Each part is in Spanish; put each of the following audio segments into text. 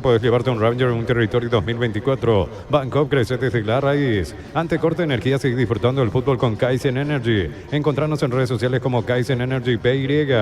puedes llevarte un Ranger en un Territory 2024. Bangkok crece desde la raíz. Ante corte de energía, sigue disfrutando del fútbol con Kaizen Energy. Encontrarnos en redes sociales como Kaizen Energy PY.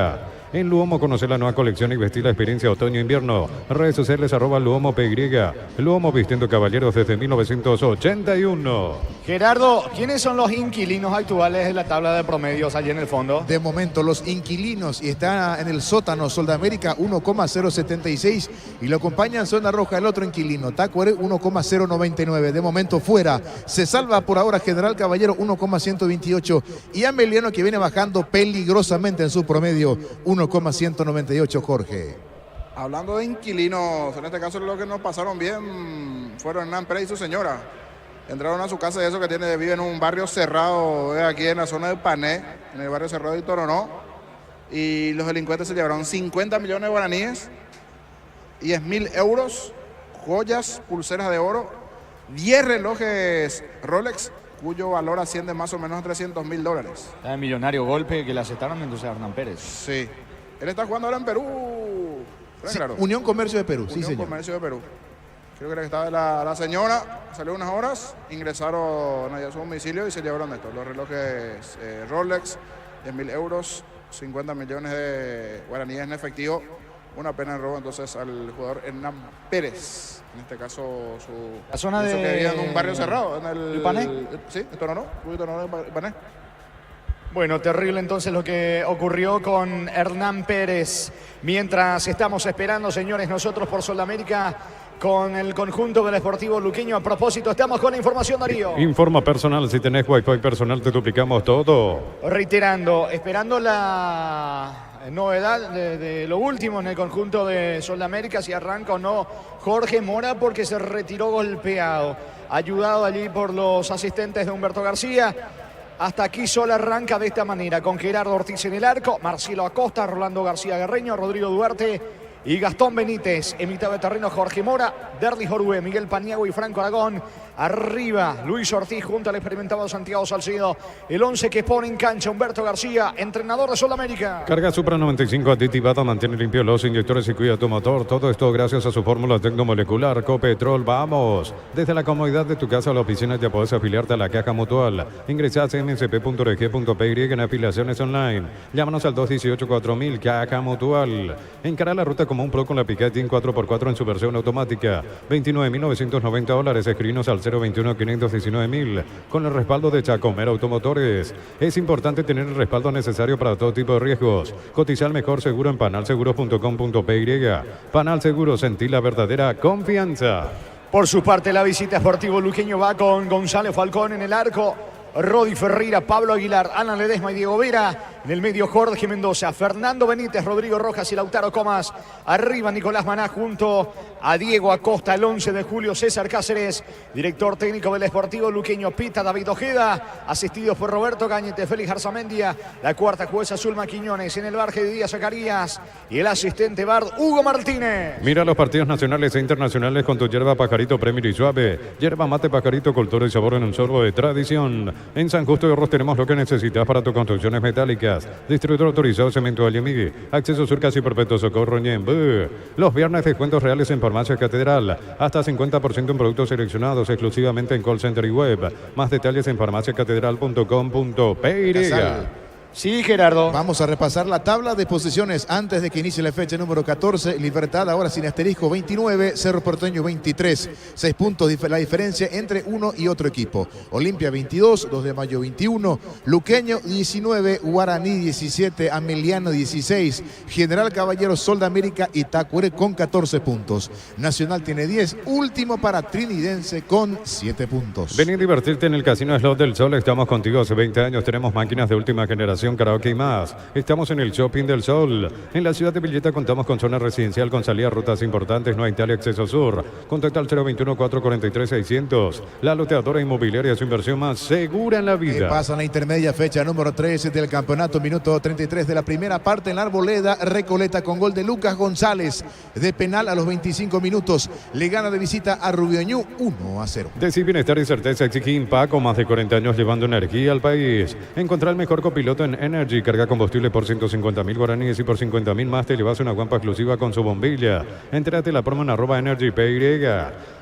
En Luomo conocer la nueva colección y vestir la experiencia otoño-invierno. Redes sociales @Luomo PY. Luomo vistiendo caballeros desde 1981. Gerardo, ¿quiénes son los inquilinos actuales de la tabla de promedios allí en el fondo? De momento, los inquilinos, y está en el sótano Soldamérica 1,076 y lo acompaña Zona Roja el otro inquilino, Tacuare 1,099. De momento fuera, se salva por ahora General Caballero 1,128 y Ameliano, que viene bajando peligrosamente en su promedio 1,198, Jorge. Hablando de inquilinos, en este caso lo que nos pasaron bien fueron Hernán Pérez y su señora. Entraron a su casa de eso que vive en un barrio cerrado, aquí en la zona de Pané, en el barrio cerrado de Toronó. Y los delincuentes se llevaron 50 millones de guaraníes, 10.000 euros, joyas, pulseras de oro, 10 relojes Rolex, cuyo valor asciende más o menos a $300.000. Está el millonario golpe que le aceptaron entonces a Hernán Pérez. Sí. Él está jugando ahora en Perú. Sí, Unión Comercio de Perú, sí, Unión señor. Comercio de Perú. Creo que estaba la señora, salió unas horas, ingresaron allá a su domicilio y se llevaron esto. Los relojes Rolex, 10.000 euros, 50 millones de guaraníes en efectivo. Una pena de robo entonces al jugador Hernán Pérez. En este caso, la zona de... que vivía en un barrio cerrado. En ¿El Pané? Sí, en Toronó, Pané. Bueno, terrible entonces lo que ocurrió con Hernán Pérez. Mientras estamos esperando, señores, nosotros por Soldamérica con el conjunto del Sportivo Luqueño. A propósito, estamos con la información, Darío. Informa personal, si tenés Wi-Fi personal te duplicamos todo. Reiterando, esperando la novedad de lo último en el conjunto de Soldamérica, si arranca o no Jorge Mora, porque se retiró golpeado, ayudado allí por los asistentes de Humberto García. Hasta aquí solo arranca de esta manera, con Gerardo Ortiz en el arco, Marcelo Acosta, Rolando García Guerreño, Rodrigo Duarte y Gastón Benítez. En mitad de terreno, Jorge Mora, Derlis Orue, Miguel Paniagua y Franco Aragón. Arriba, Luis Ortiz junto al experimentado Santiago Salcedo. El 11 que pone en cancha Humberto García, entrenador de Soldamérica. Carga Supra 95 aditivada, mantiene limpio los inyectores y cuida tu motor. Todo esto gracias a su fórmula tecnomolecular Copetrol. Vamos, desde la comodidad de tu casa a la oficina ya puedes afiliarte a la Caja Mutual. Ingresa a cmsp.org.py en afiliaciones online. Llámanos al 218-4000 Caja Mutual. Encara la ruta como un pro con la Picatinny 4x4 en su versión automática. $29.990. Escribinos al 021-519.000 con el respaldo de Chacomer Automotores. Es importante tener el respaldo necesario para todo tipo de riesgos. Cotiza el mejor seguro en panalseguros.com.py. Panal Seguros, sentí la verdadera confianza. Por su parte, la visita Sportivo Luqueño va con Gonzalo Falcón en el arco, Rodi Ferreira, Pablo Aguilar, Alan Ledesma y Diego Vera. En el medio, Jorge Mendoza, Fernando Benítez, Rodrigo Rojas y Lautaro Comas. Arriba, Nicolás Maná junto a Diego Acosta. El 11 de julio, César Cáceres, director técnico del Sportivo Luqueño. Pita David Ojeda, asistidos por Roberto Cañete, Félix Arzamendia. La cuarta jueza, Zulma Quiñones. En el bar, de Díaz Zacarías. Y el asistente bar, Hugo Martínez. Mira los partidos nacionales e internacionales con tu yerba Pajarito Premier y Suave. Yerba mate Pajarito, cultura y sabor en un sorbo de tradición. En San Justo de Horros tenemos lo que necesitas para tus construcciones metálicas. Distribuidor autorizado Cemento Aliamigui. Acceso Sur Casi Perpetuo Socorro Ñembú. Los viernes descuentos reales en Farmacia Catedral. Hasta 50% en productos seleccionados exclusivamente en call center y web. Más detalles en farmaciacatedral.com.py. Sí, Gerardo. Vamos a repasar la tabla de posiciones antes de que inicie la fecha número 14. Libertad ahora sin asterisco 29, Cerro Porteño 23. 6 puntos la diferencia entre uno y otro equipo. Olimpia 22, 2 de mayo 21, Luqueño 19, Guaraní 17, Ameliano 16, General Caballero, Soldamérica y Tacuare con 14 puntos. Nacional tiene 10, último para Trinidense con 7 puntos. Ven a divertirte en el Casino Slot del Sol. Estamos contigo hace 20 años. Tenemos máquinas de última generación, karaoke y más. Estamos en el Shopping del Sol. En la ciudad de Villeta contamos con zona residencial con salida a rutas importantes. No hay Italia Acceso Sur. Contacta al 021-443-600. La loteadora inmobiliaria, su inversión más segura en la vida. Pasa la intermedia fecha número 13 del campeonato. Minuto 33 de la primera parte en la Arboleda. Recoleta con gol de Lucas González. De penal a los 25 minutos. Le gana de visita a Rubioñú 1-0. Decir bienestar y certeza exige Paco. Más de 40 años llevando energía al país. Encontrar el mejor copiloto en Lumen Energy. Carga combustible por 150.000 guaraníes y por 50.000 más te llevas una guampa exclusiva con su bombilla. Entérate la promo en @EnergyPY.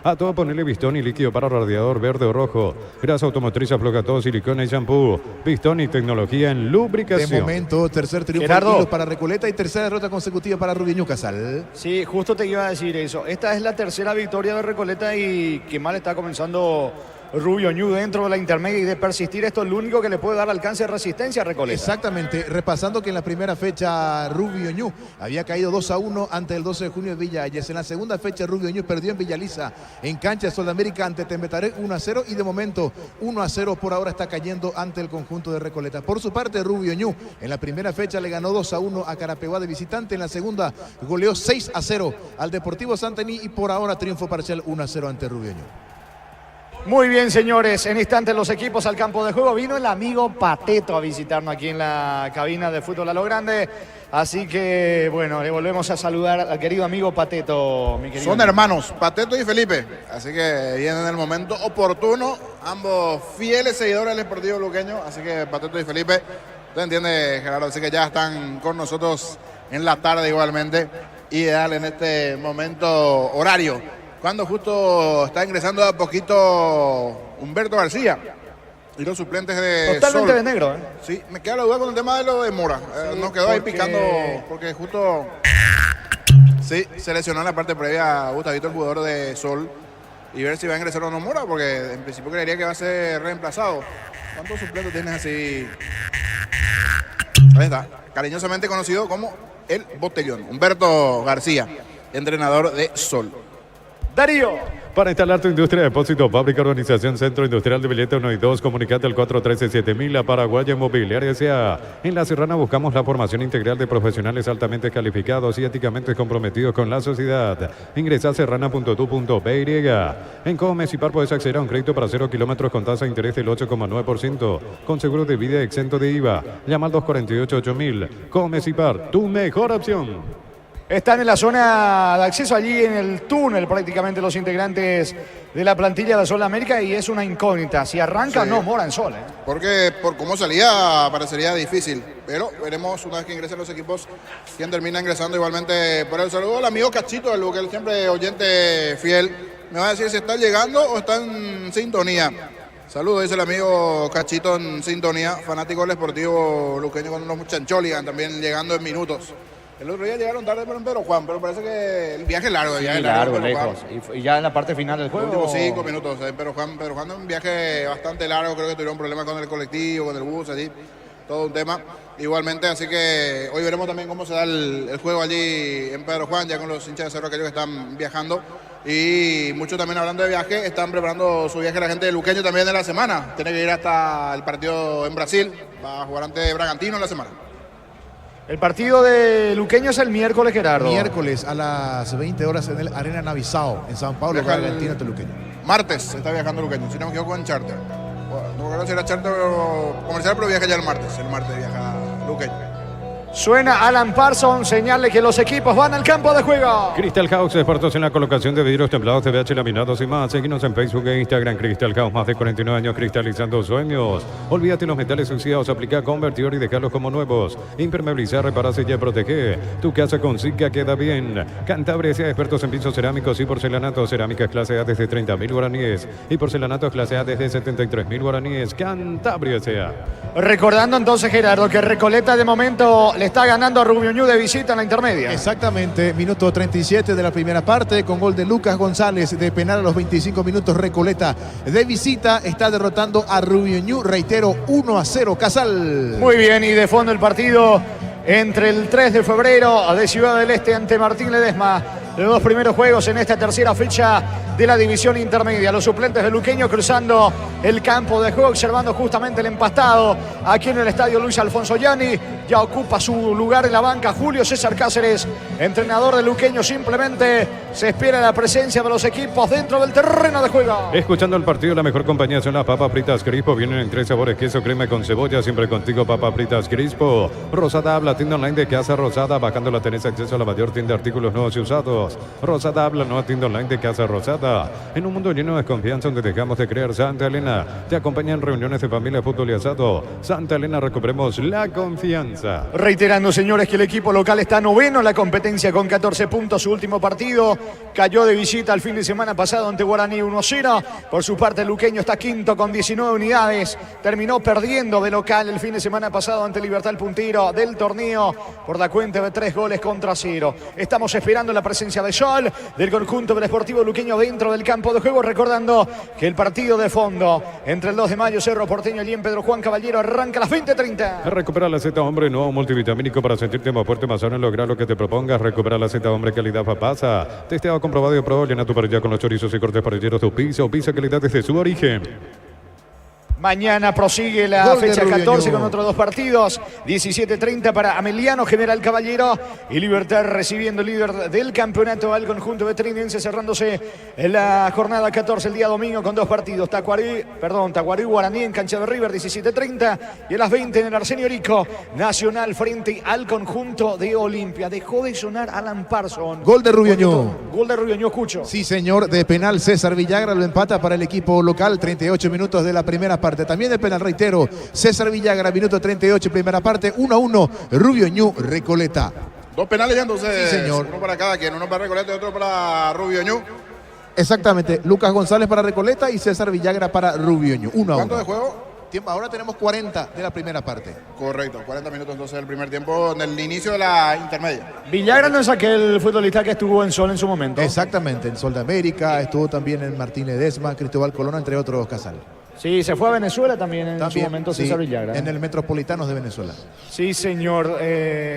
A todo ponerle Bistoni líquido para radiador verde o rojo. Grasa automotriz, afloja todo, silicona y shampoo. Bistoni, tecnología en lubricación. De momento, tercer triunfo Gerardo. al hilo para Recoleta y tercera derrota consecutiva para Rubio Ñu, Casal. Sí, justo te iba a decir eso. Esta es la tercera victoria de Recoleta y que mal está comenzando Rubio Ñu dentro de la intermedia, y de persistir esto es lo único que le puede dar alcance de resistencia a Recoleta. Exactamente, repasando que en la primera fecha Rubio Ñu había caído 2-1 ante el 12 de junio de Villa Ayes. En la segunda fecha Rubio Ñu perdió en Villaliza, en cancha de Sol de América ante Tembetaré 1-0 y de momento 1-0 por ahora está cayendo ante el conjunto de Recoleta. Por su parte Rubio Ñu en la primera fecha le ganó 2-1 a Carapeguá de visitante, en la segunda goleó 6-0 al Deportivo Santaní y por ahora triunfo parcial 1-0 ante Rubio Ñu. Muy bien, señores, en instantes los equipos al campo de juego. Vino el amigo Pateto a visitarnos aquí en la cabina de Fútbol a lo Grande. Así que, bueno, le volvemos a saludar al querido amigo Pateto, mi querido. Son hermanos, Pateto y Felipe. Así que vienen en el momento oportuno. Ambos fieles seguidores del Deportivo Luqueño. Así que Pateto y Felipe, usted entiende, Gerardo. Así que ya están con nosotros en la tarde igualmente. Ideal en este momento horario, cuando justo está ingresando a poquito Humberto García y los suplentes de Totalmente Sol. de negro, ¿eh? Sí, me queda la duda con el tema de lo de Mora. Sí, nos quedó ahí porque- picando porque justo sí, se lesionó en la parte previa a Gustavito, el jugador de Sol, y ver si va a ingresar o no Mora, porque en principio creería que va a ser reemplazado. ¿Cuántos suplentes tienes así? Ahí está, cariñosamente conocido como el Botellón, Humberto García, entrenador de Sol. Darío. Para instalar tu industria de depósito, fábrica, organización, centro industrial de billete 1 y 2, comunicate al 413-7000, la Paraguaya Inmobiliaria S.A. En La Serrana buscamos la formación integral de profesionales altamente calificados y éticamente comprometidos con la sociedad. Ingresa a serrana.tu.py. En Comesipar puedes acceder a un crédito para 0 kilómetros con tasa de interés del 8,9%, con seguro de vida exento de IVA. Llama al 248-8000. Comesipar, tu mejor opción. Están en la zona de acceso, allí en el túnel prácticamente los integrantes de la plantilla de Sol de América, y es una incógnita. Si arranca Sí. no Mora en Sol, ¿eh? Porque por cómo salía parecería difícil, pero veremos una vez que ingresen los equipos quién termina ingresando. Igualmente por el saludo al amigo Cachito, del que él siempre oyente fiel, me va a decir si está llegando o está en sintonía. Saludos, dice el amigo Cachito, en sintonía, fanático del Sportivo Luqueño con los Muchancholigan, también llegando en minutos. El otro día llegaron tarde pero en Pedro Juan, pero parece que el viaje es largo. el viaje es largo, en Pedro Juan. lejos. Y ya en la parte final del Los juego. últimos 5 minutos, Pedro Juan es un viaje bastante largo, creo que tuvieron problemas con el colectivo, con el bus, allí, todo un tema. Igualmente, así que hoy veremos también cómo se da el juego allí en Pedro Juan, ya con los hinchas de Cerro, aquellos que están viajando. Y muchos también hablando de viaje, están preparando su viaje la gente de Luqueño también de la semana. Tiene que ir hasta el partido en Brasil, va a jugar ante Bragantino en la semana. El partido de Luqueño es el miércoles, Gerardo. Miércoles a las 20 horas en el Arena Navisao, en San Pablo, Viaja el- Argentina, ante Luqueño. Martes está viajando Luqueño, si no me equivoco en charter. Bueno, no recuerdo si era charter o comercial, pero viaja ya el martes. El martes viaja Luqueño. Suena Alan Parsons, señale que los equipos van al campo de juego. Crystal House, expertos en la colocación de vidrios templados, TVH, laminados y más. Síguenos en Facebook e Instagram. Crystal House, más de 49 años cristalizando sueños. Olvídate los metales oxidados, aplica convertidor y dejarlos como nuevos. Impermeabilizar, reparar, sellar, proteger. Tu casa con Zika queda bien. Cantabria sea expertos en pisos cerámicos y porcelanatos. Cerámicas clase A desde 30.000 guaraníes y porcelanatos clase A desde 73.000 guaraníes. Cantabria sea. Recordando entonces, Gerardo, que Recoleta de momento le está ganando a Rubio Ñu de visita en la intermedia. Exactamente, minuto 37 de la primera parte, con gol de Lucas González de penal a los 25 minutos. Recoleta de visita está derrotando a Rubio Ñu, reitero, 1-0, Casal. Muy bien, y de fondo el partido entre el 3 de febrero de Ciudad del Este ante Martín Ledesma. Los dos primeros juegos en esta tercera fecha de la división intermedia. Los suplentes de Luqueño cruzando el campo de juego, observando justamente el empastado aquí en el estadio Luis Alfonso Gianni. Ya ocupa su lugar en la banca Julio César Cáceres, entrenador de Luqueño. Simplemente se espera la presencia de los equipos dentro del terreno de juego. Escuchando el partido, la mejor compañía son las papas fritas Crispo. Vienen en 3 sabores: queso, crema con cebolla. Siempre contigo, papas fritas Crispo. Rosada Habla, tienda online de Casa Rosada. Bajándola tenés acceso a la mayor tienda de artículos nuevos y usados. Rosada Habla, nueva tienda online de Casa Rosada. importa. En un mundo lleno de desconfianza donde dejamos de creer, Santa Elena te acompaña en reuniones de familia, fútbol y asado. Santa Elena, recuperemos la confianza. Reiterando, señores, que el equipo local está noveno en la competencia con 14 puntos. Su último partido cayó de visita el fin de semana pasado ante Guaraní 1-0. Por su parte, el luqueño está quinto con 19 unidades. Terminó perdiendo de local el fin de semana pasado ante Libertad, el puntero del torneo, por la cuenta de 3-0. Estamos esperando la presencia de Sol del conjunto del Sportivo Luqueño dentro del campo de juego, recordando que el partido de fondo entre el 2 de mayo, Cerro Porteño y en Pedro Juan Caballero, arranca a las 20:30. Recupera la Z Hombre, nuevo multivitamínico para sentirte más fuerte, más sano, lograr lo que te propongas. Recupera la Z Hombre, calidad papasa. Testeado, comprobado y aprobado. Llena tu parrilla con los chorizos y cortes parrilleros de Pizza. Pizza, calidad desde su origen. Mañana prosigue la Gol de fecha Rubio 14 Ñu. con otros dos partidos. 17:30 para Ameliano, General Caballero y Libertad recibiendo el líder del campeonato al conjunto veterinense, cerrándose en la jornada 14 el día domingo con dos partidos. Tacuarí Guaraní en cancha de River, 17:30, y a las 20 en el Arsenio Rico, Nacional frente al conjunto de Olimpia. Dejó de sonar Alan Parsons. Gol de Rubio Ñu. Gol de Rubio Ñu, escucho. Sí, señor, de penal César Villagra lo empata para el equipo local, 38 minutos de la primera parte. También de penal, reitero, César Villagra, minuto 38, primera parte, 1-1, Rubio Ñu, Recoleta. Dos penales ya entonces. Sí, señor. Uno para cada quien, uno para Recoleta y otro para Rubio Ñu. Exactamente, Lucas González para Recoleta y César Villagra para Rubio Ñu, 1-1. ¿Cuánto de juego? Ahora tenemos 40 de la primera parte. Correcto, 40 minutos entonces del primer tiempo en el inicio de la intermedia. Villagra no es aquel futbolista que estuvo en Sol en su momento. Exactamente, en Sol de América, estuvo también en Martín Ledesma, Cristóbal Colón, entre otros Casal. Sí, se fue a Venezuela también en su momento, sí, César Villagra. en el Metropolitanos de Venezuela. Sí, señor.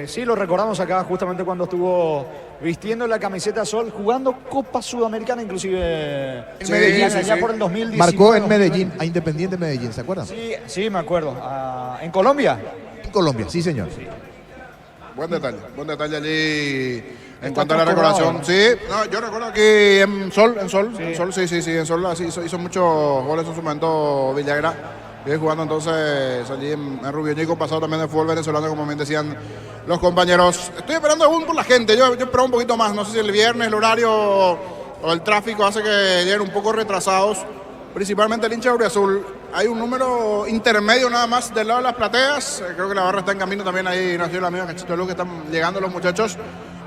Sí, lo recordamos acá justamente cuando estuvo vistiendo la camiseta Sol, jugando Copa Sudamericana, inclusive en Sí, Medellín, sí, allá sí. por el 2019. Marcó en Medellín, a Independiente Medellín, ¿se acuerdan? Sí, me acuerdo. ¿En Colombia? En Colombia, sí, señor. Buen detalle allí en Está cuanto a la transcurrado, recordación. ¿no? Sí, no, yo recuerdo aquí en Sol, en Sol así hizo muchos goles en su momento Villagra. Viene jugando entonces allí en Rubio Ñu, pasado también de fútbol venezolano, como bien decían los compañeros. Estoy esperando aún por la gente, yo espero un poquito más, no sé si el viernes el horario o el tráfico hace que lleguen un poco retrasados, principalmente el hincha Auriazul. Hay un número intermedio nada más del lado de las plateas, creo que la barra está en camino también, ahí nació el amigo Cachito de Luz, que están llegando los muchachos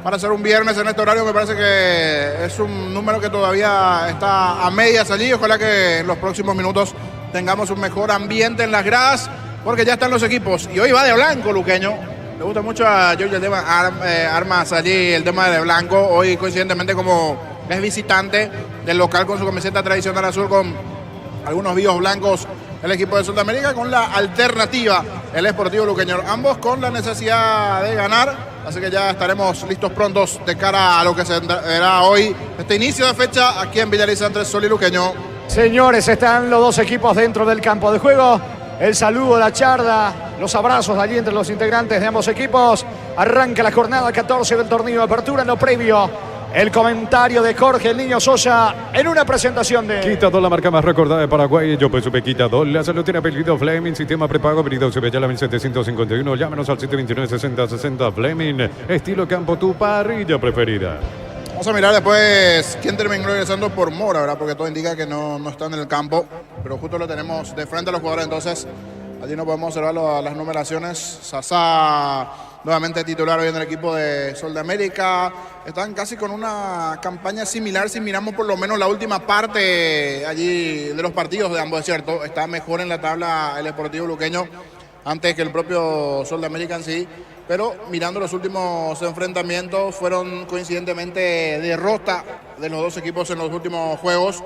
para hacer un viernes en este horario. Me parece que es un número que todavía está a medias allí, ojalá que en los próximos minutos tengamos un mejor ambiente en las gradas, porque ya están los equipos, y hoy va de blanco Luqueño. Le gusta mucho a George el tema armas allí, el tema de blanco, hoy coincidentemente como es visitante del local con su camiseta tradicional azul con algunos víos blancos, el equipo de Sudamérica, con la alternativa el Sportivo Luqueño, ambos con la necesidad de ganar, así que ya estaremos listos prontos de cara a lo que se verá hoy, este inicio de fecha aquí en Villaliza entre Sol y Luqueño. Señores, están los dos equipos dentro del campo de juego. El saludo, la charla, los abrazos allí entre los integrantes de ambos equipos. Arranca la jornada 14 del torneo de apertura. En lo previo, el comentario de Jorge el Niño Sosa en una presentación de... Quitador, la marca más recordada de Paraguay. Yo pues supe Quitador. La salud tiene apellido Fleming. Sistema prepago. Avenida Cebella, la 1751. Llámenos al 729-6060 Fleming. Estilo campo, tu parrilla preferida. Vamos a mirar después quién terminó ingresando por Mora, ¿verdad? Porque todo indica que no está en el campo, pero justo lo tenemos de frente a los jugadores, entonces allí no podemos observar las numeraciones. Sasá nuevamente titular hoy en el equipo de Sol de América. Están casi con una campaña similar si miramos por lo menos la última parte allí de los partidos de ambos, es cierto. Está mejor en la tabla el Sportivo Luqueño antes que el propio Sol de América en sí. Pero mirando los últimos enfrentamientos, fueron coincidentemente derrota de los dos equipos en los últimos juegos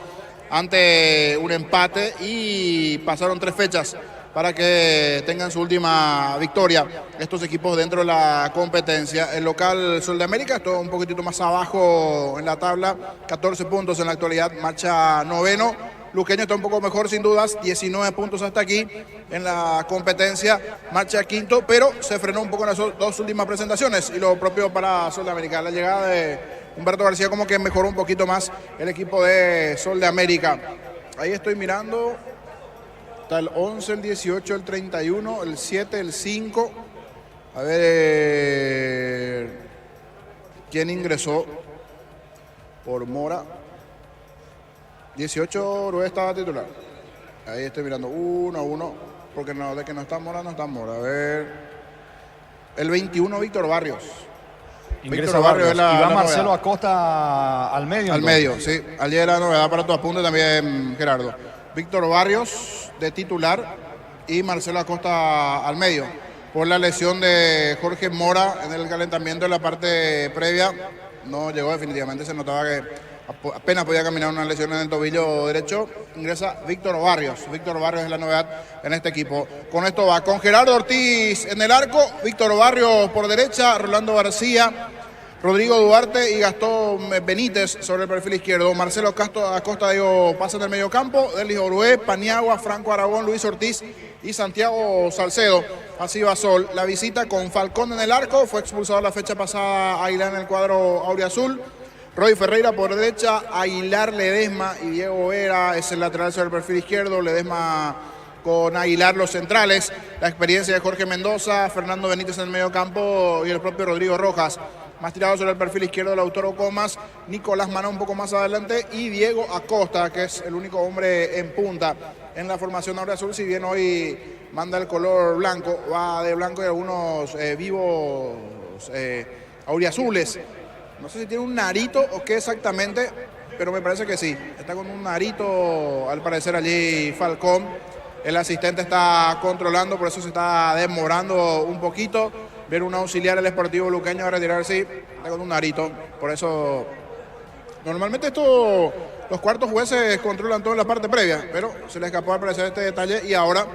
ante un empate, y pasaron 3 fechas para que tengan su última victoria estos equipos dentro de la competencia. El local Sol de América está un poquitito más abajo en la tabla, 14 puntos en la actualidad, marcha noveno. Luqueño está un poco mejor sin dudas, 19 puntos hasta aquí en la competencia, marcha quinto, pero se frenó un poco en las dos últimas presentaciones, y lo propio para Sol de América. La llegada de Humberto García como que mejoró un poquito más el equipo de Sol de América. Ahí estoy mirando, está el 11, el 18, el 31, el 7, el 5. A ver quién ingresó por Mora. 18 Uruguay estaba titular. Ahí estoy mirando 1-1, porque no, de que no está Mora, no está Mora. A ver. El 21 Víctor Barrios. Ingresa Barrios es la y va la Marcelo novedad. Acosta al medio. Al entonces. medio, sí. Ayer la novedad para tu apunte también, Gerardo. Víctor Barrios de titular y Marcelo Acosta al medio. Por la lesión de Jorge Mora en el calentamiento de la parte previa, no llegó definitivamente, se notaba que apenas podía caminar, una lesión en el tobillo derecho. Ingresa Víctor Barrios. Víctor Barrios es la novedad en este equipo. Con esto va con Gerardo Ortiz en el arco, Víctor Barrios por derecha, Rolando García, Rodrigo Duarte y Gastón Benítez sobre el perfil izquierdo. Marcelo Acosta Diego pasa en el medio campo. Delis Orué, Paniagua, Franco Aragón, Luis Ortiz y Santiago Salcedo. Así va Sol. La visita con Falcón en el arco. Fue expulsado la fecha pasada Aguilar en el cuadro auriazul. Roy Ferreira por derecha, Aguilar, Ledesma y Diego Vera es el lateral sobre el perfil izquierdo. Ledesma con Aguilar los centrales. La experiencia de Jorge Mendoza, Fernando Benítez en el medio campo y el propio Rodrigo Rojas. Más tirado sobre el perfil izquierdo, Lautaro Comas, Nicolás Maná un poco más adelante y Diego Acosta, que es el único hombre en punta en la formación auriazul. Si bien hoy manda el color blanco, va de blanco y algunos vivos auriazules. No sé si tiene un narito o qué exactamente, pero me parece que sí. Está con un narito, al parecer, allí Falcón. El asistente está controlando, por eso se está demorando un poquito. Ver un auxiliar del Sportivo Luqueño a retirarse, está con un narito. Por eso, normalmente los cuartos jueces controlan todo en la parte previa, pero se le escapó al parecer este detalle y ahora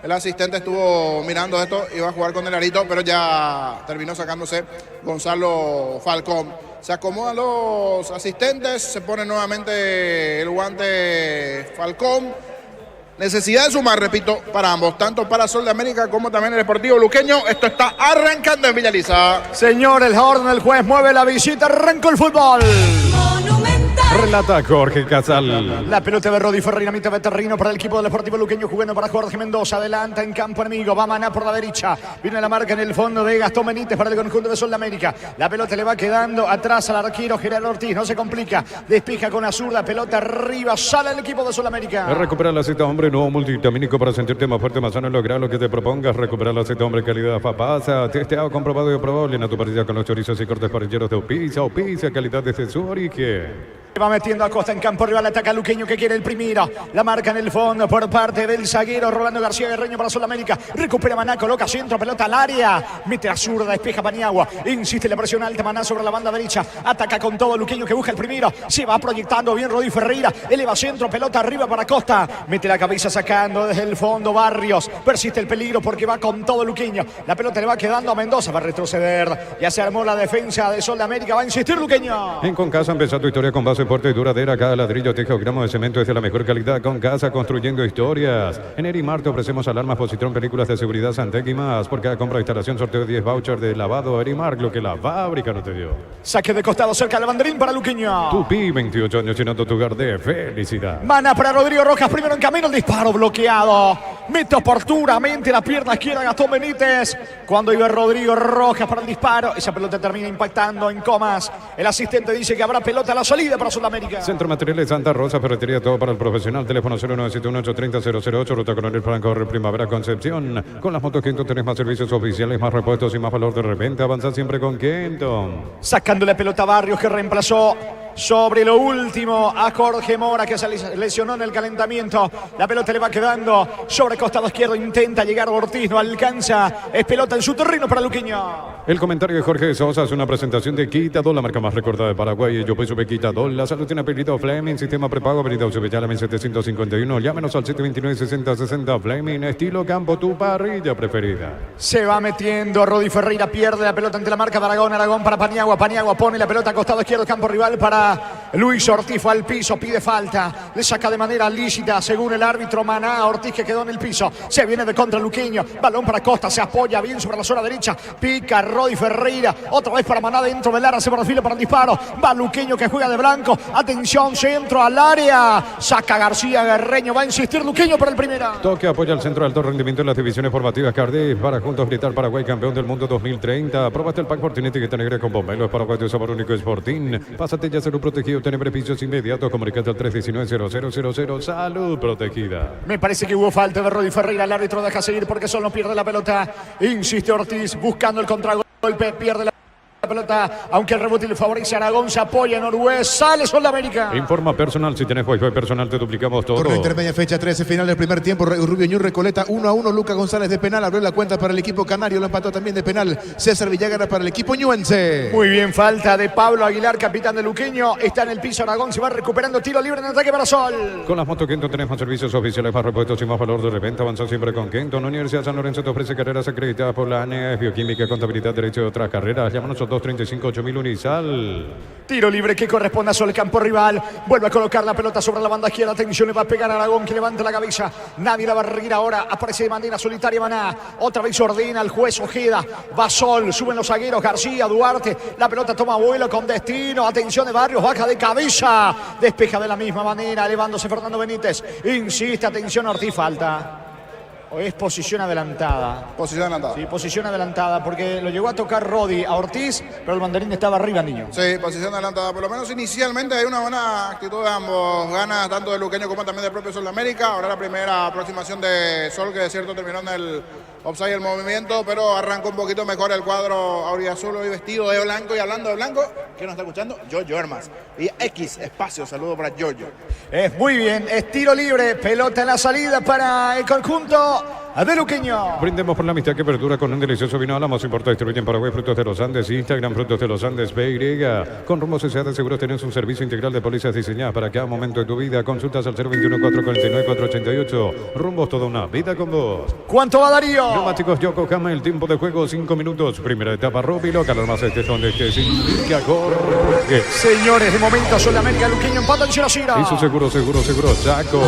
el asistente estuvo mirando esto, iba a jugar con el arito, pero ya terminó sacándose Gonzalo Falcón. Se acomodan los asistentes, se pone nuevamente el guante Falcón. Necesidad de sumar, repito, para ambos, tanto para Sol de América como también el Sportivo Luqueño. Esto está arrancando en Villaliza. Señor, el orden del juez mueve la visita, arrancó el fútbol. Relata Jorge Casal. La pelota de Rodi Ferreira, mitad veterrino para el equipo del Sportivo Luqueño, jugando para Jorge Mendoza. Adelanta en campo enemigo, va Maná por la derecha. Viene la marca en el fondo de Gastón Benítez para el conjunto de Sol de América. La pelota le va quedando atrás al arquero Gerardo Ortiz, no se complica. Despija con la zurda, pelota arriba, sale el equipo de Sol de América. Recupera la cita, hombre, nuevo multivitamínico para sentirte más fuerte, más sano, lograr lo que te propongas. Recupera la cita, hombre, calidad papasa. Testeado, comprobado y aprobable en tu parecida con los chorizos y cortes parrilleros de Opiza, calidad de su origen. Va metiendo a Costa en campo rival, ataca Luqueño que quiere el primero. La marca en el fondo por parte del zaguero Rolando García Guerreño para Sol América. Recupera Maná, coloca centro, pelota al área. Mete a zurda, despeja Paniagua. Insiste la presión alta, Maná sobre la banda derecha. Ataca con todo Luqueño que busca el primero. Se va proyectando bien Rodi Ferreira. Eleva centro, pelota arriba para Costa. Mete la cabeza sacando desde el fondo Barrios. Persiste el peligro porque va con todo Luqueño. La pelota le va quedando a Mendoza, va a retroceder. Ya se armó la defensa de Sol de América. Va a insistir Luqueño. En Concasa empezó tu historia con base fuerte y duradera. Cada ladrillo, teja o gramo de cemento es de la mejor calidad. Concasa, construyendo historias. En Erimar te ofrecemos alarmas, positrón, películas de seguridad, Santec y más. Por cada compra de instalación, sorteo de 10 vouchers de lavado. Erimar, lo que la fábrica no te dio. Saque de costado cerca del banderín para Luqueño. Tupi, 28 años llenando tu hogar de felicidad. Maná para Rodrigo Rojas, primero en camino, el disparo bloqueado. Mete oportunamente la pierna izquierda Gastón Benítez. Cuando iba Rodrigo Rojas para el disparo, esa pelota termina impactando en Comas. El asistente dice que habrá pelota a la salida para Sudamérica. Centro Materiales Santa Rosa, ferretería, todo para el profesional. Teléfono 0971-830-008, Ruta Coronel Franco, Primavera, Concepción. Con las motos Kenton tenés más servicios oficiales, más repuestos y más valor de reventa. Avanza siempre con Kenton. Sacando la pelota Barrios que reemplazó sobre lo último a Jorge Mora que se lesionó en el calentamiento. La pelota le va quedando sobre costado izquierdo. Intenta llegar Ortiz, no alcanza. Es pelota en su terreno para Luqueño. El comentario de Jorge Sosa es una presentación de Quitadol, la marca más recordada de Paraguay. Yo soy Quitadol. La salud tiene apellido Fleming, sistema prepago, avenida Usubellala, 751. Llámenos al 729-6060. Fleming, estilo campo, tu parrilla preferida. Se va metiendo Rodi Ferreira, pierde la pelota ante la marca de Aragón para Paniagua. Paniagua pone la pelota a costado izquierdo, campo rival para Luis Ortiz. Fue al piso, pide falta. Le saca de manera lícita, según el árbitro Maná. Ortiz que quedó en el piso. Se viene de contra Luqueño. Balón para Costa, se apoya bien sobre la zona derecha. Pica Rodi Ferreira. Otra vez para Maná dentro del área. Se perfila para el disparo. Va Luqueño que juega de blanco. Atención, centro al área. Saca García Guerreño. Va a insistir Luqueño para el primero. Toque apoya al centro de alto rendimiento en las divisiones formativas Cardiff para juntos gritar Paraguay campeón del mundo 2030. Probaste el pack Fortinetti que te negra con Bomelo. Es Paraguay de sabor único Sporting. Pásate ya Salud Protegido tiene beneficios inmediatos. Comunicate al 319-0000. Salud Protegida. Me parece que hubo falta de Rodi Ferreira. El árbitro deja seguir porque solo pierde la pelota. Insiste Ortiz buscando el contragolpe. Pierde la pelota, aunque el rebote le favorece a Aragón, se apoya en Noruega, sale Sudamérica. Informa personal, si tenés Wi-Fi personal te duplicamos todo. Torneo intermedia, fecha 13, final del primer tiempo. Rubio Ñu Recoleta 1-1. Lucas González de penal abrió la cuenta para el equipo canario, lo empató también de penal César Villagara para el equipo ñuense. Muy bien, falta de Pablo Aguilar, capitán de Luqueño. Está en el piso Aragón, se va recuperando, tiro libre en ataque para Sol. Con las motos Kento tenés más servicios oficiales, más repuestos y más valor de reventa. Avanza siempre con Kento. La Universidad San Lorenzo te ofrece carreras acreditadas por la ANEA, Bioquímica, Contabilidad, Derecho y otras carreras. Llámanos al 235-8000 Unisal. Tiro libre que corresponde a Sol, el campo rival. Vuelve a colocar la pelota sobre la banda izquierda. Atención, le va a pegar a Aragón, que levanta la cabeza. Nadie la va a reír ahora. Aparece de manera solitaria Maná. Otra vez ordena el juez Ojeda. Va Sol, suben los zagueros García, Duarte. La pelota toma vuelo con destino. Atención de Barrios, baja de cabeza. Despeja de la misma manera, elevándose Fernando Benítez. Insiste, atención Ortiz, falta. ¿O es posición adelantada? Posición adelantada. Sí, posición adelantada, porque lo llegó a tocar Rodi a Ortiz, pero el banderín estaba arriba, niño. Sí, posición adelantada. Por lo menos inicialmente hay una buena actitud de ambos. Ganas tanto del Luqueño como también del propio Sol de América. Ahora la primera aproximación de Sol, que de cierto terminó en el offside el movimiento, pero arrancó un poquito mejor el cuadro auriazul, hoy vestido de blanco. Y hablando de blanco, ¿quién nos está escuchando? Giorgio Hermas. Y X espacio, saludo para Giorgio. Es muy bien, es tiro libre, pelota en la salida para el conjunto de Luqueño. Brindemos por la amistad que perdura con un delicioso vino. La más importante distribuye en Paraguay, Frutos de los Andes, Instagram, Frutos de los Andes, PY. Con Rumbo S.A. de Seguros tenés un servicio integral de pólizas diseñadas para cada momento de tu vida. Consultas al 021-449-488. Rumbos, toda una vida con vos. ¿Cuánto va Darío? Neumáticos Yokohama, el tiempo de juego 5 minutos. Primera etapa, Rubilo, calor más este donde este significa corre. Señores, de momento Sol de América, Luqueño empata en 0-0. Y su seguro, Chaco.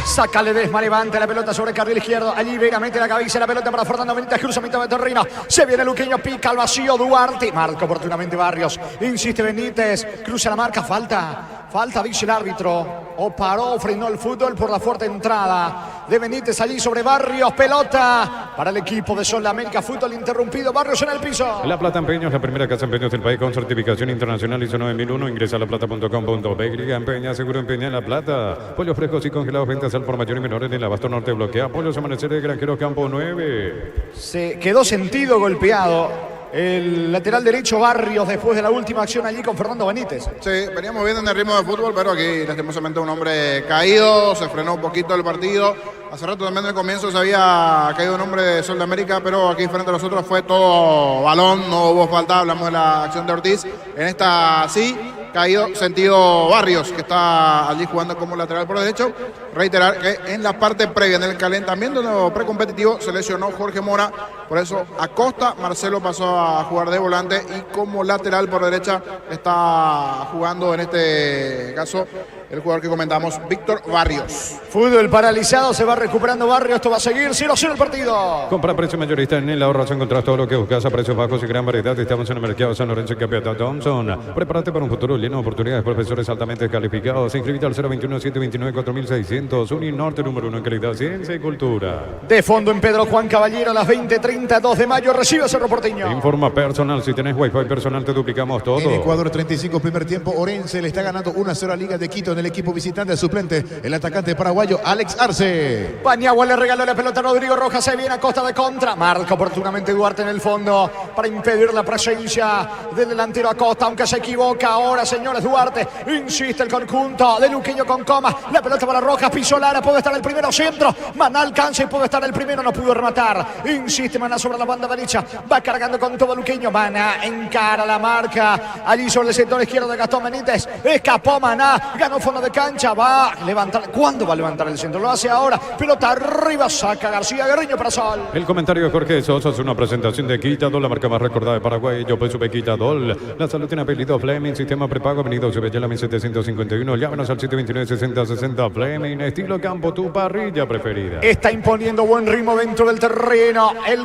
Saca Ledesma, levanta la pelota sobre el carril izquierdo. Allí Vega mete la cabeza, la pelota para Fernando Benítez, cruza mitad de terreno. Se viene Luqueño, pica al vacío Duarte. Marca oportunamente Barrios. Insiste Benítez, cruza la marca, falta, dice el árbitro. O paró, frenó el fútbol por la fuerte entrada de Benítez allí sobre Barrios. Pelota para el equipo de Sol de América. Fútbol interrumpido. Barrios en el piso. La Plata Empeños, la primera casa empeños del país con certificación internacional ISO 9001. Ingresa a laplata.com.py. Empeña, seguro empeña en La Plata. Pollos frescos y congelados, ventas al por mayor y menor en el Abasto Norte. Bloquea. Pollos Amanecer de Granjeros Campo 9. Se quedó sentido golpeado el lateral derecho Barrios después de la última acción allí con Fernando Benítez. Sí, veníamos bien en el ritmo de fútbol, pero aquí lastimosamente un hombre caído, se frenó un poquito el partido. Hace rato también en el comienzo se había caído un hombre de Sol de América, pero aquí frente a nosotros fue todo balón, no hubo falta. Hablamos de la acción de Ortiz. En esta sí, caído sentido Barrios, que está allí jugando como lateral por derecho. Reiterar que en la parte previa, en el calentamiento precompetitivo, se lesionó Jorge Mora. Por eso Acosta, Marcelo pasó a jugar de volante y como lateral por derecha está jugando en este caso el jugador que comentamos, Víctor Barrios. Fútbol paralizado, se va recuperando Barrios, esto va a seguir 0-0 el partido. Compra precio mayorista en el ahorro, encontrás todo lo que buscas a precios bajos y gran variedad. Estamos en el mercado San Lorenzo y Capiatá Thompson. Prepárate para un futuro lleno de oportunidades, profesores altamente calificados. Inscríbete al 021-729-4600. Uninorte número 1 en calidad, ciencia y cultura. De fondo en Pedro Juan Caballero a las 20:30, 2 de mayo, recibe Cerro Porteño. Informa personal, si tenés Wi-Fi personal te duplicamos todo. En Ecuador 35, primer tiempo, Orense le está ganando 1-0 a Liga de Quito en el equipo visitante, suplente, el atacante paraguayo Alex Arce. Paniagua le regaló la pelota a Rodrigo Rojas, se viene a costa de contra. Marca oportunamente Duarte en el fondo para impedir la presencia del delantero Acosta, aunque se equivoca ahora, señores. Duarte, insiste el conjunto de Luqueño con Coma. La pelota para Rojas, pisó Lara, puede estar el primero, centro. Maná alcanza y puede estar el primero, no pudo rematar. Insiste Maná sobre la banda derecha, va cargando con todo Luqueño. Maná encara la marca allí sobre el sector izquierdo de Gastón Benítez. Escapó Maná, ganó fondo de cancha, va a levantar. ¿Cuándo va a levantar el centro? Lo hace ahora. Pelota arriba, saca García Guerreño para Sol. El comentario de Jorge Sosa es una presentación de Quitadol, la marca más recordada de Paraguay. Yo pues supe Quitadol. La salud tiene apellido Fleming, sistema prepago, venido Subellala 1751. Llámenos al 729-6060 Fleming, estilo campo, tu parrilla preferida. Está imponiendo buen ritmo dentro del terreno. El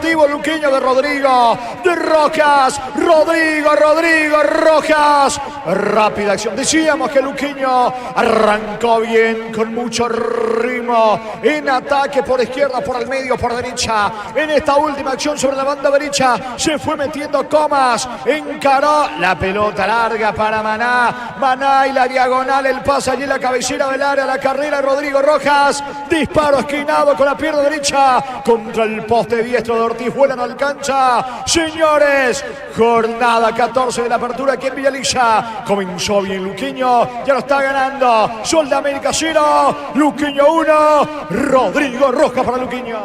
efectivo Luqueño de Rodrigo Rojas. Rodrigo Rojas. Rápida acción. Decíamos que Luqueño arrancó bien, con mucho ritmo, en ataque por izquierda, por el medio, por derecha. En esta última acción sobre la banda derecha se fue metiendo Comas, encaró la pelota larga para Maná y la diagonal, el pase allí en la cabecera del área, la carrera de Rodrigo Rojas, disparo esquinado con la pierna derecha contra el poste diestro de Ortiz, vuela, no alcanza. Señores, jornada 14 de la apertura aquí en Villalilla. Comenzó bien Luqueño, ya lo está ganando. Sol de América 0, Luqueño 1, Rodrigo Rojas para Luqueño.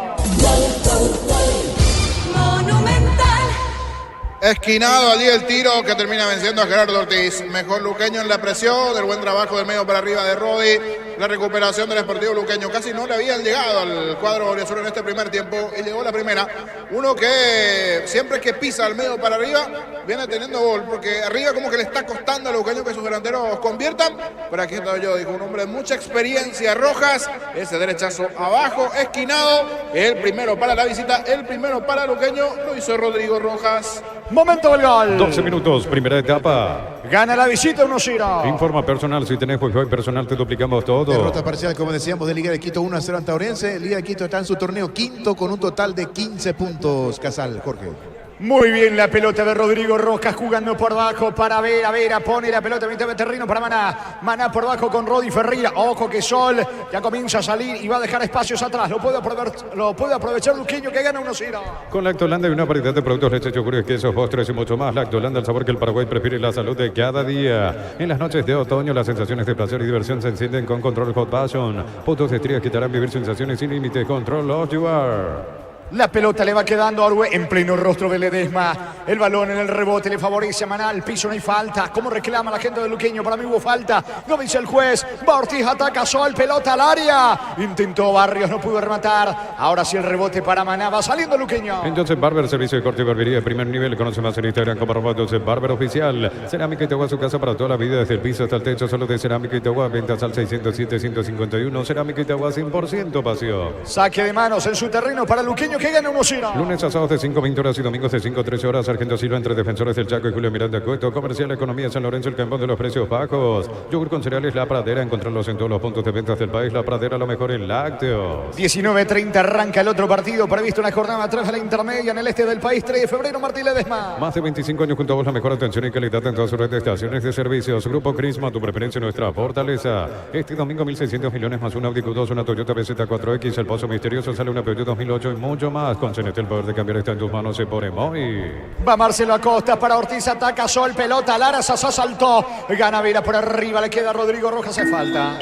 Esquinado allí el tiro que termina venciendo a Gerardo Ortiz. Mejor Luqueño en la presión, el buen trabajo del medio para arriba de Rodi. La recuperación del Sportivo Luqueño. Casi no le habían llegado al cuadro auriazul en este primer tiempo y llegó la primera. Uno que siempre que pisa al medio para arriba viene teniendo gol, porque arriba como que le está costando a Luqueño que sus delanteros conviertan. Pero aquí estoy yo, dijo un hombre de mucha experiencia, Rojas. Ese derechazo abajo, esquinado. El primero para la visita, el primero para Luqueño. Lo hizo Rodrigo Rojas. Momento del gol. 12 minutos, primera etapa. Gana la visita 1-0. Informa personal, si tenés juego personal te duplicamos todo. Derrota parcial, como decíamos, de Liga de Quito 1-0 ante Orense. Liga de Quito está en su torneo quinto con un total de 15 puntos. Casal, Jorge. Muy bien la pelota de Rodrigo Rojas jugando por abajo para Vera, pone la pelota en mitad de terreno para Maná por abajo con Rodi Ferreira. Ojo que Sol ya comienza a salir y va a dejar espacios atrás. Lo puede aprovechar Luqueño, que gana 1-0. Con Lactolanda hay una variedad de productos, leche, yogures, quesos, postres y mucho más. Lactolanda, el sabor que el Paraguay prefiere, la salud de cada día. En las noches de otoño las sensaciones de placer y diversión se encienden con Control Hot Passion. Puntos de estrías que te harán vivir sensaciones sin límites. Control Love You Are. La pelota le va quedando a Orue en pleno rostro de Ledesma. El balón en el rebote le favorece a Maná. Al piso no hay falta. ¿Cómo reclama la gente de Luqueño? Para mí hubo falta. No dice el juez. Va Ortiz, ataca Sol, pelota al área. Intentó Barrios, no pudo rematar. Ahora sí el rebote para Maná. Va saliendo Luqueño. En Joseph Barber, servicio de corte y barbería de primer nivel. Conoce más en Instagram como @Joseph Barber Oficial. Cerámica Itagua, su casa para toda la vida, desde el piso hasta el techo. Solo de Cerámica Itagua. Ventas al 607-151. Cerámica Itagua, 100% pasión. Saque de manos en su terreno para Luqueño, que gana 1-0. Lunes a sábados de 5:20 horas y domingos de 5:13 horas. Sargento Silva entre Defensores del Chaco y Julio Miranda Cueto. Comercial Economía San Lorenzo, el campeón de los precios bajos. Yogur con cereales La Pradera. Encontrarlos en todos los puntos de ventas del país. La Pradera, lo mejor en lácteos. 19:30 arranca el otro partido. Previsto una jornada atrás de la intermedia en el este del país. 3 de febrero, Martín Ledesma. Más de 25 años junto a vos, la mejor atención y calidad en todas sus redes de estaciones de servicios. Grupo Crisma, tu preferencia, nuestra fortaleza. Este domingo 1.600 millones más un Audi Q2, una Toyota BZ4X, el Pozo Misterioso, sale una Peugeot 2008 y mucho más. Con CNT, el poder de cambiar está en tus manos, se pone muy. Va Marcelo Acosta para Ortiz, ataca Sol, pelota, Lara, Sasá saltó. Gana Vera por arriba, le queda Rodrigo Rojas, hace falta.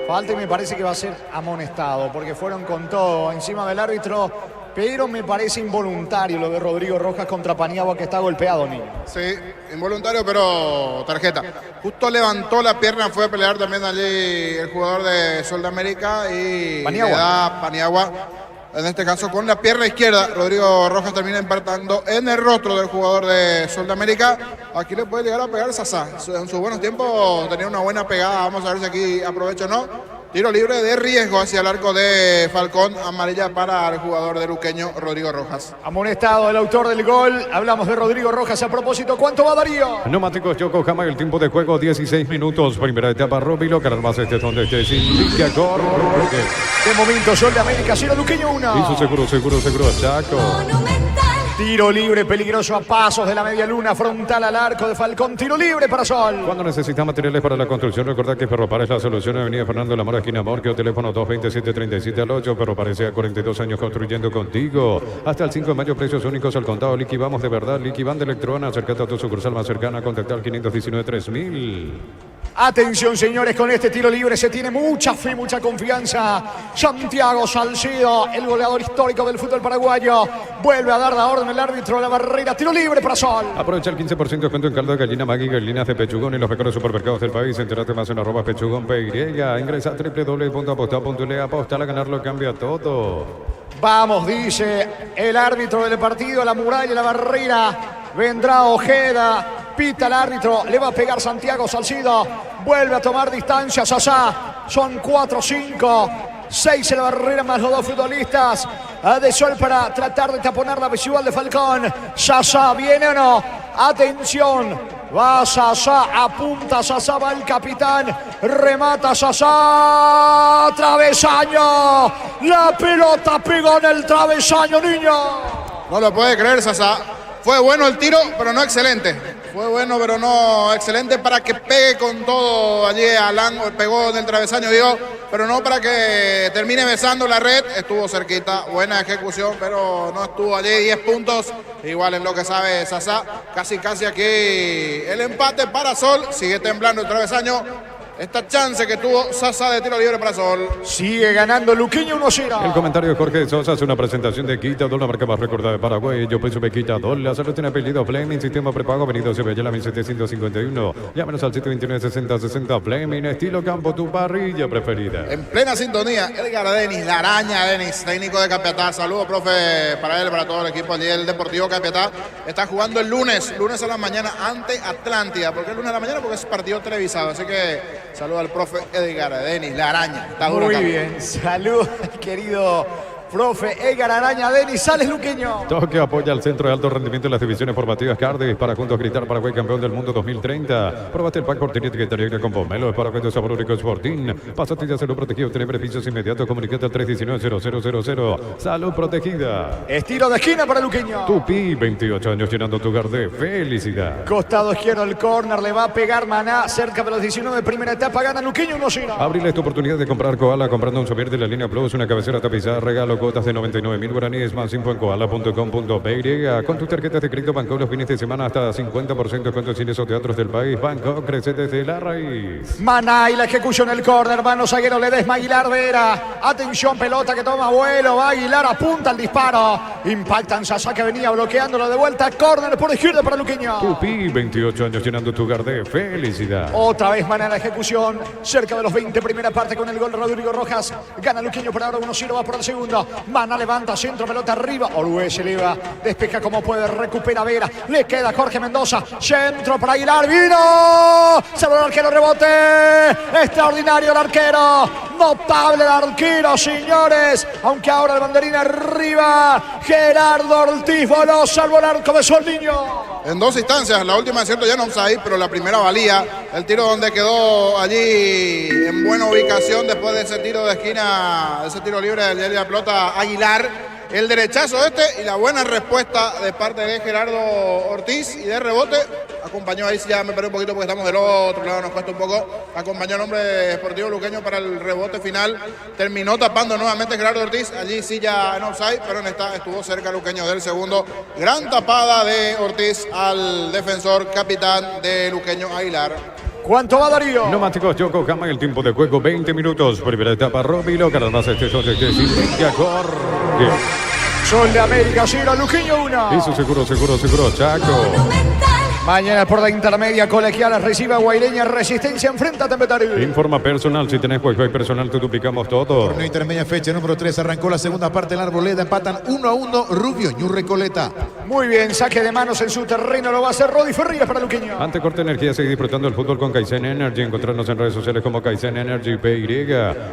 Falta y me parece que va a ser amonestado, porque fueron con todo encima del árbitro. Pero me parece involuntario lo de Rodrigo Rojas contra Paniagua, que está golpeado, niño. Sí, involuntario, pero tarjeta. Justo levantó la pierna, fue a pelear también allí el jugador de Sol de América y Paniagua. le da Paniagua. En este caso con la pierna izquierda, Rodrigo Rojas termina impactando en el rostro del jugador de Sol de América. Aquí le puede llegar a pegar Sasá. En sus buenos tiempos tenía una buena pegada. Vamos a ver si aquí aprovecha o no. Tiro libre de riesgo hacia el arco de Falcón. Amarilla para el jugador de Luqueño, Rodrigo Rojas. Amonestado el autor del gol. Hablamos de Rodrigo Rojas a propósito. ¿Cuánto va Darío? Neumáticos Yokohama, el tiempo de juego 16 minutos. Primera etapa, Robilo, Carlos este es donde esté sin indica Jorge. De momento, Sol de América 0, Luqueño 1. Hizo seguro, Chaco. Tiro libre, peligroso a pasos de la media luna, frontal al arco de Falcón. Tiro libre para Sol. Cuando necesitas materiales para la construcción, recordad que Ferropar es la solución. Avenida Fernando Lamora, esquina Morquio, teléfono 227-37-8. Ferropar a 42 años construyendo contigo. Hasta el 5 de mayo, precios únicos al contado. Liquivamos de verdad, Liquivan de Electrona. Acércate a tu sucursal más cercana, contactar al 519-3000. Atención, señores, con este tiro libre se tiene mucha fe, mucha confianza. Santiago Salcedo, el goleador histórico del fútbol paraguayo, vuelve a dar la orden el árbitro de la barrera. Tiro libre para Sol. Aprovecha el 15% de descuento en caldo de gallina Maggi, gallinaas de pechugón y los mejores supermercados del país. Entérate más en @pechugón.py. Ingresa a www.aposta.le. Apostar a ganarlo cambia todo. Vamos, dice el árbitro del partido, la muralla, la barrera. Vendrá Ojeda, pita el árbitro, le va a pegar Santiago Salcido, vuelve a tomar distancia Sasá. Son 4-5. 6 en la barrera más los dos futbolistas de Sol para tratar de taponar la visual de Falcón. Sasa, ¿viene o no? Atención. Va Sasa, apunta Sasa, va el capitán. Remata Sasa. Travesaño. La pelota pegó en el travesaño, niño. No lo puede creer, Sasa. Fue bueno el tiro, pero no excelente. Fue bueno, pero no excelente para que pegue con todo allí. Alan pegó en el travesaño, digo, pero no para que termine besando la red. Estuvo cerquita, buena ejecución, pero no estuvo allí. 10 puntos, igual en lo que sabe Sasa. Casi aquí el empate para Sol. Sigue temblando el travesaño. Esta chance que tuvo Sasa de tiro libre para Sol. Sigue ganando Luqueño 1-0. El comentario de Jorge Sosa es una presentación de Quitador, la marca más recordada de Paraguay. Yo pienso que Quitador, la salud tiene apellido Fleming, sistema prepago, venido se veía la 1751. Llámenos al 729-6060 Fleming, estilo campo, tu parrilla preferida. En plena sintonía, Edgar Denis, la araña Denis, técnico de Capiatá. Saludos, profe, para él, para todo el equipo allí, el Deportivo Capiatá. Está jugando el lunes a la mañana ante Atlántida. ¿Por qué el lunes a la mañana? Porque es partido televisado, así que saludos al profe Edgar Denis, la araña. Está duro. Muy bien, saludos querido profe Edgar Araña Denis. Sales Luqueño. Toque apoya al Centro de Alto Rendimiento de las Divisiones Formativas Cardiff para juntos gritar Paraguay campeón del mundo 2030. Probate el pack Cortinete que te con pomelo de Paraguay de sabor único Sporting. Pasatilla Salud Protegido, tiene beneficios inmediatos. Comunicate al 319-0000. Salud Protegida. Estilo de esquina para Luqueño. Tupi, 28 años llenando tu hogar de felicidad. Costado izquierdo el córner, le va a pegar Maná cerca de los 19, primera etapa, gana Luqueño 1-0. Abriles tu oportunidad de comprar Koala comprando un souvenir de la línea Plus, una cabecera tapizada, regalo cuotas de 99.000 guaraníes, más info en koala.com.py. Con tus tarjetas de crédito Banco los fines de semana hasta 50% de cuentos cines o teatros del país. Banco crece desde la raíz. Maná y la ejecución el córner, mano zaguero Ledesma, Aguilar Vera. Atención, pelota que toma vuelo, va Aguilar, apunta el disparo. Impactan Sasa que venía bloqueándolo de vuelta, córner por izquierda para Luqueño. Tupi, 28 años llenando tu hogar de felicidad. Otra vez Maná en la ejecución, cerca de los 20, primera parte con el gol Rodrigo Rojas. Gana Luqueño por ahora 1-0, va por el segundo. Maná levanta, centro, pelota arriba. Orue se eleva, despeja como puede, recupera Vera. Le queda Jorge Mendoza, centro para Aguilar, vino. Salvo el arquero, rebote. Extraordinario el arquero. Notable el arquero, señores. Aunque ahora el banderín arriba. Gerardo Ortiz voló, salvo el arco de Soldiño. En dos instancias, la última es cierto ya no offside, pero la primera valía. El tiro donde quedó allí en buena ubicación después de ese tiro de esquina, ese tiro libre de la pelota Aguilar. El derechazo y la buena respuesta de parte de Gerardo Ortiz y de rebote. Acompañó ahí, ya me perdí un poquito porque estamos del otro lado, nos cuesta un poco. Acompañó al hombre Sportivo Luqueño para el rebote final. Terminó tapando nuevamente Gerardo Ortiz. Allí sí ya en offside, pero en esta estuvo cerca Luqueño del segundo. Gran tapada de Ortiz al defensor capitán de Luqueño, Aguilar. ¿Cuánto va Darío? Neumáticos Yokohama, el tiempo de juego 20 minutos. Primera etapa Robilo, Carlos son de que Silvia Jorge. Sol de América 0, Luqueño 1. Hizo seguro, Chaco. Mañana por la intermedia colegial recibe a Guaireña, Resistencia enfrenta a Tempetario. Informa personal, si tenés Wi-Fi personal te duplicamos todo. Torneo intermedia fecha número 3, arrancó la segunda parte en la Arboleda, empatan 1-1 Rubio, Ñu Recoleta. Muy bien, saque de manos en su terreno, lo va a hacer Rodi Ferreira para Luqueño. Ante Corte Energía, sigue disfrutando el fútbol con Kaizen Energy. Encontrarnos en redes sociales como Kaizen Energy PY.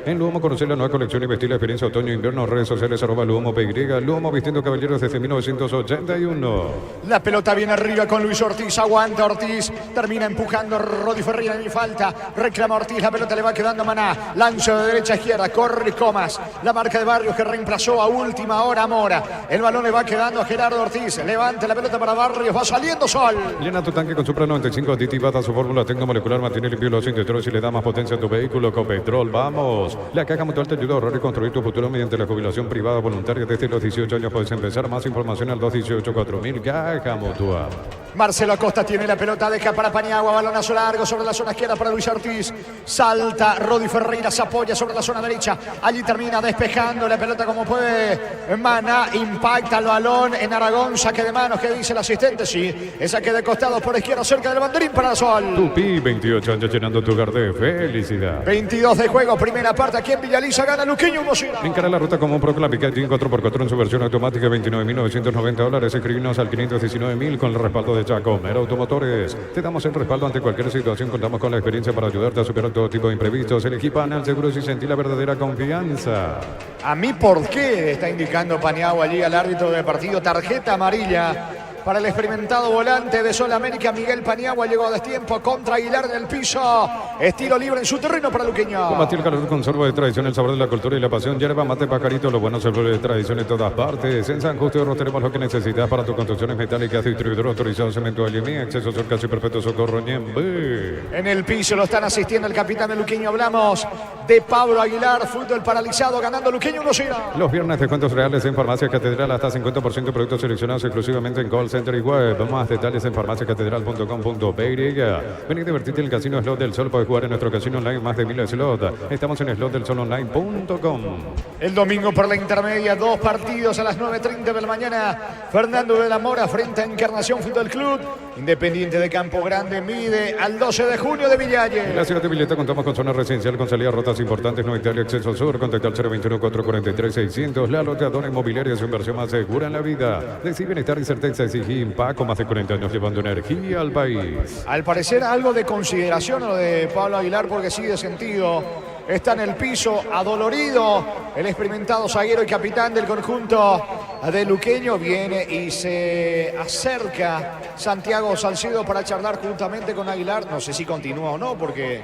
En Luomo conocer la nueva colección y vestir la experiencia otoño-invierno. Redes sociales @Luomo PY. Luomo vistiendo caballeros desde 1981. La pelota viene arriba con Luis Ortiz, aguanta Ortiz, termina empujando Rodi Ferreira, ni falta, reclama Ortiz, la pelota le va quedando a Maná, lanza de derecha a izquierda, corre Comas, la marca de Barrios que reemplazó a última hora a Mora, el balón le va quedando a Gerardo Ortiz, levanta la pelota para Barrios, va saliendo Sol. Llena tu tanque con Supra 95 aditivada, su fórmula tecnomolecular mantiene limpio los interiores y le da más potencia a tu vehículo. Copetrol, vamos. La Caja Mutual te ayuda a ahorrar y construir tu futuro mediante la jubilación privada voluntaria. Desde los 18 años puedes empezar. Más información al 218-4000. Caja Mutual. Marcelo Acosta tiene la pelota, deja para Paniagua, balonazo largo sobre la zona izquierda para Luis Ortiz, salta Rodi Ferreira, se apoya sobre la zona derecha, allí termina despejando la pelota como puede Maná, impacta el balón en Aragón, saque de manos que dice el asistente, sí, es saque de costados por izquierda cerca del banderín para Sol. Tupi, 28 años llenando tu hogar de felicidad. 22 de juego, primera parte aquí en Villaliza, gana Luqueño 1-0. Encara la ruta como un Procla Picatinny 4x4 en su versión automática, $29.990. Escribinos al 519.000 con el respaldo de Chaco. Mera Automotores. Te damos el respaldo ante cualquier situación. Contamos con la experiencia para ayudarte a superar todo tipo de imprevistos. Elegí Panal Seguros y sentí la verdadera confianza. A mí, ¿por qué? Está indicando Paniagua allí al árbitro del partido. Tarjeta amarilla para el experimentado volante de Sol América, Miguel Paniagua. Llegó a destiempo contra Aguilar en el piso. Estilo libre en su terreno para Luqueño. Combatir el calor con sorbo de tradición, el sabor de la cultura y la pasión. Yerba, mate, pajarito, los buenos sabores de tradición en todas partes. En San Justo de Oro tenemos lo que necesitas para tus construcciones metálicas. Distribuidor autorizado Cemento Alimí. Acceso al casi perfecto Socorro Ñembe. En el piso lo están asistiendo el capitán de Luqueño. Hablamos de Pablo Aguilar. Fútbol paralizado, ganando Luqueño 1-0. Los viernes descuentos reales en Farmacia Catedral. Hasta 50% de productos seleccionados exclusivamente en Call Center y Web. Más detalles en farmaciacatedral.com.py. Vení a divertirte en el Casino Slot del Sol. Puedes jugar en nuestro casino online más de 1000 slots. Estamos en slotdelsolonline.com. El domingo por la intermedia, 2 partidos a las 9:30 de la mañana. Fernando de la Mora frente a Encarnación Fútbol Club. Independiente de Campo Grande mide al 12 de junio de Villalle. En la ciudad de Villeta contamos con zona residencial con salidas rotas importantes. No Italia, acceso al sur. Contacta al 021-443-600. La loteadora inmobiliaria es su inversión más segura en la vida. Decide bienestar y certeza. Exigí Impaco. Más de 40 años llevando energía al país. Al parecer algo de consideración lo de Pablo Aguilar porque sigue sentido. Está en el piso, adolorido. El experimentado zaguero y capitán del conjunto de Luqueño viene y se acerca Santiago Salcedo para charlar juntamente con Aguilar. No sé si continúa o no, porque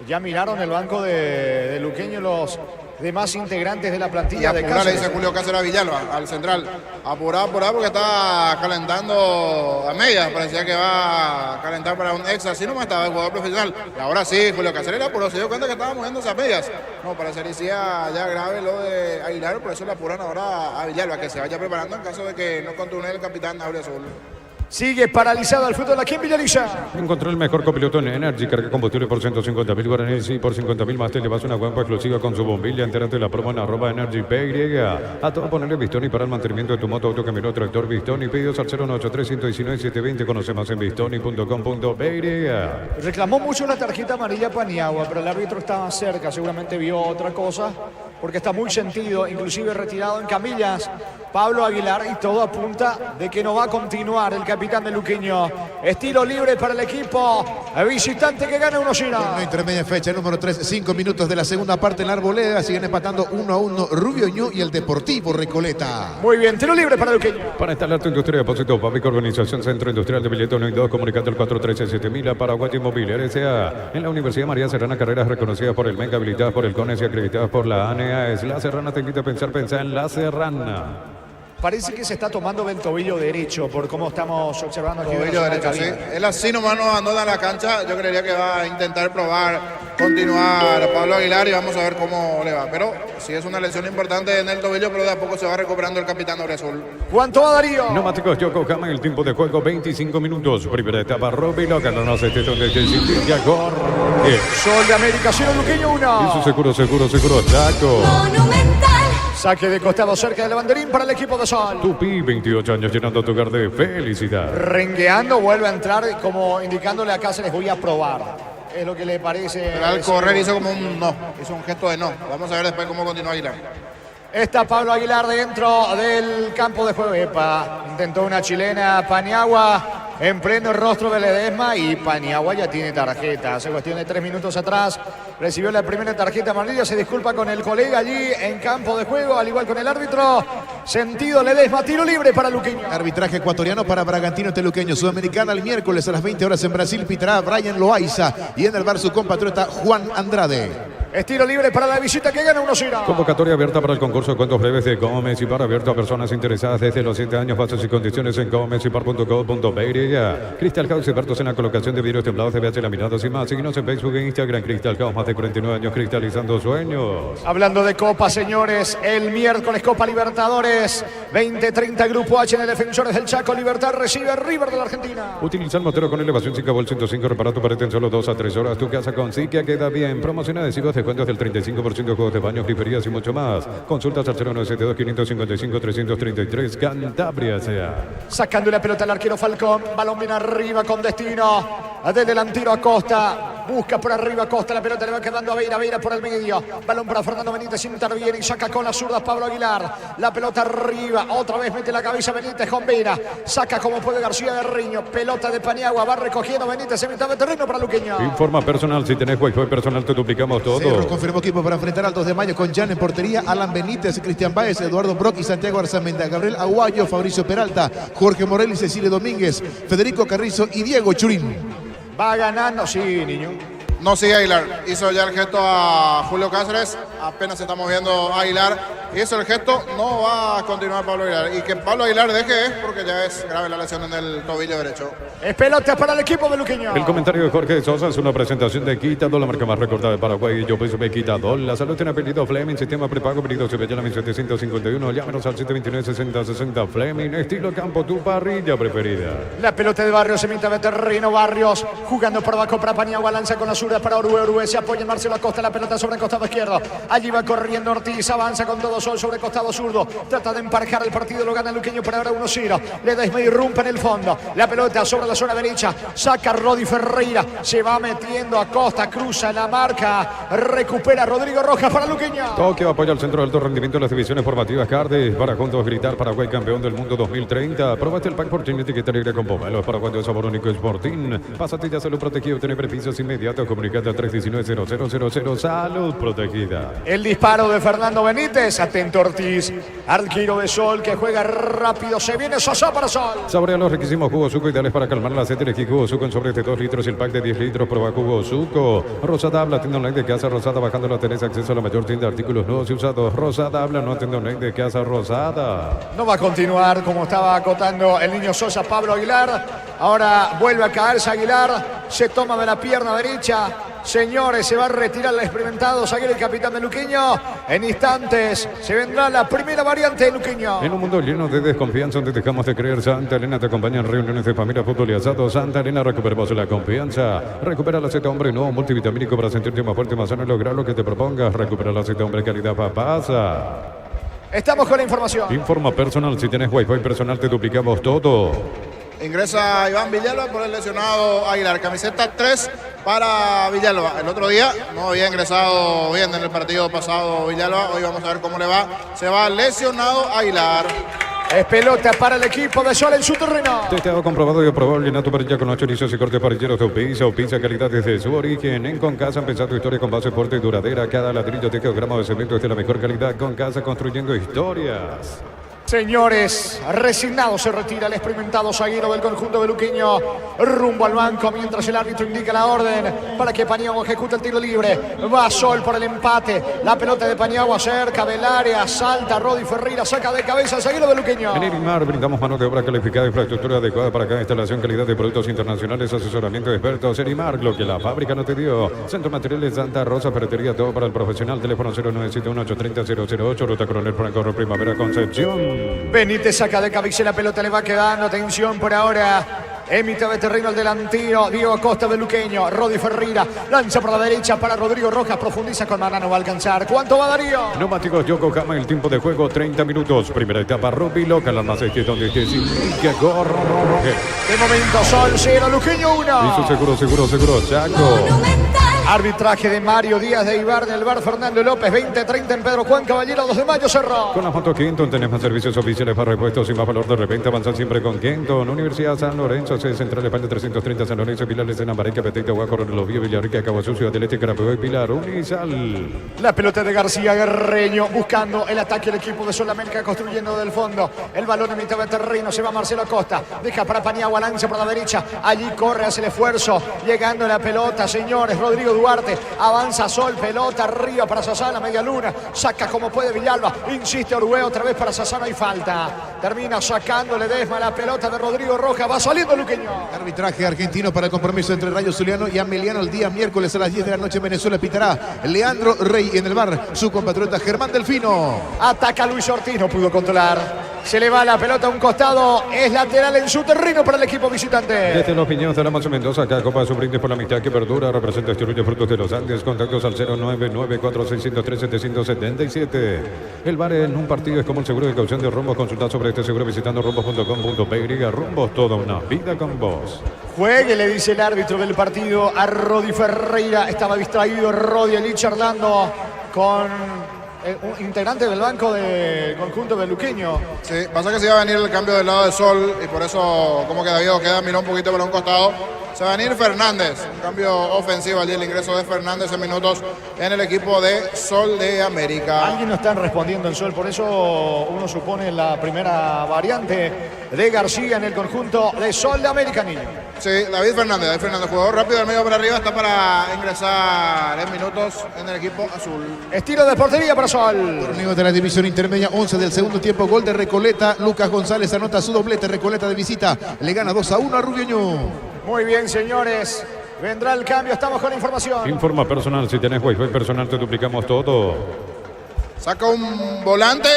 ya miraron el banco de Luqueño los demás integrantes de la plantilla de Cáceres. Le Cáceres. dice Julio Cáceres a Villalba, al central. Apurado porque está calentando a medias. Parecía que va a calentar para un extra. Así nomás estaba el jugador profesional. Y ahora sí, Julio Cáceres le apuró. Se dio cuenta que estaba moviéndose a medias. No, parecería ya grave lo de Aguilar. Por eso le apuran ahora a Villalba, que se vaya preparando en caso de que no continúe el capitán Aureazul. Sigue paralizado el fútbol aquí en Villaliza. Encontró el mejor copiloto en Energy. Carga combustible por 150.000 guaraníes y por 50.000 más te llevas una guampa exclusiva con su bombilla. Entérate de la promo en @EnergyPY. A todo ponerle Bistoni para el mantenimiento de tu moto, auto, camioneta, tractor. Bistoni. Pedidos al 093-119-720. Conoce más en bistoni.com.py. Reclamó mucho la tarjeta amarilla Paniagua, pero el árbitro estaba cerca. Seguramente vio otra cosa porque está muy sentido, inclusive retirado en camillas Pablo Aguilar, y todo apunta de que no va a continuar el capitán de Luqueño. Estilo libre para el equipo visitante que gana 1-0. En la intermedia fecha, número 3, 5 minutos de la segunda parte en la Arboleda. Siguen empatando 1-1 Rubio Ñu y el Deportivo Recoleta. Muy bien, tiro libre para Luqueño. Para instalar tu industria de depósito, Fábrica Organización Centro Industrial de Villeta 1 y 2, comunicate al 413-7000 a Paraguay Inmobiliaria S.A. En la Universidad María Serrana, carreras reconocidas por el MENC, habilitadas por el CONES y acreditadas por la ANEA. Es La Serrana, te invita a pensar en La Serrana. Parece que se está tomando el tobillo derecho por cómo estamos observando aquí. Tobillo derecho, sí. Él así nomás nos abandona la cancha. Yo creería que va a intentar probar, continuar a Pablo Aguilar y vamos a ver cómo le va. Pero sí es una lesión importante en el tobillo, pero de a poco se va recuperando el capitán Aureazul. ¿Cuánto va Darío? Neumáticos Yokohama, el tiempo de juego 25 minutos. Primera etapa, Robilo, que no nos esté donde se sigue corre. Sol de América 0, Luqueño 1. Y su seguro, Chaco. Monumental. Saque de costado cerca del banderín para el equipo de Sol. Tupi, 28 años llenando tu hogar de felicidad. Rengueando, vuelve a entrar como indicándole a Cáceres, voy a probar. Es lo que le parece. Pero al correr hizo como un no, hizo un gesto de no. Vamos a ver después cómo continúa Aguilar. Está Pablo Aguilar dentro del campo de juego. Epa, intentó una chilena Paniagua en pleno rostro de Ledesma y Paniagua ya tiene tarjeta. Hace cuestión de 3 minutos atrás recibió la primera tarjeta amarilla. Se disculpa con el colega allí en campo de juego, al igual con el árbitro. Sentido Ledesma, tiro libre para Luqueño. Arbitraje ecuatoriano para Bragantino Teluqueño. Sudamericana el miércoles a las 20 horas en Brasil. Pitará Brian Loaiza y en el bar su compatriota Juan Andrade. Estilo libre para la visita que gana 1-0. Convocatoria abierta para el concurso de cuentos breves de Gómez y Par, abierto a personas interesadas desde los 7 años. Bases y condiciones en gomezipar.co.py. Crystal House, expertos en la colocación de vidrios templados, CBH, laminados y más. Síguenos en Facebook e Instagram. Crystal House, más de 49 años cristalizando sueños. Hablando de Copa, señores, el miércoles Copa Libertadores 2030, Grupo H en el Defensores del Chaco. Libertad recibe a River de la Argentina. Utiliza el motero con elevación Zika Vol 105. Repara tu pared en solo 2 a 3 horas. Tu casa con Zika queda bien. Promociona adhesivos, descuentos del 35% de juegos de baños, griferías y mucho más. Consultas al 0972-555-333. Cantabria sea. Sacando la pelota al arquero Falcón. Balón bien arriba con destino del delantero Acosta. busca por arriba Costa, la pelota le va quedando a Veira, Veira por el medio, balón para Fernando Benítez, interviene y saca con la zurda Pablo Aguilar, la pelota arriba, otra vez mete la cabeza Benítez con Veira, saca como puede García de Riño, pelota de Paniagua, va recogiendo Benítez en mitad de terreno para Luqueño. Informa personal, si tenés Wi-Fi personal te duplicamos todo. Cerro confirmó equipo para enfrentar al 2 de mayo con Jan en portería, Alan Benítez, Cristian Báez, Eduardo Brock y Santiago Arzamendi, Gabriel Aguayo, Fabricio Peralta, Jorge Morel y Cecilia Domínguez, Federico Carrizo y Diego Churín. Va ganando, sí, niño. No sigue Aguilar, hizo ya el gesto a Julio Cáceres, apenas estamos viendo a Aguilar, hizo el gesto, no va a continuar Pablo Aguilar, y que Pablo Aguilar deje porque ya es grave la lesión en el tobillo derecho. Es pelota para el equipo de Luqueño. El comentario de Jorge Sosa es una presentación de Quitadol, la marca más recordada de Paraguay. Yo pienso que Quitadol. La salud tiene apellido Fleming, sistema prepago, pedido se veía la 1751. Llámenos al 729-6060 Fleming, estilo campo, tu parrilla preferida. La pelota de Barrios, se mete de terreno Barrios, jugando por abajo para Paniagua, lanza con la zurda para Orue, Orue se apoya en Marcelo Acosta, la pelota sobre el costado izquierdo. Allí va corriendo Ortiz, avanza con todo sol sobre el costado zurdo. Trata de emparejar el partido, lo gana Luqueño por ahora 1-0. Le da irrumpe en el fondo. La pelota sobre la zona derecha, saca Rodi Ferreira, se va metiendo Acosta, cruza la marca, recupera Rodrigo Rojas para Luqueño. Toque apoya al centro de alto rendimiento de las divisiones formativas Cardes para juntos gritar Paraguay campeón del mundo 2030. Probaste el pack por Chin, etiqueta negra con pomelo. Paraguay de sabor único Sporting. Pasatillas salud protegido, tiene beneficios inmediatos. Comunicate al 319-0000. Salud protegida. El disparo de Fernando Benítez, atento Ortiz, arquero de Sol que juega rápido, se viene Sosa para Sol. Saborea los riquísimos jugos Suco ideales para calmar la sed. Elegí jugo Suco en sobre de 2 litros y el pack de 10 litros. Prueba jugo Suco. Rosada Habla, tienda online de Casa Rosada. Bajándola tenés acceso a la mayor tienda de artículos nuevos y usados. Rosada Habla, no tienda online de Casa Rosada. No va a continuar como estaba acotando el niño Sosa, Pablo Aguilar. Ahora vuelve a caerse Aguilar, se toma de la pierna derecha. Señores, se va a retirar el experimentado zaguero y capitán de Luqueño. En instantes se vendrá la primera variante de Luqueño. En un mundo lleno de desconfianza donde dejamos de creer, Santa Elena te acompaña en reuniones de familia, fútbol y asado. Santa Elena, recuperamos la confianza. Recupera la Z Hombre nuevo multivitamínico para sentirte más fuerte, más sano y lograr lo que te propongas. Recupera la Z Hombre calidad papasa. Estamos con la información. Informa personal, si tienes Wi-Fi personal te duplicamos todo. Ingresa Iván Villalba por el lesionado Aguilar, camiseta 3 para Villalba. El otro día no había ingresado bien en el partido pasado Villalba, hoy vamos a ver cómo le va. Se va lesionado Aguilar. Es pelota para el equipo de Sol en su terreno. Testeado, comprobado y aprobado. Llenato parrilla con 8 inicios y cortes parrilleros de Opisa. Opisa, calidad desde su origen. En Concasa, empezar tu historia con base fuerte y duradera. Cada ladrillo, techo, gramo de cemento es de la mejor calidad. Concasa, construyendo historias. Señores, resignado se retira el experimentado zaguero del conjunto de Luqueño rumbo al banco mientras el árbitro indica la orden para que Paniagua ejecute el tiro libre. Va Sol por el empate, la pelota de Paniagua cerca del área, salta Rodi Ferreira, saca de cabeza el zaguero de Luqueño. En Irimar brindamos mano de obra calificada, infraestructura adecuada para cada instalación, calidad de productos internacionales, asesoramiento de expertos. Irimar, lo que la fábrica no te dio. Centro Materiales Santa Rosa, ferretería, todo para el profesional. Teléfono 0971-830-008, Ruta Coronel Franco, Primavera, Concepción. Benítez saca de cabeza, la pelota le va quedando, atención por ahora. Emite de terreno el delantero Diego Acosta de Luqueño. Rodi Ferreira lanza por la derecha para Rodrigo Rojas, profundiza con Manano, va a alcanzar. ¿Cuánto va Darío? Neumáticos Yokohama, el tiempo de juego 30 minutos. Primera etapa Rupi local, más que donde te indica Jorge. De momento Sol 0, Luqueño 1. Hizo seguro, Chaco. Arbitraje de Mario Díaz de Ibar del bar Fernando López, 20-30 en Pedro Juan Caballero, 2 de mayo cerró. Con la foto Kenton tenés más servicios oficiales para repuestos y más valor de repente. Avanza siempre con Kenton. Universidad San Lorenzo, sede central de España 330 San Lorenzo, Pilares en Ambareca, Petita, Huaco, Los Víos, Villarrica, Cabo Sucio, Atleti, Carapeó y Pilar, Unisal. La pelota de García Guerreño buscando el ataque del equipo de Sol América, construyendo del fondo. El balón en mitad de terreno, se va Marcelo Acosta, deja para Paniagua, lanza por la derecha, allí corre, hace el esfuerzo, llegando la pelota, señores, Rodrigo Duarte, avanza Sol, pelota arriba para Sassana, media luna, saca como puede Villalba, insiste Orue, otra vez para Sassana y falta. Termina sacándole Desma la pelota de Rodrigo Rojas, va saliendo Luqueño. Arbitraje argentino para el compromiso entre Rayo Zuliano y Ameliano el día miércoles a las 10 de la noche en Venezuela. Pitará Leandro Rey en el bar, su compatriota Germán Delfino. Ataca Luis Ortiz, no pudo controlar. Se le va la pelota a un costado. Es lateral en su terreno para el equipo visitante. Desde los Piñones de la Mazo Mendoza, acá Copa de su brindis por la mitad que verdura. Representa distribuye frutos de los Andes. Contactos al 0994603-777. El bar en un partido es como el seguro de caución de Rumbos. Consulta sobre este seguro visitando rumbos.com.py. Rumbos, toda una vida con vos. Juegue, le dice el árbitro del partido a Rodi Ferreira. Estaba distraído Rodi allí charlando con un integrante del banco del conjunto beluqueño. Sí, pasa que se iba a venir el cambio del lado de Sol y por eso como que David Ojeda miró un poquito por un costado. Se va a venir Fernández, un cambio ofensivo allí, el ingreso de Fernández en minutos en el equipo de Sol de América. Alguien no están respondiendo en Sol, por eso uno supone la primera variante de García en el conjunto de Sol de América, niño. Sí, David Fernández jugó rápido del medio para arriba, está para ingresar en minutos en el equipo azul. Estilo de portería para Sol. Torneo de la división intermedia, 11 del segundo tiempo, gol de Recoleta. Lucas González anota su doblete. Recoleta de visita le gana 2-1 a Rubioño. Muy bien, señores. Vendrá el cambio, estamos con información. Informa personal, si tenés wifi personal te duplicamos todo. Saca un volante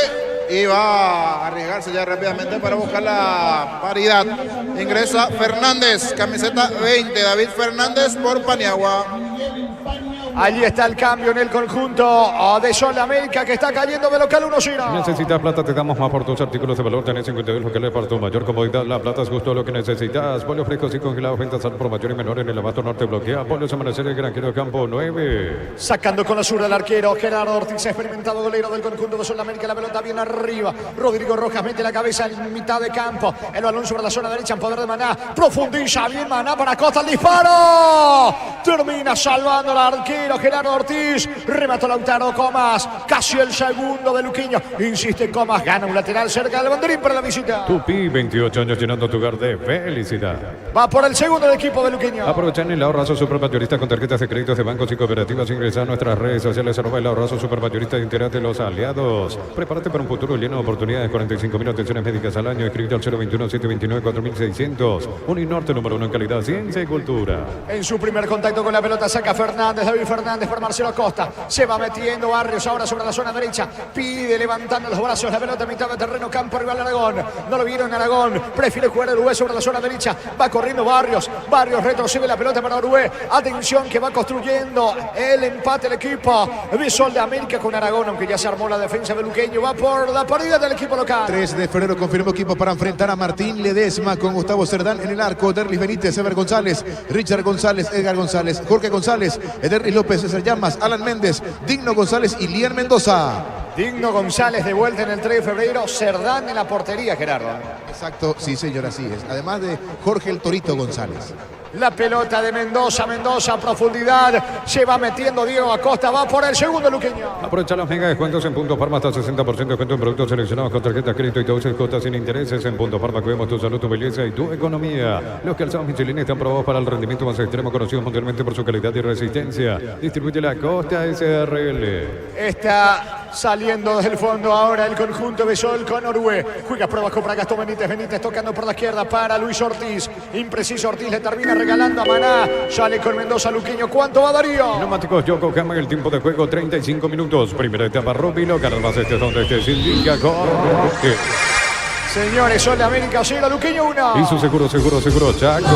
y va a arriesgarse ya rápidamente para buscar la paridad. Ingresa Fernández, camiseta 20, David Fernández por Paniagua. Allí está el cambio en el conjunto de Sol de América que está cayendo de local 1-0. Necesitas plata, te damos más por tus artículos de valor. Tenés 52 locales para tu mayor comodidad. La plata es justo lo que necesitas. Pollos frescos y congelados, ventas al por mayor y menor en el abasto norte bloquea. Pollos Amanecer, el Granjero Campo 9. Sacando con la zurda el arquero Gerardo Ortiz, experimentado golero del conjunto de Sol de América. La pelota bien arriba. Rodrigo Rojas mete la cabeza en mitad de campo. El balón sobre la zona derecha en poder de Maná. Profundiza bien Maná para Costa. El disparo. Termina salvando al arquero Gerardo Ortiz. Remató Lautaro Comas. Casi el segundo de Luqueño. Insiste Comas. Gana un lateral cerca del banderín para la visita. Tupi, 28 años llenando tu hogar de felicidad. Va por el segundo del equipo de Luqueño. Aprovechan el ahorrazo supermayorista con tarjetas de créditos de bancos y cooperativas. Ingresa a nuestras redes sociales @ el ahorrazo supermayorista y entérate los aliados. Prepárate para un futuro lleno de oportunidades. 45.000 atenciones médicas al año. Escribite al 021-729-4600. Uninorte número 1 en calidad, ciencia y cultura. En su primer contacto con la pelota saca Fernández, David Fernández para Marcelo Costa. Se va metiendo Barrios ahora sobre la zona derecha. Pide levantando los brazos la pelota a mitad de terreno. Campo rival Aragón. No lo vieron Aragón. Prefiere jugar el Uruguay sobre la zona derecha. Va corriendo Barrios. Barrios retrocede la pelota para Uruguay. Atención que va construyendo el empate el equipo de Sol de América con Aragón. Aunque ya se armó la defensa de Luqueño. Va por la pérdida del equipo local. 3 de febrero confirmó equipo para enfrentar a Martín Ledesma con Gustavo Cerdán en el arco. Derlis Benítez, Ever González, Richard González, Edgar González, Jorge González, Ederlis López, César Llamas, Alan Méndez, Digno González y Lian Mendoza. Digno González de vuelta en el 3 de febrero. Cerdán en la portería, Gerardo. Exacto, sí señor, así es. Además de Jorge el Torito González. La pelota de Mendoza, Mendoza a profundidad. Se va metiendo Diego Acosta. Va por el segundo Luqueño. Aprovecha los mega descuentos en Punto Farma hasta 60% de descuento en productos seleccionados con tarjeta crédito y todo cuotas sin intereses. En Punto Farma cuidamos tu salud, tu belleza y tu economía. Los calzados Michelin están probados para el rendimiento más extremo, conocidos mundialmente por su calidad y resistencia. Distribuye la Costa SRL. Está saliendo desde el fondo ahora el conjunto de Sol con Orué. Juega pruebas para Gastón Benítez. Benítez tocando por la izquierda para Luis Ortiz. Impreciso Ortiz le termina regalando a Maná. Sale con Mendoza Luqueño. ¿Cuánto va Darío? Neumáticos Yokohama, el tiempo de juego 35 minutos. Primera etapa Rubilo. Carlos este es donde este se indica corre. Señores, Sol de América 0, Luqueño 1. Y su seguro, Chaco.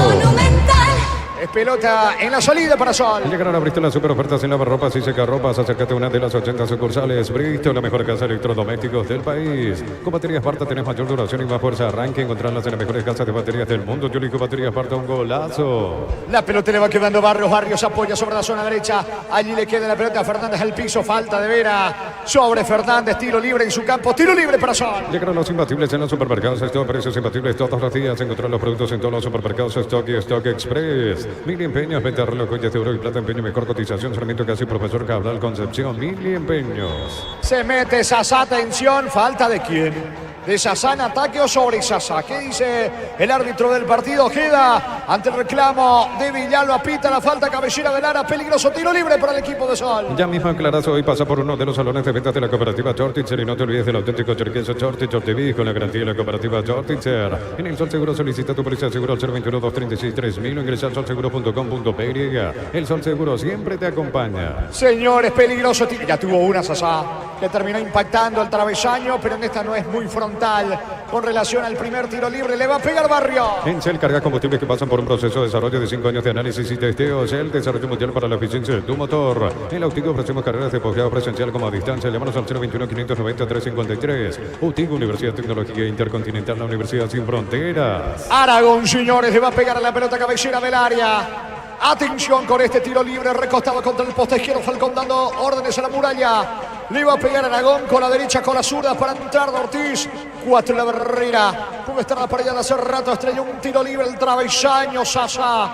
Es pelota en la salida para Sol. Llegaron a Bristol las super ofertas en lavarropas y secarropas. Acércate a una de las 80 sucursales. Bristol, la mejor casa de electrodomésticos del país. Con baterías Parta tenés mayor duración y más fuerza. Arranque, encontrarlas en las mejores casas de baterías del mundo. Yo elijo baterías Parta, un golazo. La pelota le va quedando Barrios. Barrios apoya sobre la zona derecha. Allí le queda la pelota a Fernández al piso. Falta de Vera sobre Fernández. Tiro libre en su campo. Tiro libre para Sol. Llegaron los imbatibles en los supermercados. Stock, precios imbatibles todos los días. Encontrar los productos en todos los supermercados Stock y Stock Express. Mili Empeños, venta de reloj, joyas de oro y plata, empeño, mejor cotización, solamente casi profesor Cabral Concepción. Mili Empeños. Se mete Sasá, atención, falta de quién. De Sasá en ataque o sobre Sasá. ¿Qué dice el árbitro del partido? Ojeda ante el reclamo de Villalba. Pita la falta, cabellera de Lara. Peligroso tiro libre para el equipo de Sol. Ya mismo aclarazo, hoy pasa por uno de los salones de ventas de la cooperativa Chortitzer y no te olvides del auténtico cherquense Chortitzer con la garantía de la cooperativa Chortitzer. En el Sol Seguro solicita tu póliza de seguro al 021-236-3000 o ingresa al solseguro.com.py. El Sol Seguro siempre te acompaña. Señores, peligroso tiro. Ya tuvo una Sasá que terminó impactando el travesaño, pero en esta no es muy frontal. frontal con relación al primer tiro libre. Le va a pegar Barrio. En Shell carga combustibles que pasan por un proceso de desarrollo de 5 años de análisis y testeo. Shell, desarrollo mundial para la eficiencia de tu motor. En Autigo ofrecemos carreras de posgrado presencial como a distancia. Llámanos al 021-590-353. Autigo, Universidad de Tecnología Intercontinental, la Universidad Sin Fronteras. Aragón, señores, le va a pegar a la pelota cabecera del área. Atención con este tiro libre, recostado contra el poste izquierdo. Falcón dando órdenes a la muralla. Le va a pegar a Aragón con la derecha, con la zurda para entrar de Ortiz. 4 en la barrera. Puede estar la pared de hace rato. Estrella un tiro libre, el travesaño. Sasa.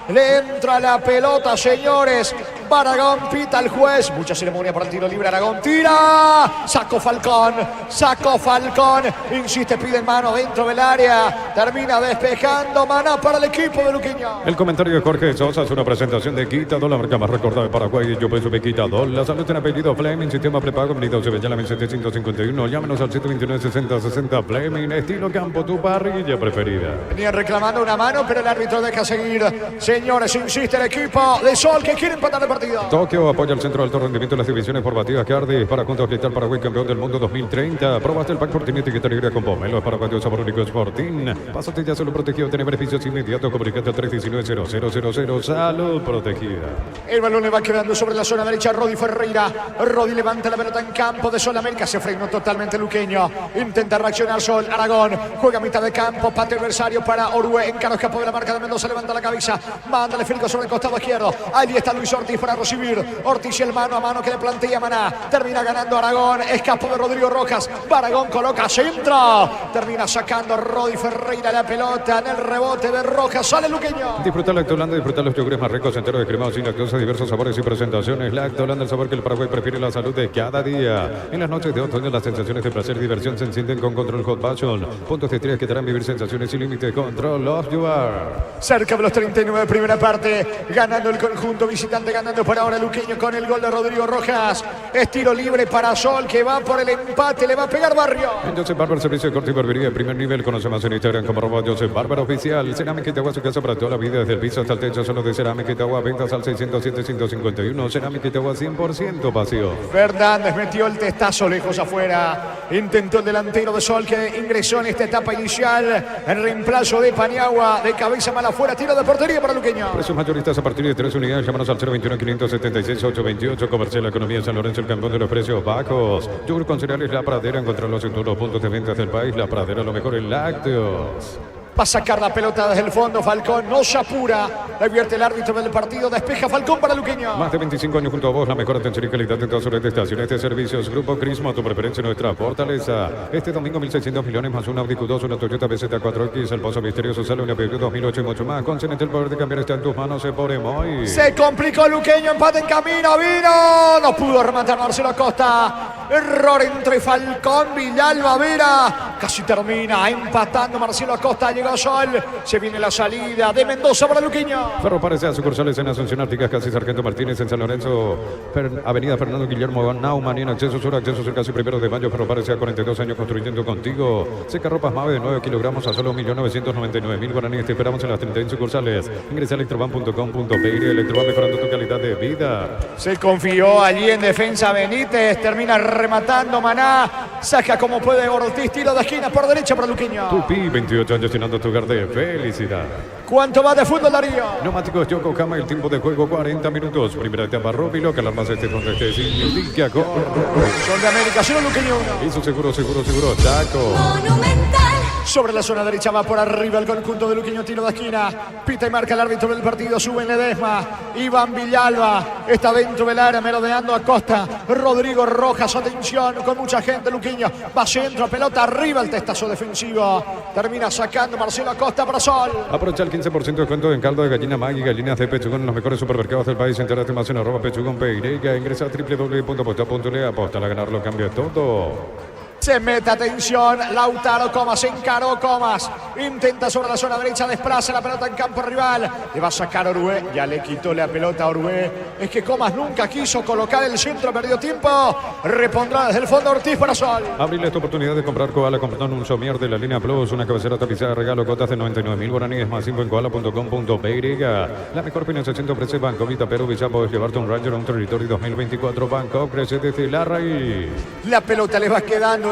Le entra la pelota, señores. Aragón, pita el juez. Mucha ceremonia para el tiro libre. Aragón tira. Sacó Falcón. Sacó Falcón. Insiste, pide en mano dentro del área. Termina despejando. Maná para el equipo de Luqueño. El comentario de Jorge Sosa es una presentación de Quitadol, la marca más recordada de Paraguay. Yo peso de Quitadol. La salud en apellido Fleming, sistema prepago, venido Sevillana 1751. Llámenos al 129-60-60 Fleming, estilo campo, tu parrilla preferida. Venían reclamando una mano, pero el árbitro deja seguir. Señores, insiste el equipo de Sol que quiere empatar el partido. Tokio apoya el centro de alto rendimiento de las divisiones formativas Cardi para juntos gritar Paraguay campeón del mundo 2030. Probaste el pack Fortín etiqueta negra con pomelo para Paraguay sabor único Sporting. Pásate ya solo protegido, tiene beneficios inmediatos. Comunicate al 319-0000. Salud protegida. El balón le va quedando sobre la zona derecha. Rodi Ferreira. Rodi levanta la pelota en campo de Sol América. Se frenó totalmente Luqueño. Intenta reaccionar Sol. Aragón juega a mitad de campo. Pate adversario para Orue. Encara escapó de la marca de Mendoza. Levanta la cabeza. Manda el esférico sobre el costado izquierdo. Ahí está Luis Ortiz para recibir. Ortiz el mano a mano que le plantea Maná. Termina ganando Aragón. Escapó de Rodrigo Rojas. Aragón coloca centro. Termina sacando Rodi Ferreira la pelota en el rebote de Rojas. Sale Luqueño. Disfruta Lactolanda, disfruta los yogures más ricos, enteros de crema sin lactosa, diversos sabores y presentaciones. Lactolanda, el sabor que el Paraguay prefiere, la salud de cada día. En las noches de otoño las sensaciones de placer y diversión se encienden con Control Hot Passion. Puntos de estrés que te harán vivir sensaciones sin límite. Control of you are. Cerca de los 39 primera parte. Ganando el conjunto visitante, ganando por ahora Luqueño con el gol de Rodrigo Rojas. Es tiro libre para Sol que va por el empate. Le va a pegar Barrio. En Joseph Barber, servicio de corte y barbería de primer nivel. Conoce más en Instagram como @Joseph Barber Oficial. Cerámica Itagua, su casa para toda la vida, desde el piso hasta el techo. Solo de Cerámica Itagua, ventas al 607-151. Cerámica Itagua, 100% pasión. Fernández metió el testazo lejos afuera. Intentó el delantero de Sol que ingresó en esta etapa inicial. En reemplazo de Paniagua, de cabeza mal afuera. Tiro de portería para Luqueño. Precios mayoristas a partir de 3 unidades. Llámanos al 021-576-828. Comercial Economía San Lorenzo, el campeón de los precios bajos. Yogur con cereales La Pradera. Encontrarlos en todos los puntos de ventas del país. La Pradera, lo mejor en lácteos. Va a sacar la pelota desde el fondo. Falcón no se apura. Le advierte el árbitro del partido. Despeja Falcón para Luqueño. Más de 25 años junto a vos. La mejor atención y calidad en todas sus estaciones de servicios. Grupo Crismo, tu preferencia, nuestra fortaleza. Este domingo 1.600 millones más un Audi Q2, una Toyota BZ4X. El Pozo Misterioso sale una Peugeot 2008 y mucho más. Con Cenete, el poder de cambiar está en tus manos. Se pone muy. Se complicó Luqueño. Empate en camino. Vino. No pudo rematar Marcelo Acosta. Error entre Falcón, Villalba, Vera. Casi termina empatando Marcelo Acosta. Llegó Sol. Se viene la salida de Mendoza para Luqueño. Ferro Parecea, sucursales en Asunción Árticas, casi Sargento Martínez en San Lorenzo, Avenida Fernando Guillermo Naumann, en acceso sur, acceso sur, casi primero de mayo. Ferro Parecea, 42 años construyendo contigo. Seca ropas Mave de 9 kilogramos a solo 1.999.000 guaraníes. Te esperamos en las 31 sucursales. Ingresa a electroban.com.py. Electroban, mejorando tu calidad de vida. Se confió allí en defensa Benítez. Termina rematando Maná. Saca como puede Ortiz. Tiro de esquina por derecha para Luqueño. Tupi, 28 años llenando tu hogar de felicidad. ¿Cuánto va de fútbol, Darío? Neumáticos Yokohama, el tiempo de juego 40 minutos. Primera etapa Róbilo, que alarmas estés donde estés. Indica gol. Sol de América, 0 Luqueño 1. Eso seguro, Chaco. Monumental. Sobre la zona derecha va por arriba el conjunto de Luqueño, tiro de esquina. Pita y marca el árbitro del partido. Sube en Ledesma. Iván Villalba está dentro del área, merodeando a Costa. Rodrigo Rojas, atención, con mucha gente. Luqueño va centro, pelota arriba, el testazo defensivo. Termina sacando Marcelo Acosta para Sol. Aprovecha el 15% de descuento en caldo de gallina Maggi, gallinas de pechugón en los mejores supermercados del país. Entérate más en @pechugón.py. Ingresa a www.aposta.le. Aposta a ganar, lo cambia todo. Se mete, atención, Lautaro Comas, encaró Comas, intenta sobre la zona derecha, desplaza la pelota en campo rival, le va a sacar Orue, ya le quitó la pelota a Orue, es que Comas nunca quiso colocar el centro, perdió tiempo, repondrá desde el fondo Ortiz para Sol. Abrile esta oportunidad de comprar Koala comprando un somier de la línea Plus, una cabecera tapizada de regalo, cotas de 99.000 guaraníes, más 5 en koala.com.py. La mejor financiación te ofrece Banco Vita Perú, Visa, puedes llevarte un Ranger a un territorio 2024, Banco, crece desde la raíz. La pelota le va quedando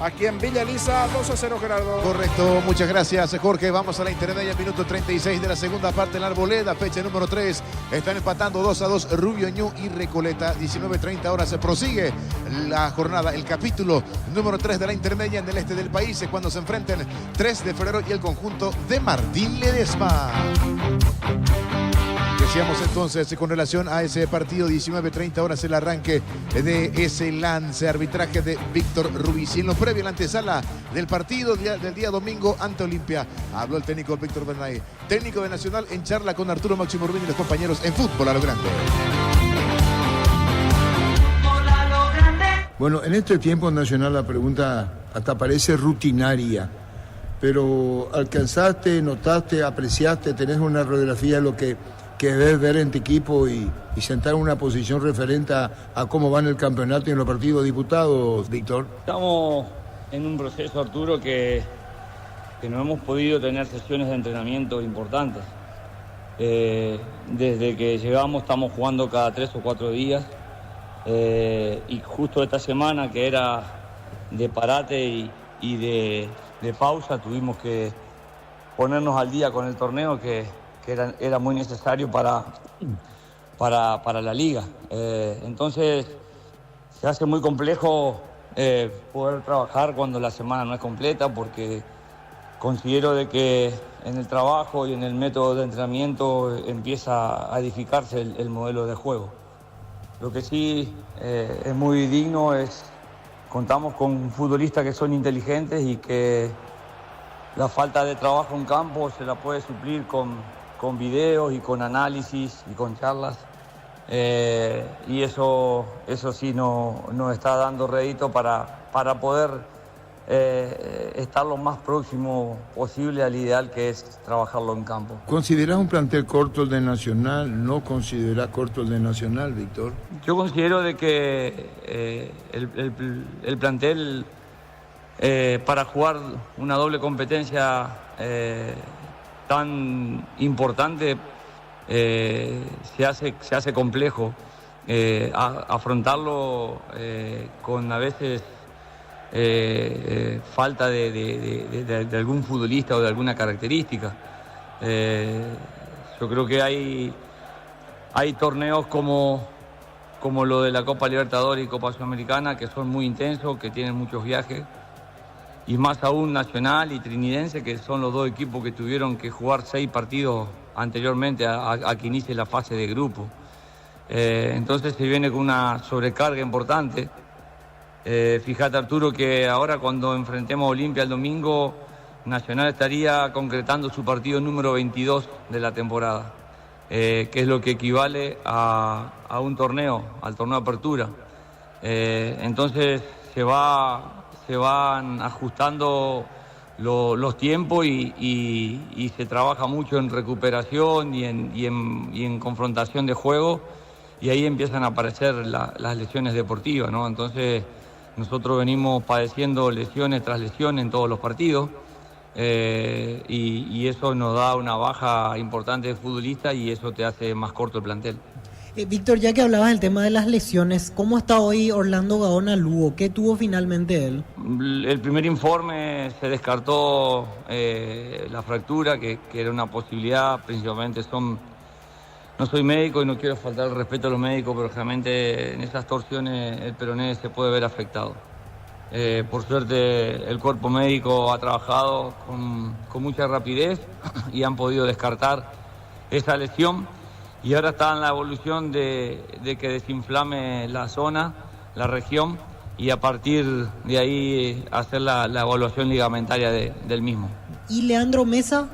aquí en Villa Elisa, 2-0, Gerardo. Correcto, muchas gracias, Jorge. Vamos a la intermedia, minuto 36 de la segunda parte en la Arboleda, fecha número 3. Están empatando 2-2 Rubio Ñu y Recoleta. 19:30 horas se prosigue la jornada, el capítulo número 3 de la intermedia en el este del país, es cuando se enfrenten 3 de febrero y el conjunto de Martín Ledesma. Decíamos entonces con relación a ese partido, 19:30 horas el arranque de ese lance, arbitraje de Víctor Ruiz. Y en lo previo, en la antesala del partido del día domingo ante Olimpia, habló el técnico Víctor Bernay, técnico de Nacional, en charla con Arturo Máximo Rubín y los compañeros en Fútbol a lo Grande. Bueno, en este tiempo Nacional la pregunta hasta parece rutinaria, pero alcanzaste, notaste, apreciaste, tenés una radiografía de lo que debes ver en tu equipo y sentar en una posición referente a cómo va en el campeonato y en los partidos disputados, Víctor. Estamos en un proceso, Arturo, que no hemos podido tener sesiones de entrenamiento importantes. Desde que llegamos estamos jugando cada 3 o 4 días y justo esta semana, que era de parate y de pausa, tuvimos que ponernos al día con el torneo que era muy necesario para la liga. Entonces se hace muy complejo poder trabajar cuando la semana no es completa, porque considero de que en el trabajo y en el método de entrenamiento empieza a edificarse el modelo de juego. Lo que sí es muy digno es contamos con futbolistas que son inteligentes y que la falta de trabajo en campo se la puede suplir con videos y con análisis y con charlas. Y eso sí nos está dando rédito para poder estar lo más próximo posible al ideal, que es trabajarlo en campo. ¿Considerás un plantel corto el de Nacional? ¿No considerás corto el de Nacional, Víctor? Yo considero de que el plantel para jugar una doble competencia tan importante se hace complejo afrontarlo con a veces falta de algún futbolista o de alguna característica. Yo creo que hay torneos como lo de la Copa Libertadores y Copa Sudamericana, que son muy intensos, que tienen muchos viajes, y más aún Nacional y Trinidense, que son los dos equipos que tuvieron que jugar 6 partidos anteriormente a que inicie la fase de grupo. Entonces se viene con una sobrecarga importante. Fíjate, Arturo, que ahora cuando enfrentemos a Olimpia el domingo, Nacional estaría concretando su partido número 22 de la temporada, que es lo que equivale a un torneo, al torneo de apertura. Entonces se van ajustando los tiempos y se trabaja mucho en recuperación y en confrontación de juego, y ahí empiezan a aparecer las lesiones deportivas, ¿no? Entonces nosotros venimos padeciendo lesiones tras lesiones en todos los partidos, y eso nos da una baja importante de futbolistas y eso te hace más corto el plantel. Víctor, ya que hablabas del tema de las lesiones, ¿cómo está hoy Orlando Gaona Lugo? ¿Qué tuvo finalmente él? El primer informe se descartó la fractura, que era una posibilidad. Principalmente no soy médico y no quiero faltar el respeto a los médicos, pero realmente en esas torsiones el peroné se puede ver afectado. Por suerte el cuerpo médico ha trabajado con mucha rapidez y han podido descartar esa lesión. Y ahora está en la evolución de que desinflame la zona, la región, y a partir de ahí hacer la evaluación ligamentaria del mismo. ¿Y Leandro Mesa?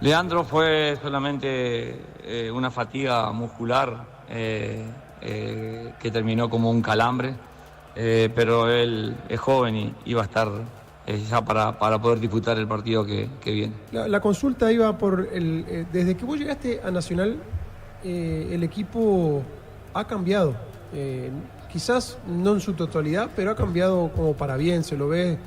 Leandro fue solamente una fatiga muscular que terminó como un calambre, pero él es joven y va a estar ya para poder disputar el partido que viene. La consulta iba por desde que vos llegaste a Nacional, el equipo ha cambiado, quizás no en su totalidad, pero ha cambiado como para bien. Se lo ve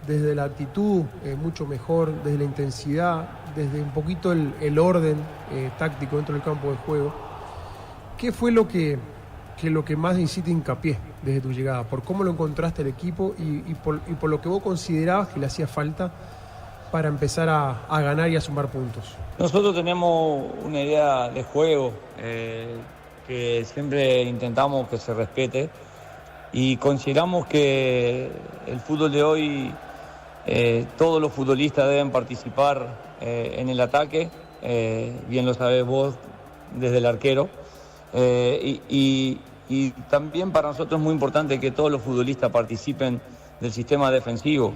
desde la actitud mucho mejor, desde la intensidad, desde un poquito el orden táctico dentro del campo de juego. ¿Qué fue lo que que lo que más hiciste hincapié desde tu llegada, por cómo lo encontraste el equipo y por lo que vos considerabas que le hacía falta para empezar a ganar y a sumar puntos? Nosotros tenemos una idea de juego que siempre intentamos que se respete y consideramos que el fútbol de hoy, todos los futbolistas deben participar en el ataque, bien lo sabés vos desde el arquero, y también para nosotros es muy importante que todos los futbolistas participen del sistema defensivo.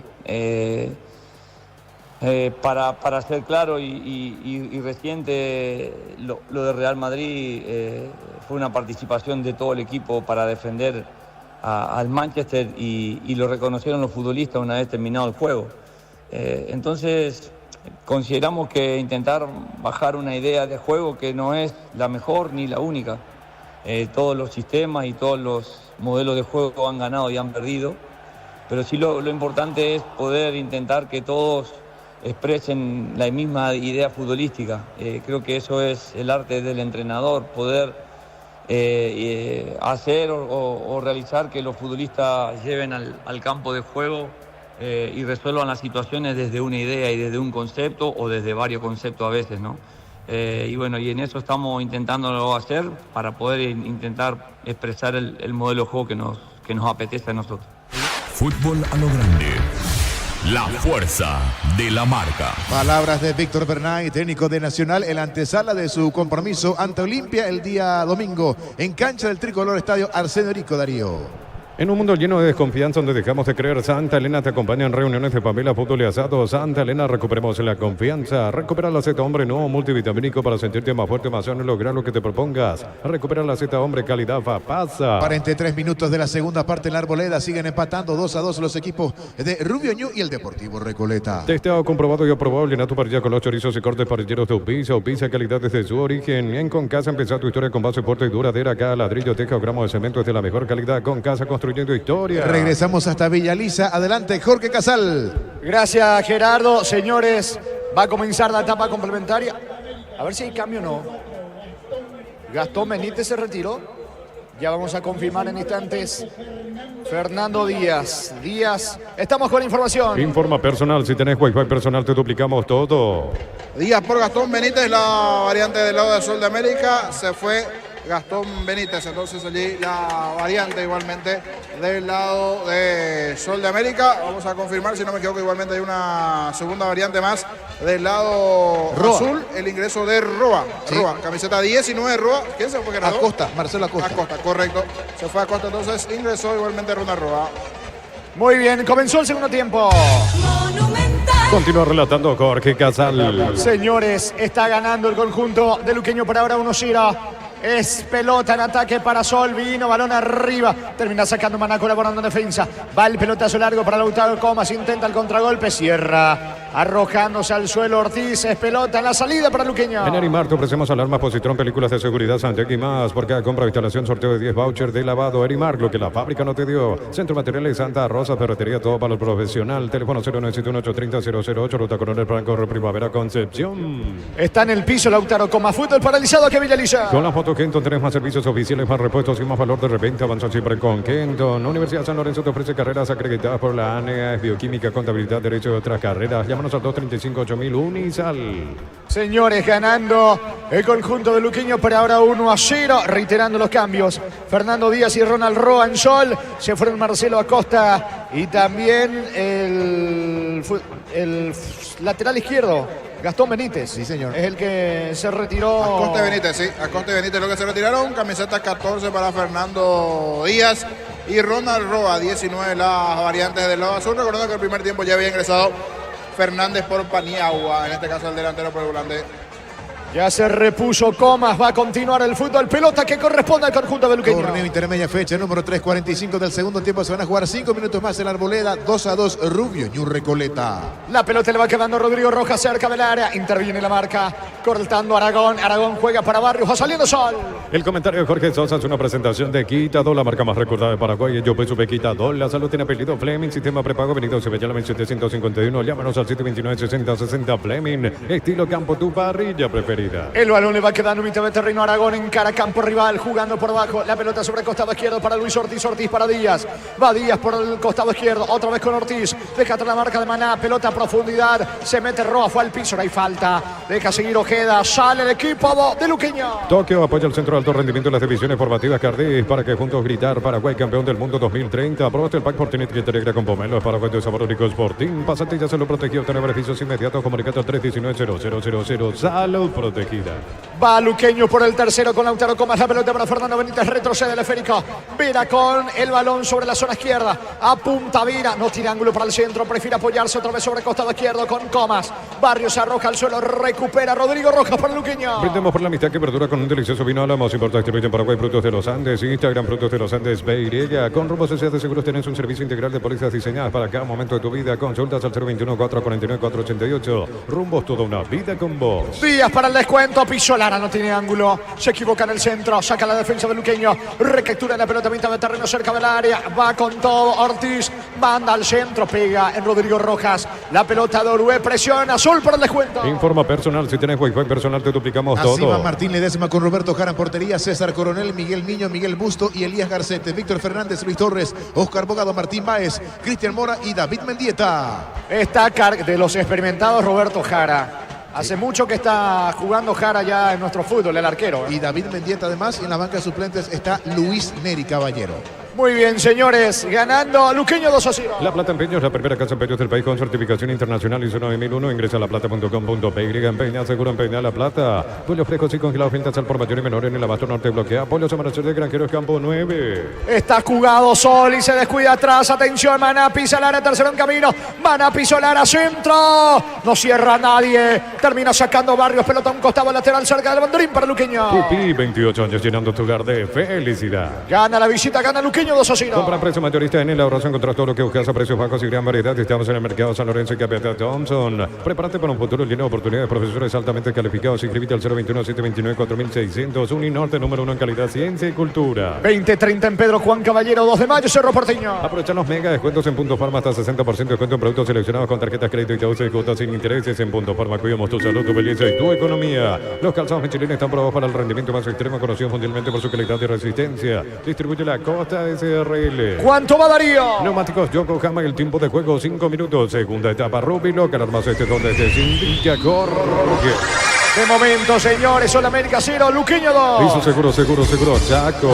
Para ser claro y reciente, lo de Real Madrid fue una participación de todo el equipo para defender al Manchester y lo reconocieron los futbolistas una vez terminado el juego. Entonces consideramos que intentar bajar una idea de juego que no es la mejor ni la única. Todos los sistemas y todos los modelos de juego han ganado y han perdido, pero sí lo importante es poder intentar que todos expresen la misma idea futbolística. Creo que eso es el arte del entrenador, poder hacer o realizar que los futbolistas lleven al campo de juego y resuelvan las situaciones desde una idea y desde un concepto o desde varios conceptos a veces, ¿no? Y bueno, y en eso estamos intentándolo hacer para poder intentar expresar el modelo de juego que nos apetece a nosotros. Fútbol a lo grande. La fuerza de la marca. Palabras de Víctor Bernay, técnico de Nacional, en la antesala de su compromiso ante Olimpia el día domingo en cancha del Tricolor Estadio Arsenio Rico, Darío. En un mundo lleno de desconfianza donde dejamos de creer, Santa Elena te acompaña en reuniones de familia, fútbol y asado. Santa Elena, recuperemos la confianza. Recupera la Z Hombre nuevo multivitamínico para sentirte más fuerte, más sano y lograr lo que te propongas. Recupera la Z Hombre, calidad pasa. 43 minutos de la segunda parte en la Arboleda. Siguen empatando 2-2 los equipos de Rubio Ñu y el Deportivo Recoleta. Testeado, comprobado y aprobado. Llena tu parrilla con los chorizos y cortes parrilleros de Upisa. Upisa, calidad desde su origen. En Concasa, empezar tu historia con base fuerte y duradera. Cada ladrillo, teja o gramo de cemento es de la mejor calidad. Concasa, construyendo historia. Regresamos hasta Villa Lisa. Adelante, Jorge Casal. Gracias, Gerardo. Señores, va a comenzar la etapa complementaria. A ver si hay cambio o no. Gastón Benítez se retiró. Ya vamos a confirmar en instantes. Fernando Díaz. Estamos con información. Informa personal. Si tenés Wi-Fi personal, te duplicamos todo. Díaz por Gastón Benítez, la variante del lado de Sol de América. Se fue Gastón Benítez, entonces allí la variante igualmente del lado de Sol de América. Vamos a confirmar, si no me equivoco, igualmente hay una segunda variante más del lado azul, el ingreso de Roa. Sí. Roa, camiseta 19 Roa. ¿Quién se fue, Gerardo? Acosta, Marcelo Acosta. Acosta, correcto. Se fue Acosta, entonces ingresó igualmente Ronald Roa. Muy bien, comenzó el segundo tiempo. Continúa relatando Jorge Casal. Señores, está ganando el conjunto de Luqueño por ahora 1-0. Es pelota en ataque para Sol, vino, balón arriba, termina sacando Maná colaborando en defensa, va el pelotazo largo para Lautaro Comas, intenta el contragolpe, cierra, arrojándose al suelo Ortiz, es pelota en la salida para Luqueño. En Erimar te ofrecemos alarmas, positrón, películas de seguridad, Santec y más, por cada compra o instalación, sorteo de 10 vouchers de lavado. Erimar, lo que la fábrica no te dio. Centro Materiales Santa Rosa, ferretería, todo para el profesional. Teléfono 0971830-008, Ruta Coronel Franco, Primavera, Concepción. Está en el piso Lautaro Comas, fútbol paralizado que Villa Lisa. Con la foto Kenton tenés más servicios oficiales, más repuestos y más valor de repente. Avanza siempre con Kenton. Universidad San Lorenzo te ofrece carreras acreditadas por la ANEA, bioquímica, contabilidad, derecho y otras carreras. Llámanos al 235-8000 Unisal. Señores, ganando el conjunto de Luqueño por ahora 1-0, reiterando los cambios. Fernando Díaz y Ronald Roa en Sol, se fueron Marcelo Acosta y también el lateral izquierdo, Gastón Benítez. Sí, señor. Es el que se retiró. Acosta y Benítez, sí. Acosta y Benítez lo que se retiraron. Camiseta 14 para Fernando Díaz y Ronald Roa, 19 las variantes del lado azul. Recordando que el primer tiempo ya había ingresado Fernández por Paniagua, en este caso el delantero por el volante. Ya se repuso Comas, va a continuar el fútbol, pelota que corresponde al conjunto de Luqueño. Torneo intermedia fecha número 3:45 del segundo tiempo, se van a jugar 5 minutos más en la Arboleda, 2-2 Rubio Ñu Recoleta. La pelota le va quedando Rodrigo Rojas cerca del área, interviene la marca cortando Aragón. Aragón juega para Barrios, va saliendo Sol. El comentario de Jorge Sosa es una presentación de Quitadol, la marca más recordada de Paraguay. Yo pues supe Quitadol. La salud tiene apellido Fleming, sistema prepago, Benito Sevillala 751. Llámanos al 729-6060 Fleming. Estilo campo, tu parrilla preferida. El balón le va quedando mitad de terreno a Aragón en cara campo rival, jugando por abajo. La pelota sobre el costado izquierdo para Luis Ortiz. Ortiz para Díaz. Va Díaz por el costado izquierdo. Otra vez con Ortiz. Deja atrás la marca de Maná. Pelota a profundidad. Se mete Roa. Fue al piso. No hay falta. Deja seguir Ojeda. Sale el equipo de Luqueño. Tokio apoya el centro de alto rendimiento de las divisiones formativas Cardis para que juntos gritar Paraguay campeón del mundo 2030. Aprobaste el pack Fortinet que te alegra con pomelo. Paraguay de sabor único Sporting. Pasate ya se lo protegió. Tener beneficios inmediatos. Comunicate al 319-0000. Salud protegida. Va Luqueño por el tercero con Lautaro Comas. La pelota para Fernando Benítez. Retrocede el esférico. Vera con el balón sobre la zona izquierda. Apunta Vera. No tira ángulo para el centro. Prefiere apoyarse otra vez sobre el costado izquierdo con Comas. Barrios arroja al suelo. Recupera Rodrigo Rojas para Luqueño. Brindemos por la amistad que perdura con un delicioso vino Álamos. Importa distribuye en Paraguay Frutos de los Andes. Instagram Frutos de los Andes BY. Con Rumbo Sociedad de Seguros tenés un servicio integral de pólizas diseñadas para cada momento de tu vida. Consultas al 021-449-488. Rumbos, toda una vida con vos. Díaz para el descuento. Pisolara no tiene ángulo. Se equivoca en el centro. Saca la defensa de Luqueño. Recaptura la pelota mitad de terreno cerca del área. Va con todo. Ortiz manda al centro. Pega en Rodrigo Rojas. La pelota de Orué. Presiona. Azul por el descuento. Informa personal. Si tenés Wi-Fi personal te duplicamos Así todo. va Martín Ledesma con Roberto Jara en portería. César Coronel, Miguel Niño, Miguel Busto y Elías Garcete. Víctor Fernández, Luis Torres, Oscar Bogado, Martín Báez, Cristian Mora y David Mendieta. Está de los experimentados Roberto Jara. Hace mucho que está jugando Jara ya en nuestro fútbol, el arquero. Y David Mendieta además. En la banca de suplentes está Luis Neri Caballero. Muy bien, señores. Ganando Luqueño 2-0. La Plata Empeños, la primera casa de empeños del país con certificación internacional ISO 9001. Ingresa a laplata.com.py. Empeña, seguro empeña La Plata. Pollos frescos y congelados, ventas al por mayor y menor en el abasto norte bloquea. Pollos Amanecer de Granjeros Campo 9. Está jugado Sol y se descuida atrás. Atención, Maná pisa Lara, tercero en camino. Maná pisó Lara, centro. No cierra nadie. Termina sacando Barrios. Pelota a un costado lateral cerca del banderín para Luqueño. Pupi, 28 años llenando tu lugar de felicidad. Gana la visita, gana Luqueño 2-0. Compra precio mayorista en el ahorro, encontrás todo lo que buscas a precios bajos y gran variedad. Estamos en el mercado San Lorenzo y Capitán Thompson. Prepárate para un futuro lleno de oportunidades. Profesores altamente calificados. Inscribite al 021-729-4600. Uninorte, número 1 en calidad, ciencia y cultura. 20-30 en Pedro Juan Caballero, 2 de mayo, Cerro Porteño. Aprovecha los mega descuentos en Punto Farma, hasta 60% de descuento en productos seleccionados con tarjetas crédito y te cuotas sin intereses. En Punto Farma cuidamos tu salud, tu belleza y tu economía. Los calzados Michelin están probados para el rendimiento más extremo, conocidos mundialmente por su calidad y resistencia. Distribuye la Costa SRL. ¿Cuánto va Darío? Neumáticos Yokohama, el tiempo de juego 5 minutos. Segunda etapa Rubilo, que alarmas donde se indica Jorge. De momento, señores, Sol América 0, Luqueño 2. Hizo seguro, Chaco.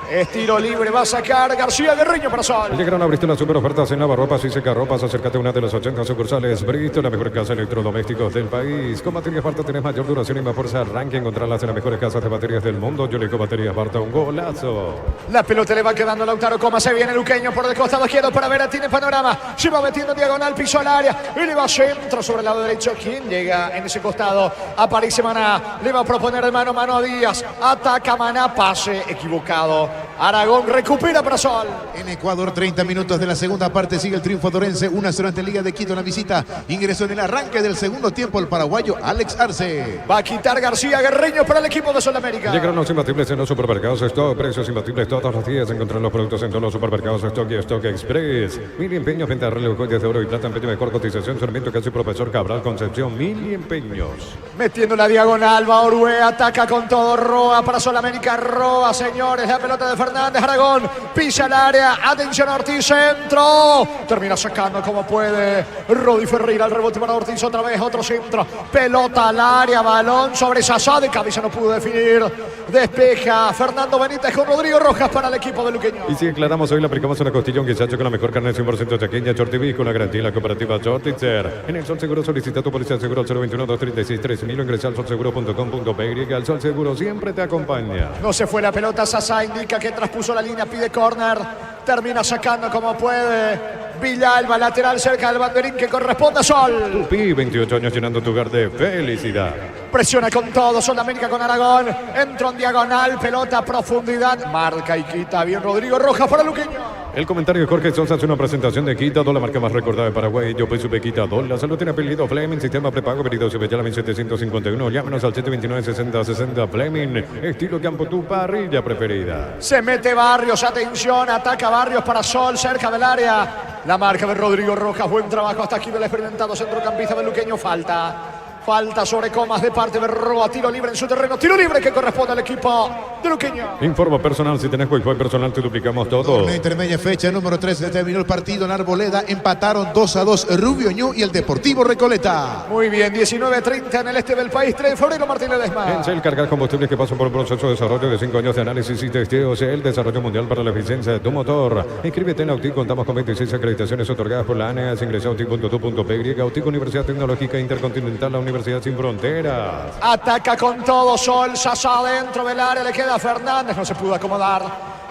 Es tiro libre, va a sacar García Guerreño para Sol. Llegaron a Bristol las super ofertas en lavarropas y secarropas. Acércate a una de las 80 sucursales Bristol, la mejor casa de electrodomésticos del país. Con baterías Barta tenés mayor duración y más fuerza. Arranque, encontrarlas en las mejores casas de baterías del mundo. Yo le digo baterías Barta, un golazo. La pelota le va quedando a Lautaro Comas. Se viene Luqueño por el costado izquierdo para ver, tiene panorama. Se va metiendo diagonal, piso al área. Y le va centro sobre el lado derecho. ¿Quién llega en ese costado? Aparece Maná. Le va a proponer de mano a mano a Díaz. Ataca Maná, pase equivocado. Aragón recupera para Sol. En Ecuador, 30 minutos de la segunda parte. Sigue el triunfo dorense. 1-0 ante Liga de Quito en la visita. Ingresó en el arranque del segundo tiempo el paraguayo Alex Arce. Va a quitar García Guerreño para el equipo de Sol América. Llegaron los imbatibles en los supermercados Stock. Precios imbatibles todos los días. Encontrar los productos en todos los supermercados Stock y Stock Express. Mil empeños, venta de reloj, joyas de oro y plata, empeño mejor cotización. Sarmiento Casi Profesor Cabral Concepción. Mil empeños. Metiendo la diagonal, va Orué, ataca con todo Roa para Sol América. Roa, señores, la pelota de Fernández. Aragón pisa el área, atención Ortiz, centro, termina sacando como puede Rodi Ferreira, el rebote para Ortiz, otra vez otro centro, pelota al área, balón sobre Sasá, de cabeza no pudo definir, despeja Fernando Benítez con Rodrigo Rojas para el equipo de Luqueño. Y si aclaramos hoy, le aplicamos una costilla, un guisacho con la mejor carne 100% chaqueña, Chortiví, con la garantía de la cooperativa Chortitzer. En el Sol Seguro solicita tu póliza de seguro al 021-236-3000 o ingresa al solseguro.com.py. El Sol Seguro siempre te acompaña. No se fue la pelota, Sasá indica que traspuso la línea, pide córner, termina sacando como puede Villalba, lateral cerca del banderín que corresponde a Sol. Tupi, 28 años llenando tu hogar de felicidad. Presiona con todo, Sudamérica con Aragón. Entró en diagonal, pelota a profundidad. Marca y quita bien Rodrigo Rojas para Luqueño. El comentario de Jorge Sosa es una presentación de Quitadol, la marca más recordada de Paraguay. Yo soy Supe Quitadol. La salud tiene apellido Fleming, sistema prepago, pedido Subetala 1751. Llámenos al 729-6060 Fleming. Estilo campo, tu parrilla preferida. Se mete Barrios, atención, ataca Barrios para Sol, cerca del área. La marca de Rodrigo Rojas, buen trabajo hasta aquí del experimentado centrocampista de Luqueño. Falta sobre Comas de parte de Roa, tiro libre en su terreno, tiro libre que corresponde al equipo de Luqueño. Informo personal, si tenés Wi-Fi personal te duplicamos todo. Torneo intermedia fecha número 3, se terminó el partido en Arboleda, empataron 2-2 Rubio Ñu y el Deportivo Recoleta. Muy bien, 19:30 en el este del país, 3 de febrero, Martín Ledesma. En Shell cargas combustibles que pasan por un proceso de desarrollo de 5 años de análisis y testeos. El desarrollo mundial para la eficiencia de tu motor. Inscríbete en Autic, contamos con 26 acreditaciones otorgadas por la ANEAS. Ingresa a autic.tu.py. Autic, Universidad Tecnológica Intercontinental, la Universidad Sin Fronteras. Ataca con todo Sol, Sasá dentro del área, le queda Fernández, no se pudo acomodar.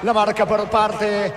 La marca por parte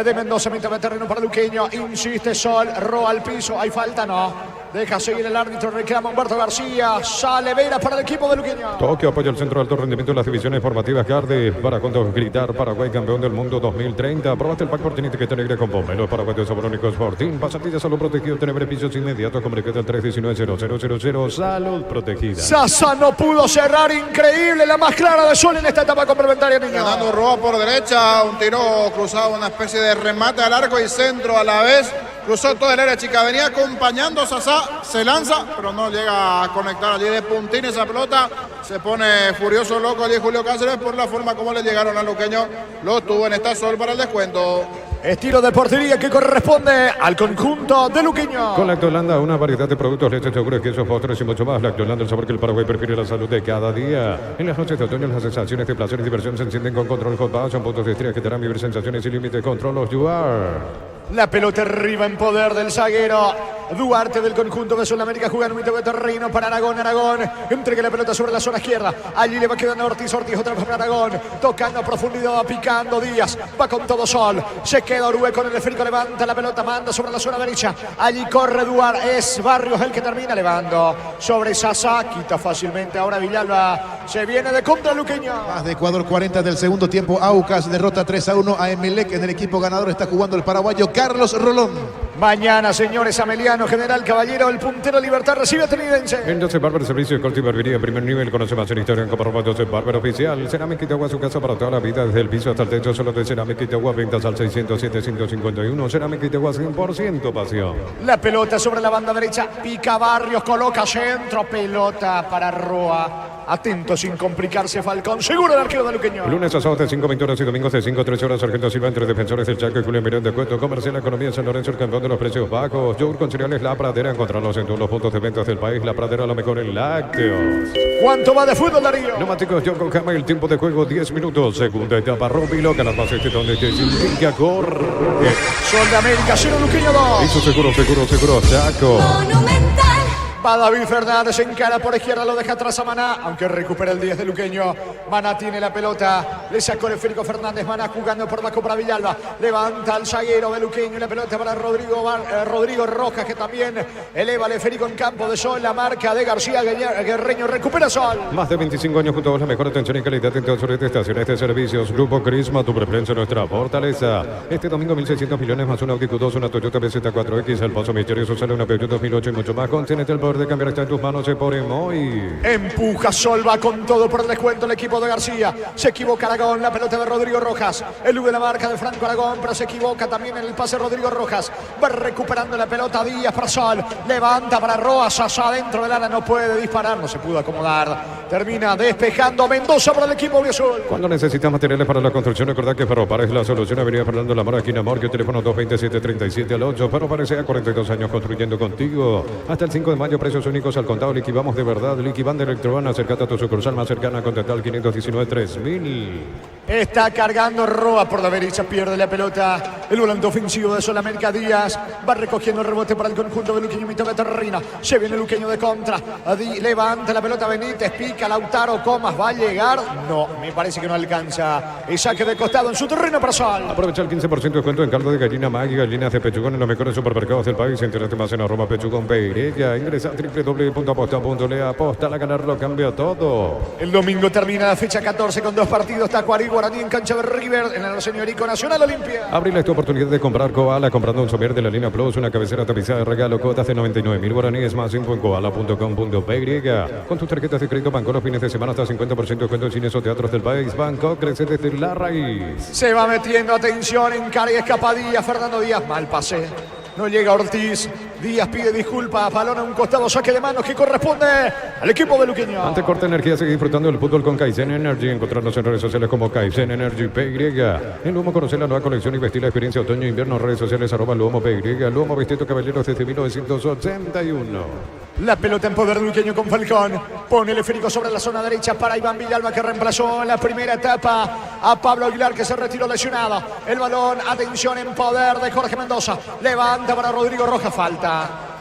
de Mendoza, mitad de terreno para Luqueño. Insiste Sol, Roa al piso, hay falta, no. Deja seguir el árbitro, reclama Humberto García. Sale Vera para el equipo de Luqueño. Tokio apoya el centro de alto rendimiento de las divisiones formativas Garde. Para juntos gritar Paraguay campeón del mundo 2030. Aprobaste el pack Fortinite que te alegra con pomelo. Paraguay de sabor único Sporting. Pasatillas salud protegido. Tener beneficios inmediatos. Comunicate al 319-0000. Salud protegida. Sasa no pudo cerrar. Increíble. La más clara de Sol en esta etapa complementaria, niño. Ganando Roa por derecha. Un tiro cruzado, una especie de remate al arco y centro a la vez. Cruzó toda el área chica, venía acompañando a Sasá, se lanza, pero no llega a conectar allí de puntín esa pelota. Se pone furioso loco allí Julio Cáceres por la forma como le llegaron al luqueño. Lo tuvo en esta Sol para el descuento. Estilo de portería que corresponde al conjunto de Luqueño. Con Lactolanda, una variedad de productos, leches, yogures, quesos, postres y mucho más. Lactolanda, el sabor que el Paraguay prefiere, la salud de cada día. En las noches de otoño, las sensaciones de placer y diversión se encienden con Control Hot Bar. Son puntos de estrella que te harán vivir sensaciones sin límites. Control los You Are. La pelota arriba en poder del zaguero Duarte del conjunto de Sudamérica, jugando un de terreno para Aragón. Entrega la pelota sobre la zona izquierda. Allí le va quedando Ortiz otra vez para Aragón. Tocando a profundidad, picando Díaz. Va con todo Sol. Se queda Uruguay con el esférico. Levanta la pelota, manda sobre la zona derecha. Allí corre Duarte. Es Barrios el que termina levando sobre Sasá. Quita fácilmente ahora Villalba. Se viene de contra Luqueño. Más de Ecuador, 40 del segundo tiempo. Aucas derrota 3-1 a Emelec. En el equipo ganador está jugando el paraguayo Carlos Rolón. Mañana, señores, Ameliano, General Caballero, el puntero Libertad recibe a Tenidense. En Joseph Barber, servicio de corte y barbería, primer nivel. Conoce más en historia en Copa Joseph Barber Oficial. Cerámica Itagua, su casa para toda la vida, desde el piso hasta el techo, solo de Cerámica Itagua. Ventas al 607-151. Cerámica Itagua, 100% pasión. La pelota sobre la banda derecha, pica Barrios, coloca centro, pelota para Roa. Atento sin complicarse Falcón, seguro el arquero de Luqueño. Lunes a sábados de 5:20 horas y domingos de 5-13 horas. Sargento Silva entre defensores del Chaco y Julio Miranda de Cueto. Comercial Economía San Lorenzo, el campeón de los precios bajos. Yogur con cereales La Pradera. Encontrarlos en todos los puntos de ventas del país. La Pradera, lo mejor en lácteos. ¿Cuánto va de fútbol, Darío? Neumáticos Yokohama, el tiempo de juego 10 minutos. Segunda etapa, Robilo, que las bases de donde te significa corre. Sol de América, 0 Luqueño 2. Hizo seguro, Chaco. Va David Fernández, encara por izquierda, lo deja atrás a Maná, aunque recupera el 10 de Luqueño. Maná tiene la pelota, le sacó el esférico Fernández. Maná jugando por la Copa Villalba, levanta al zaguero de Luqueño y la pelota para Rodrigo Rojas, que también eleva el esférico en campo de Sol. La marca de García Guerreño, recupera Sol. Más de 25 años junto a vos, la mejor atención y calidad en todas sus estaciones de servicios. Grupo Crisma, tu preferencia, nuestra fortaleza. Este domingo 1.600 millones más un Audi Q2, una Toyota BZ4X, el paso misterioso sale una Peugeot 2008 y mucho más. Contiene el poder de cambiar, está en tus manos, se pone muy. Empuja Sol, va con todo por el descuento el equipo de García. Se equivoca Aragón, la pelota de Rodrigo Rojas. El de la marca de Franco Aragón, pero se equivoca también en el pase Rodrigo Rojas. Va recuperando la pelota Díaz para Sol. Levanta para Roa, Sasá dentro del área, no puede disparar, no se pudo acomodar. Termina despejando Mendoza para el equipo de Azul. Cuando necesitas materiales para la construcción, recordad que Ferropar es la solución. Avenida Fernando Lamora, esquina Morgue, teléfono 227-37 al 8. Ferropar sea 42 años construyendo contigo. Hasta el 5 de mayo, precios únicos al contado. Liquidamos de verdad. Liquivan de Electroban. Acércate a tu sucursal más cercana. Contratar al 519-3000. Está cargando Roa por la derecha, pierde la pelota. El volante ofensivo de Solamérica Díaz va recogiendo el rebote para el conjunto de Luqueño, mitad de terreno. Se viene Luqueño de contra. Levanta la pelota Benítez, pica Lautaro Comas, ¿va a llegar? No, me parece que no alcanza. Y saque de costado en su terreno personal. Aprovecha el 15% de descuento en caldo de gallina Maggi, gallinas de pechugón en los mejores supermercados del país. Entérate más en @pechugón Pereira. Ingresa a www.aposta.le. Aposta a ganar lo cambia todo. El domingo termina la fecha 14 con 2 partidos. Tacuarí Guaraní en cancha de River en el señorico Nacional Olimpia. Abrile tu oportunidad de comprar Koala comprando un somier de la línea Plus, una cabecera tapizada de regalo, cuotas de 99.000 guaraníes más info en koala.com.py. Con tus tarjetas de crédito Banco los fines de semana hasta 50% de descuento en cines o teatros del país. Banco crece desde la raíz. Se va metiendo, atención, en cara y escapadilla. Fernando Díaz, mal pase. No llega Ortiz. Díaz pide disculpas. Balón a un costado, saque de manos que corresponde al equipo de Luqueño. Ante Corte Energía, sigue disfrutando del fútbol con Kaizen Energy. Encontrarnos en redes sociales como Kaizen Energy PY. En Lumo, conocer la nueva colección y vestir la experiencia otoño-invierno. Redes sociales @Lumo PY. Lumo, vestido caballeros desde 1981. La pelota en poder de Luqueño con Falcón. Pone el esférico sobre la zona derecha para Iván Villalba, que reemplazó en la primera etapa a Pablo Aguilar, que se retiró lesionado. El balón, atención, en poder de Jorge Mendoza. Levanta para Rodrigo Rojas.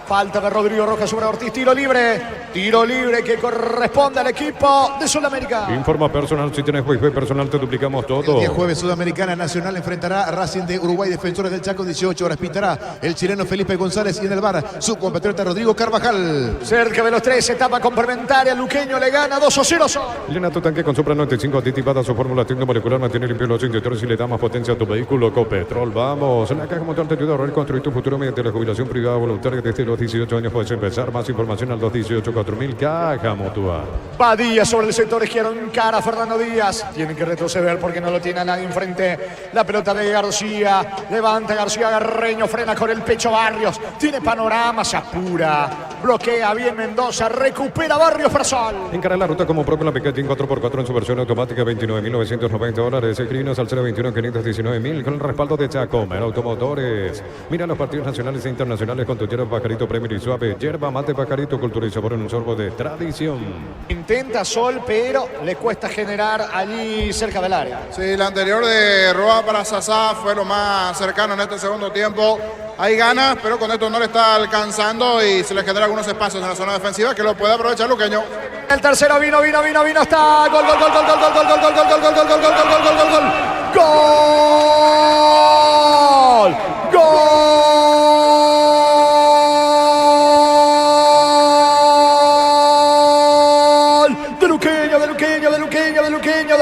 Falta de Rodrigo Rojas sobre Ortiz. Tiro libre que corresponde al equipo de Sudamérica. Informa personal, si tienes wifi personal te duplicamos todo. El día jueves Sudamericana Nacional enfrentará a Racing de Uruguay, Defensores del Chaco, 18 horas. Pitará el chileno Felipe González y en el bar su compatriota Rodrigo Carvajal. Cerca de los 3, etapa complementaria. Luqueño le gana 2-0. Llena tu tanque con Supra 95 aditivada. Su fórmula tecnomolecular mantiene limpio los inyectores y le da más potencia a tu vehículo. Copetrol, vamos. La caja motor te ayuda a reconstruir tu futuro mediante la jubilación privada voluntaria. Desde los 18 años puedes empezar. Más información al 218-4000. Caja Mutua. Padilla sobre el sector izquierdo, encara a Fernando Díaz. Tiene que retroceder porque no lo tiene a nadie enfrente. La pelota de García. Levanta García Garreño. Frena con el pecho Barrios. Tiene panorama, se apura. Bloquea bien Mendoza. Recupera Barrios Frasol. Encara la ruta como propio la Picatinny 4x4 en su versión automática. $29.990. Escribinos al 021-519.000 con el respaldo de Chacomer Automotores. Mira los partidos nacionales e internacionales con tu yerba Pajarito Premier y Suave. Yerba mate Pajarito, cultura y sabor en un sorbo de tradición. Intenta Sol, pero le cuesta generar allí cerca del área. Sí, la anterior de Roa para Sasá fue lo más cercano en este segundo tiempo. Hay ganas, pero con esto no le está alcanzando y se le genera algunos espacios en la zona defensiva que lo puede aprovechar Luqueño. El tercero vino, está. Gol.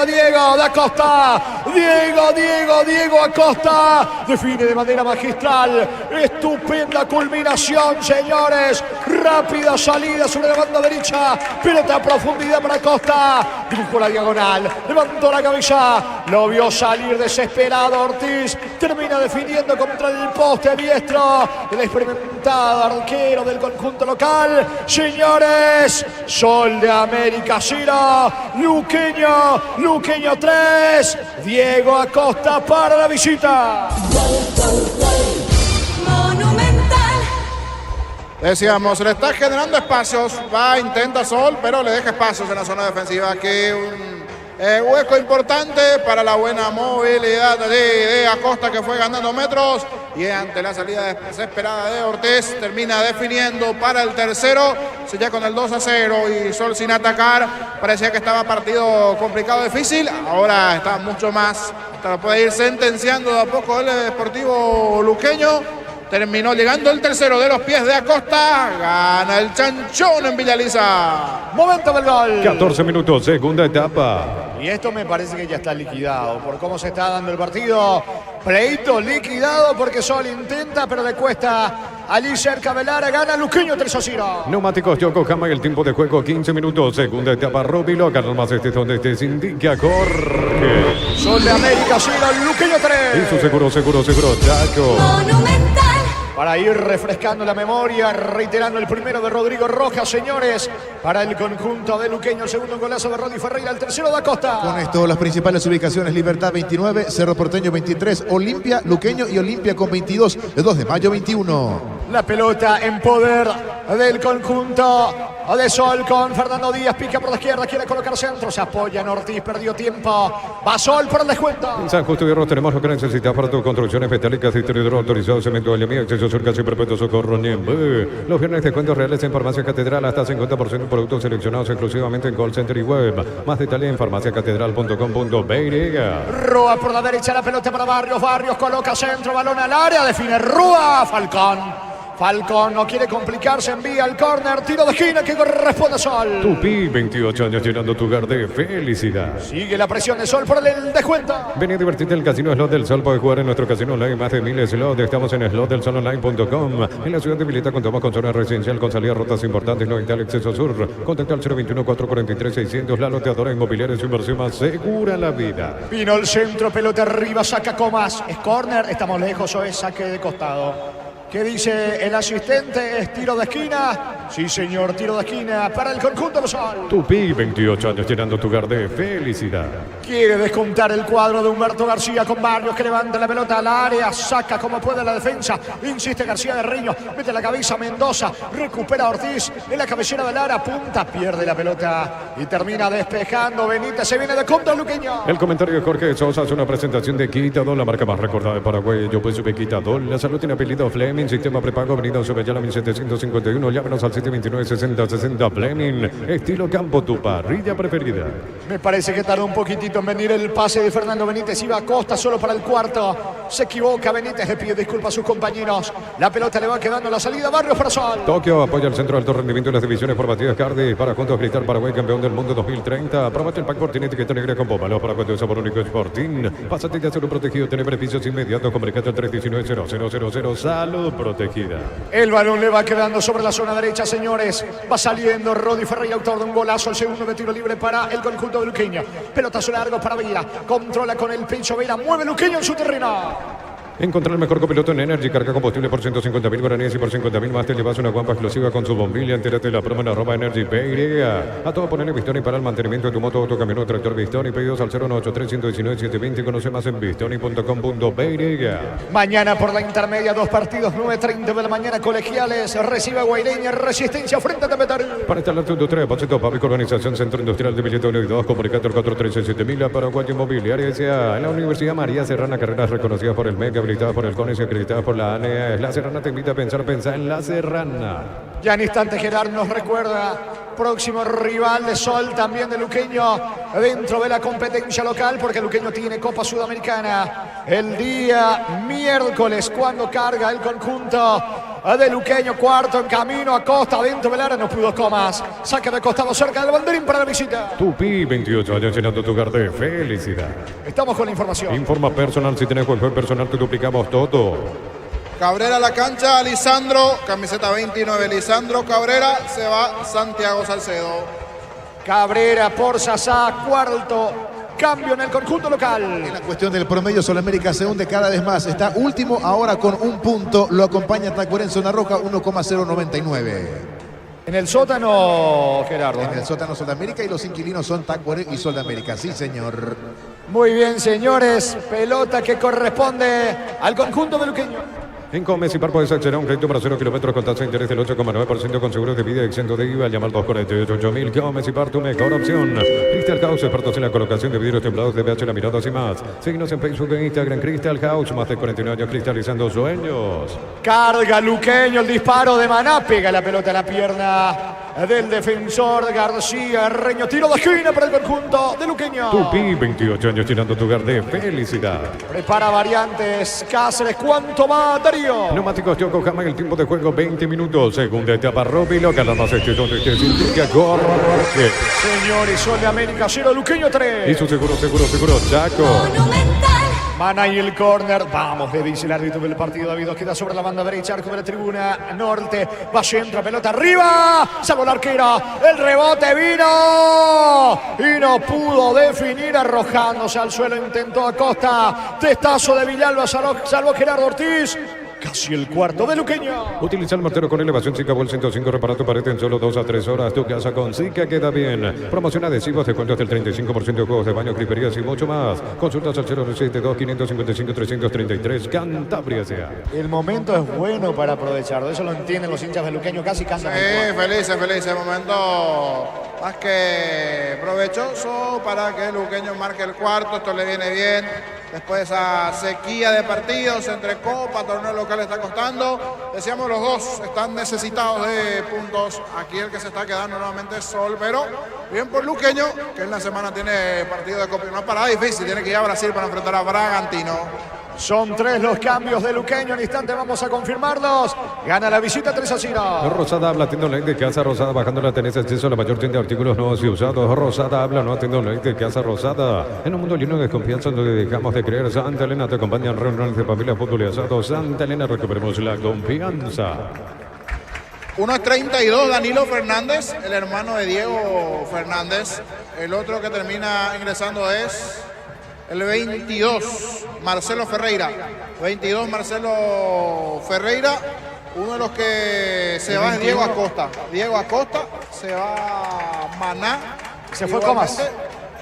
De Diego Acosta. Diego Acosta define de manera magistral. Estupenda culminación, señores. Rápida salida sobre la banda derecha. Pelota a profundidad para Acosta. Dibujó la diagonal. Levantó la cabeza. Lo vio salir desesperado Ortiz. Termina definiendo contra el poste diestro. El experimentado arquero del conjunto local. Señores, Sol de América 0. Luqueño 3. Diego Acosta para la visita. Monumental. Decíamos, le está generando espacios. Intenta Sol, pero le deja espacios en la zona defensiva. Aquí un hueco importante para la buena movilidad de Acosta, que fue ganando metros. Y ante la salida desesperada de Ortiz, termina definiendo para el tercero. Ya con el 2-0 y Sol sin atacar. Parecía que estaba partido complicado, difícil. Ahora está mucho más. Lo puede ir sentenciando de a poco el Deportivo Luqueño. Terminó llegando el tercero de los pies de Acosta. Gana el Chanchón en Villaliza. Momento del gol. 14 minutos, segunda etapa. Y esto me parece que ya está liquidado por cómo se está dando el partido. Pleito liquidado porque Sol intenta, pero le cuesta allí cerca del área. Gana Luqueño 3-0. Neumáticos Yokohama y el tiempo de juego 15 minutos. Segunda etapa, Rubilo. Carlos más donde te indica Jorge. Sol de América 0, Luqueño 3. Y su seguro, Chaco. Monumental. Para ir refrescando la memoria, reiterando el primero de Rodrigo Rojas, señores, para el conjunto de Luqueño, el segundo golazo de Rodri Ferreira, el tercero de Acosta. Con esto las principales ubicaciones: Libertad 29, Cerro Porteño 23, Olimpia, Luqueño y Olimpia con 22, el 2 de mayo 21. La pelota en poder del conjunto de Sol con Fernando Díaz, pica por la izquierda, quiere colocar centro, se apoya en Ortiz, perdió tiempo, va Sol por el descuento. En San Justo Hierro tenemos lo que necesitas para tus construcciones metálicas y exterior autorizado, cemento de Alemía, acceso sur, casi perpetuo, socorro, Niembe. Los viernes descuentos reales en Farmacia Catedral, hasta 50% en productos seleccionados exclusivamente en call center y web. Más detalles en farmaciacatedral.com.br. Rúa por la derecha, la pelota para Barrios, Barrios coloca centro, balón al área, define Rúa, Falcón no quiere complicarse, envía el córner, tiro de esquina que corresponde a Sol. Tupi, 28 años llenando tu hogar de felicidad. Sigue la presión de Sol por el descuento. Vení a divertirte en el Casino Slot del Sol. Puedes jugar en nuestro casino online más de 1000 slots. Estamos en slotdelsolonline.com. En la ciudad de Vileta contamos con zona residencial con salidas rutas importantes, no vital acceso sur. Contacta al 021-443-600. La loteadora inmobiliaria, su inversión más segura en la vida. Vino el centro, pelota arriba, saca Comas. Es córner, estamos lejos o es saque de costado. ¿Qué dice el asistente? ¿Es tiro de esquina? Sí, señor, tiro de esquina para el conjunto de Sol. Tupi, 28 años llenando tu hogar de felicidad. Quiere descontar el cuadro de Humberto García con Barrios que levanta la pelota al área, saca como puede la defensa, insiste García de Riño, mete la cabeza Mendoza, recupera Ortiz en la cabecera del área, punta, pierde la pelota y termina despejando. Benítez se viene de contra Luqueño. El comentario de Jorge Sosa hace una presentación de Quitadol, la marca más recordada de Paraguay. Yo pues sube Quitadol, la salud tiene apellido Fleming, sistema prepago, avenida Sobeyala 1751, llámenos al 729-6060 Fleming, estilo Campo, tu parrilla preferida. Me parece que tardó un poquitito en venir el pase de Fernando Benítez, iba a Costa solo para el cuarto, se equivoca Benítez, le pide disculpas a sus compañeros, la pelota le va quedando en la salida, Barrios para Sol. Tokio apoya el centro de alto rendimiento en las divisiones formativas Cardi para juntos gritar Paraguay campeón del mundo 2030. Probate el pack Fortín etiqueta negra con pomalo para cuando sabor único es Fortín. Pásate ya ser un protegido, tener beneficios inmediatos, comunicate al 319-0000, salud protegida. El balón le va quedando sobre la zona derecha, señores, va saliendo Rodi Ferreira, autor de un golazo, el segundo de tiro libre para el conjunto de Luqueño. Pelotazo largo para Villa, controla con el pecho Villa, mueve Luqueño en su terreno. Encontrar el mejor copiloto en Energy, carga combustible por 150.000 guaraníes y por 50.000 más te llevas una guampa explosiva con su bombilla. Entérate de la promo en @Energy PY. A todo poner en Bistoni para el mantenimiento de tu moto, auto, camión o tractor Bistoni. Pedidos al 0183119-720. Conoce más en bistoni.com.br. Mañana por la intermedia, dos partidos, 9:30 de la mañana, Colegiales recibe a Guaireña, Resistencia frente a Temetar. Para instalar tu industria, Depósito Público, Organización Centro Industrial de Billete 1 y 2, comunicate al 413-7000. Paraguay Inmobiliaria S.A. En la Universidad María Serrana, carreras reconocidas por el MEC, habilitada por el CONES y acreditada por la ANEA. La Serrana te invita a pensar en La Serrana. Ya en instante Gerard nos recuerda, próximo rival de Sol, también de Luqueño, dentro de la competencia local, porque Luqueño tiene Copa Sudamericana el día miércoles, cuando carga el conjunto de Luqueño, cuarto en camino, a Costa, dentro del área, no pudo Comas, saca de costado cerca del banderín para la visita. Tupi, 28 años llenando tu hogar de felicidad. Estamos con la información. Informa personal, si tenés juego personal te duplicamos todo. Cabrera a la cancha, Lisandro, camiseta 29, Lisandro Cabrera, se va Santiago Salcedo. Cabrera por Sasá, cuarto cambio en el conjunto local. En la cuestión del promedio, Sol América se hunde cada vez más. Está último ahora con un punto. Lo acompaña Tacuaré en zona roja, 1,099. En el sótano, Gerardo. En el sótano Sol América y los inquilinos son Tacuaré y Sol América. Sí, señor. Muy bien, señores. Pelota que corresponde al conjunto de Luqueño. En Comecipar puedes acceder a un crédito para 0 kilómetros con tasa de interés del 8,9% con seguros de vida exento de IVA. Llamar 248-8000. Comecipar, tu mejor opción. Crystal House, expertos en la colocación de vidrios templados de BH laminados y más. Síguenos en Facebook e Instagram. Crystal House, más de 49 años cristalizando sueños. Carga Luqueño, el disparo de Maná, pega la pelota a la pierna del defensor García Reño. Tiro de esquina para el conjunto de Luqueño. Tupi, 28 años llenando tu hogar de felicidad. Prepara variantes Cáceres, ¿cuánto va, Darío? Neumáticos Yokohama en el tiempo de juego 20 minutos. Segunda etapa Robilo, ganamos donde te indica Jorge. Señores, Sol de América 0, Luqueño 3. Y su seguro, Chaco. Monumental. Mana y el córner. Vamos, le dice el árbitro del partido. David queda sobre la banda derecha, arco de la tribuna norte. Va centro, pelota arriba. Salvo el arquero. El rebote vino. Y no pudo definir, arrojándose al suelo. Intentó Acosta. Testazo de Villalba. Salvó Gerardo Ortiz. casi el cuarto de Luqueño. Utiliza el mortero con elevación Zika Vol 105, repara tu pared en solo 2 a 3 horas. Tu casa con Zika queda bien. Promoción adhesivos, descuentos del 35% de juegos de baño, griperías y mucho más. Consultas al 072-555-333, Cantabria sea. El momento es bueno para aprovecharlo, eso lo entienden los hinchas beluqueños, casi cantan. Sí, felices. El momento más que provechoso para que Luqueño marque el cuarto. Esto le viene bien. Después de esa sequía de partidos entre Copa, torneo local está costando. Decíamos, los dos están necesitados de puntos. Aquí el que se está quedando nuevamente es Sol, pero bien por Luqueño, que en la semana tiene partido de Copa. Una parada difícil, tiene que ir a Brasil para enfrentar a Bragantino. Son 3 los cambios de Luqueño, en instante vamos a confirmarlos. Gana la visita 3-0. Rosada habla, tienda online de Casa Rosada, bajando la tenés acceso a la mayor tienda de artículos nuevos y usados. Rosada habla, no tienda online de Casa Rosada. En un mundo lleno de confianza donde dejamos de creer, Santa Elena te acompaña en reuniones de familia, fútbol y asado. Santa Elena, recuperemos la confianza. 1.32, Danilo Fernández, el hermano de Diego Fernández. El otro que termina ingresando es el 22, Marcelo Ferreira. 22, Marcelo Ferreira. Uno de los que se va es Diego Acosta. Diego Acosta, se va Maná. Se fue Comas.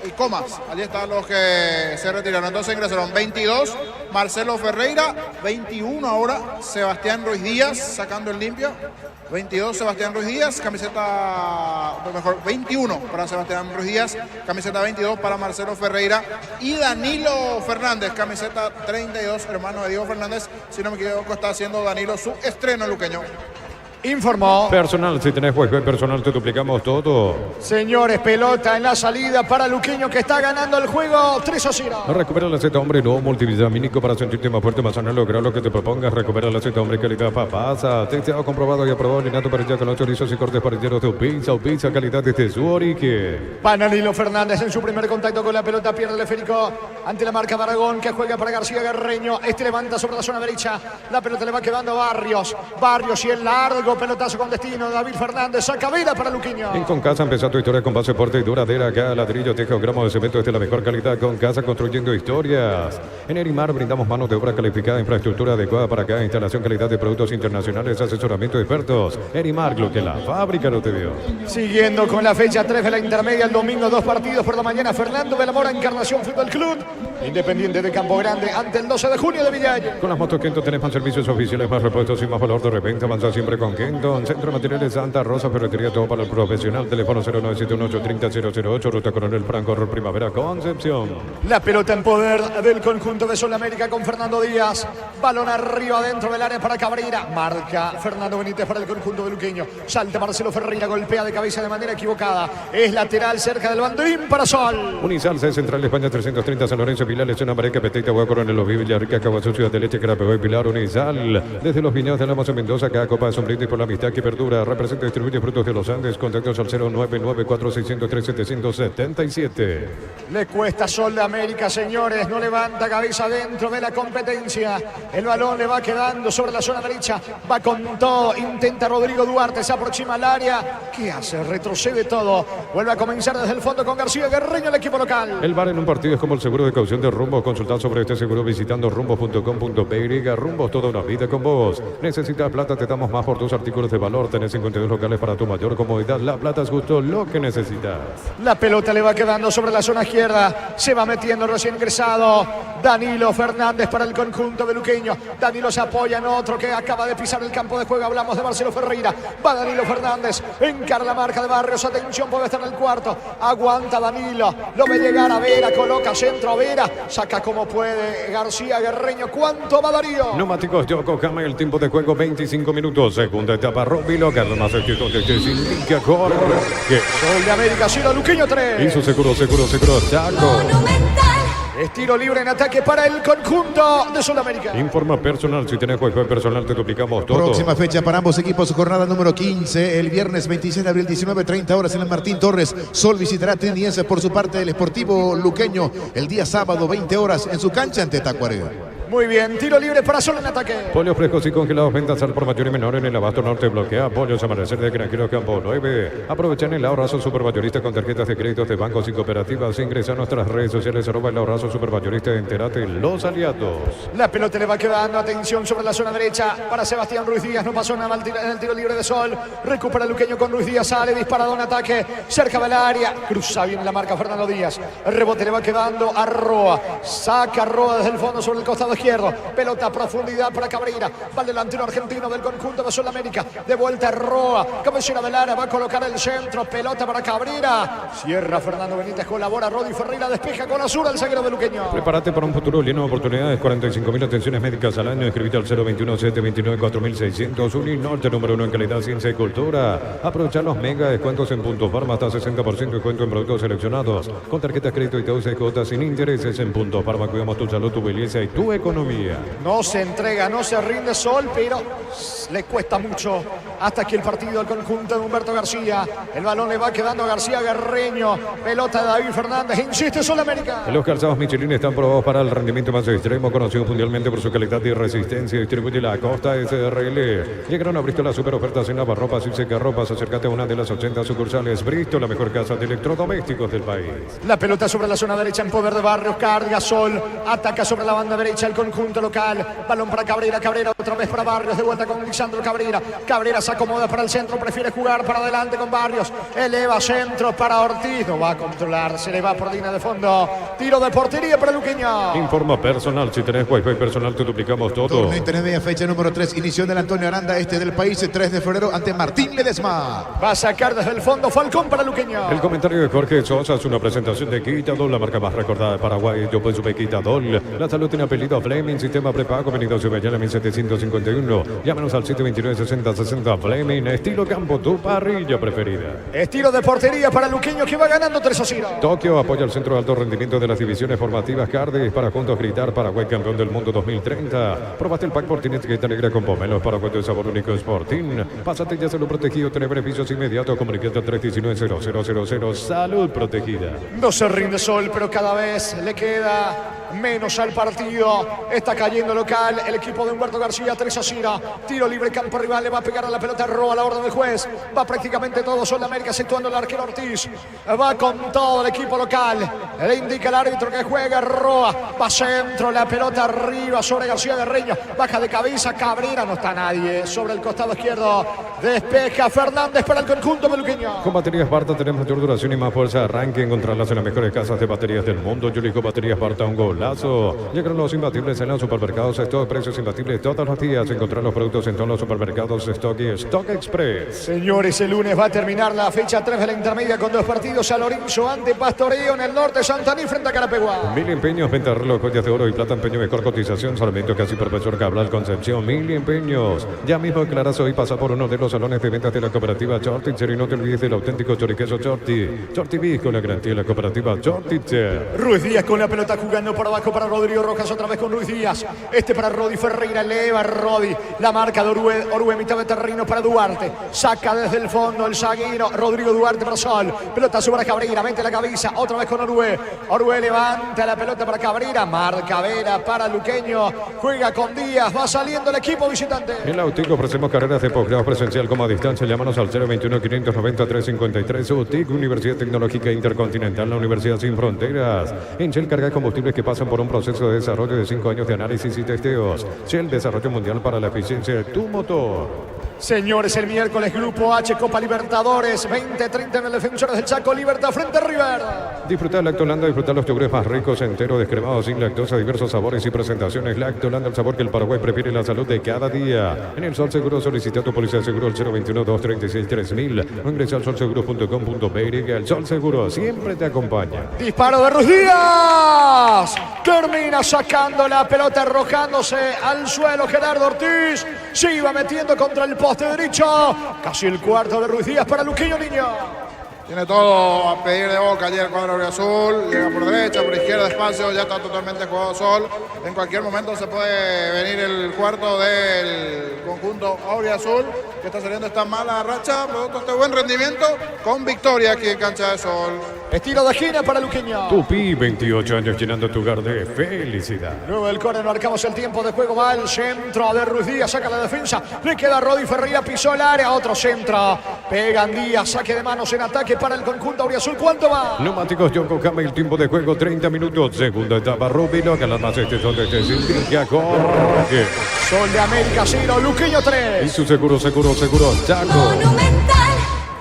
Y Comas, allí están los que se retiraron. Entonces ingresaron 22, Marcelo Ferreira, 21 ahora, Sebastián Ruiz Díaz, sacando el limpio. 22, Sebastián Ruiz Díaz, camiseta, mejor, 21 para Sebastián Ruiz Díaz, camiseta 22 para Marcelo Ferreira. Y Danilo Fernández, camiseta 32, hermano de Diego Fernández. Si no me equivoco, está haciendo Danilo su estreno luqueño. Informó. Personal, si tenés juego personal, te duplicamos todo. Señores, pelota en la salida para Luqueño, que está ganando el juego 3-0. Recupera la Z, hombre, no multivitamínico para sentirte más fuerte, más sano, lograr lo que te propongas. Recupera la Z, hombre, calidad papasa. Testeado, comprobado y aprobado. Linato parrilla con los chorizos y cortes parrilleros de pizza o pizza, calidad desde su origen. Danilo Fernández en su primer contacto con la pelota, pierde el esférico ante la marca de Aragón, que juega para García Guerreño. Este levanta sobre la zona derecha. La pelota le va quedando a Barrios. Barrios y el largo pelotazo con destino. David Fernández saca vela para Luqueño. En Concasa empezó tu historia con base fuerte y duradera. Acá ladrillo, teja o gramo de cemento es de la mejor calidad. Concasa, construyendo historias. En Erimar brindamos manos de obra calificada, infraestructura adecuada para cada instalación, calidad de productos internacionales, asesoramiento de expertos. Erimar, lo que la fábrica no te dio. Siguiendo con la fecha 3 de la intermedia, el domingo 2 partidos por la mañana. Fernando de la Mora, Encarnación Fútbol Club. Independiente de Campo Grande ante el 12 de junio de Villaya. Con las motos Kenton tenés más servicios oficiales, más repuestos y más valor de reventa. Avanza siempre con Kenton. Centro de Materiales Santa Rosa, ferretería, todo para el profesional. Teléfono 0971-830-008, Ruta Coronel Franco, Primavera, Concepción. La pelota en poder del conjunto de Sudamérica con Fernando Díaz. Balón arriba dentro del área para Cabrera. Marca Fernando Benítez para el conjunto de Luqueño. Salta Marcelo Ferreira, golpea de cabeza de manera equivocada. Es lateral cerca del banderín para Sol. Unisal, C Central España 330, San Lorenzo, Pilar, Lechona, Mareca, Petita, Hueco, Coronel, Los Villarrica, Caguazú, Ciudad de Leche, Carapegó y Pilar. Unisal, desde los viñedos de Lamos en Mendoza, acá Copa de Sombrita y por la amistad que perdura. Representa y distribuye frutos de los Andes. Contactos al 099-4603-777. Le cuesta Sol de América, señores. No levanta cabeza dentro de la competencia. El balón le va quedando sobre la zona derecha. Va con todo. Intenta Rodrigo Duarte. Se aproxima al área. ¿Qué hace? Retrocede todo. Vuelve a comenzar desde el fondo con García Guerreño, el equipo local. El VAR en un partido es como el seguro de caución de Rumbo. Consultar sobre este seguro visitando rumbos.com.py. Rumbos, toda una vida con vos. Necesitas plata, te damos más por tus artículos de valor. Tenés 52 locales para tu mayor comodidad. La plata es justo lo que necesitas. La pelota le va quedando sobre la zona izquierda. Se va metiendo el recién ingresado Danilo Fernández para el conjunto de Luqueño. Danilo se apoya en otro que acaba de pisar el campo de juego. Hablamos de Marcelo Ferreira. Va Danilo Fernández. Encara la marca de Barrios. Atención, puede estar en el cuarto. Aguanta Danilo. Lo ve llegar a Vera. Coloca centro a Vera. Saca como puede García Guerreño. ¿Cuánto va Darío? Neumáticos Yokohama, el tiempo de juego 25 minutos. Segunda etapa, Robilo, que además el que te indica corre. Sol de América 0, Luqueño 3. Hizo seguro, Chaco. Es tiro libre en ataque para el conjunto de Sudamérica. Informa personal, si tenés juego personal te duplicamos todo. Próxima fecha para ambos equipos, jornada número 15, el viernes 26 de abril, 19:30 horas en el Martín Torres. Sol visitará Teniense por su parte el Sportivo Luqueño el día sábado, 20 horas en su cancha ante Tacuarembó. Muy bien, tiro libre para Sol en ataque. Pollos frescos y congelados, ventas al por mayor y menor en el abasto norte. Bloquea Pollos Amanecer de Granjero Campo 9. Aprovechan el ahorrazo supermayorista con tarjetas de créditos de bancos y cooperativas. Ingresa a nuestras redes sociales, @el ahorrazo supermayorista. Entérate los aliados. La pelota le va quedando, atención sobre la zona derecha para Sebastián Ruiz Díaz. No pasó nada mal en el tiro libre de Sol. Recupera Luqueño con Ruiz Díaz, sale disparado en ataque. Cerca del área, cruza bien la marca Fernando Díaz. El rebote le va quedando a Roa. Saca Roa desde el fondo sobre el costado izquierdo. Pelota a profundidad para Cabrera. Va el delantero argentino del conjunto de Sol América. De vuelta a Roa. Cabecera del área, va a colocar el centro. Pelota para Cabrera. Cierra Fernando Benítez, colabora Rodi Ferreira. Despeja con Azul el zaguero de Luqueño. Prepárate para un futuro lleno de oportunidades. 45.000 atenciones médicas al año. Escribite al 021-729-4600. Uninorte número 1 en calidad, ciencia y cultura. Aprovechar los mega descuentos en Punto Farma. Hasta 60% de descuento en productos seleccionados. Con tarjetas crédito y TUC cuotas sin intereses en Punto Farma. Cuidamos tu salud, tu belleza y tu economía. No se entrega, no se rinde Sol, pero le cuesta mucho hasta aquí el partido al conjunto de Humberto García. El balón le va quedando a García Guerreño. Pelota de David Fernández. Insiste Sol América. Los calzados Michelin están probados para el rendimiento más extremo, conocido mundialmente por su calidad y resistencia. Distribuye la Costa SRL. Llegaron a Bristol las super ofertas en lavarropas y secarropas. Acércate a una de las 80 sucursales. Bristol, la mejor casa de electrodomésticos del país. La pelota sobre la zona derecha en poder de Barrios. Carga Sol. Ataca sobre la banda derecha el conjunto local. Balón para Cabrera. Cabrera otra vez para Barrios. De vuelta con Lisandro Cabrera. Cabrera se acomoda para el centro. Prefiere jugar para adelante con Barrios. Eleva centro para Ortiz. No va a controlar. Se le va por línea de fondo. Tiro de portería para Luqueño. Informa personal. Si tenés wifi personal, te duplicamos todo. Torneo intermedia, fecha número 3. Inicio del Antonio Aranda, este del país, 3 de febrero, ante Martín Ledesma. Va a sacar desde el fondo Falcón para Luqueño. El comentario de Jorge Sosa es una presentación de Quitadol, la marca más recordada de Paraguay. Yo pues supe Quitadol. La salud tiene apellido Fleming, sistema prepago, venido a Bellana 1751. Llámanos al 729-6060 Fleming, estilo campo, tu parrilla preferida. Estilo de portería para Luqueño que va ganando 3-0. Tokio apoya el centro de alto rendimiento de las divisiones formativas Cardis para juntos gritar Paraguay campeón del mundo 2030. Probaste el pack Sporting etiqueta negra con pomelos para cuento de sabor único Sporting. Pásate ya salud protegido, tiene beneficios inmediatos. Comunicate al 319-0000. Salud protegida. No se rinde Sol, pero cada vez le queda menos al partido. Está cayendo local el equipo de Humberto García. 3-0. Tiro libre, campo rival. Le va a pegar a la pelota. Roa a la orden del juez. Va prácticamente todo Sol América, exceptuando el arquero Ortiz. Va con todo el equipo local. Le indica el árbitro que juega Roa. Va centro, la pelota arriba sobre García Guerreño. Baja de cabeza Cabrera. No está nadie sobre el costado izquierdo. Despeja Fernández para el conjunto meluqueño. Con baterías Barta tenemos mayor duración y más fuerza de arranque. Encontrarlas en las mejores casas de baterías del mundo. Yo elijo baterías Barta, un golazo. Llegaron los imbatibles en los supermercados. Stock, precios imbatibles todos los días. Encontrar los productos en todos los supermercados Stock y Stock Express. Señores, el lunes va a terminar la fecha 3 de la intermedia con 2 partidos. San Lorenzo ante Pastoreo en el norte. Santaní frente a Carapeguá. 1000 empeños, venta de reloj, joyas de oro y plata, empeño, mejor cotización. Salvamento casi profesor Cabral Concepción. 1000 empeños. Ya mismo aclaras hoy, pasa por uno de los salones de ventas de la cooperativa Chortitzer y no te olvides del auténtico choriqueso Chorti. Chorti Bis con la garantía de la cooperativa Chortitzer. Ruiz Díaz con la pelota jugando por abajo para Rodrigo Rojas, otra vez con Ruiz Díaz. Este para Rodi Ferreira, eleva Rodi. La marca de Orue, mitad de terreno para Duarte. Saca desde el fondo el zaguero Rodrigo Duarte para Sol. Pelota sobre Cabrera, mete la cabeza, otra vez con Orue. Orue levanta la pelota para Cabrera, marca Vera para Luqueño. Juega con Díaz, va saliendo el equipo visitante. En la UTIC ofrecemos carreras de posgrado presencial como a distancia. Llámanos al 021-590-353. UTIC, Universidad Tecnológica Intercontinental, la Universidad Sin Fronteras. En Shell carga combustibles que pasan por un proceso de desarrollo de 5 años de análisis y testeos. Shell, desarrollo mundial para la eficiencia de tu motor. Señores, el miércoles Grupo H, Copa Libertadores, 20-30 en el Defensores del Chaco, Libertad frente a River. Disfrutar Lactolanda, disfrutar los yogures más ricos, enteros, descremados, sin lactosa, diversos sabores y presentaciones. Lactolanda, el sabor que el Paraguay prefiere, la salud de cada día. En el Sol Seguro solicita tu póliza de seguro al 021-236-3000 o ingresa al solseguro.com.py. El Sol Seguro siempre te acompaña. Disparo de Ruiz Díaz. Termina sacando la pelota, arrojándose al suelo Gerardo Ortiz. Se iba metiendo contra el poste derecho. Casi el cuarto de Ruiz Díaz para Luqueño Niño. Tiene todo a pedir de boca allí el cuadro azul. Llega por derecha, por izquierda, espacio. Ya está totalmente jugado Sol. En cualquier momento se puede venir el cuarto del conjunto azul, que está saliendo esta mala racha, producto de este buen rendimiento, con victoria aquí en cancha de Sol. Estilo de esquina para Luqueño. Tupi, 28 años llenando tu hogar de felicidad. Luego del córner marcamos el tiempo de juego. Va el centro de Ruiz Díaz, saca la defensa. Le queda Rodi Ferreira, pisó el área. Otro centro. Pegan Díaz, saque de manos en ataque para el conjunto auriazul. ¿Cuánto va? Neumáticos Yoko Kama, el tiempo de juego 30 minutos. Segunda etapa Rubilo, que las más son de Indica Jorge. Sol de América 0, Luqueño 3. Y su seguro, Chaco. Monumental.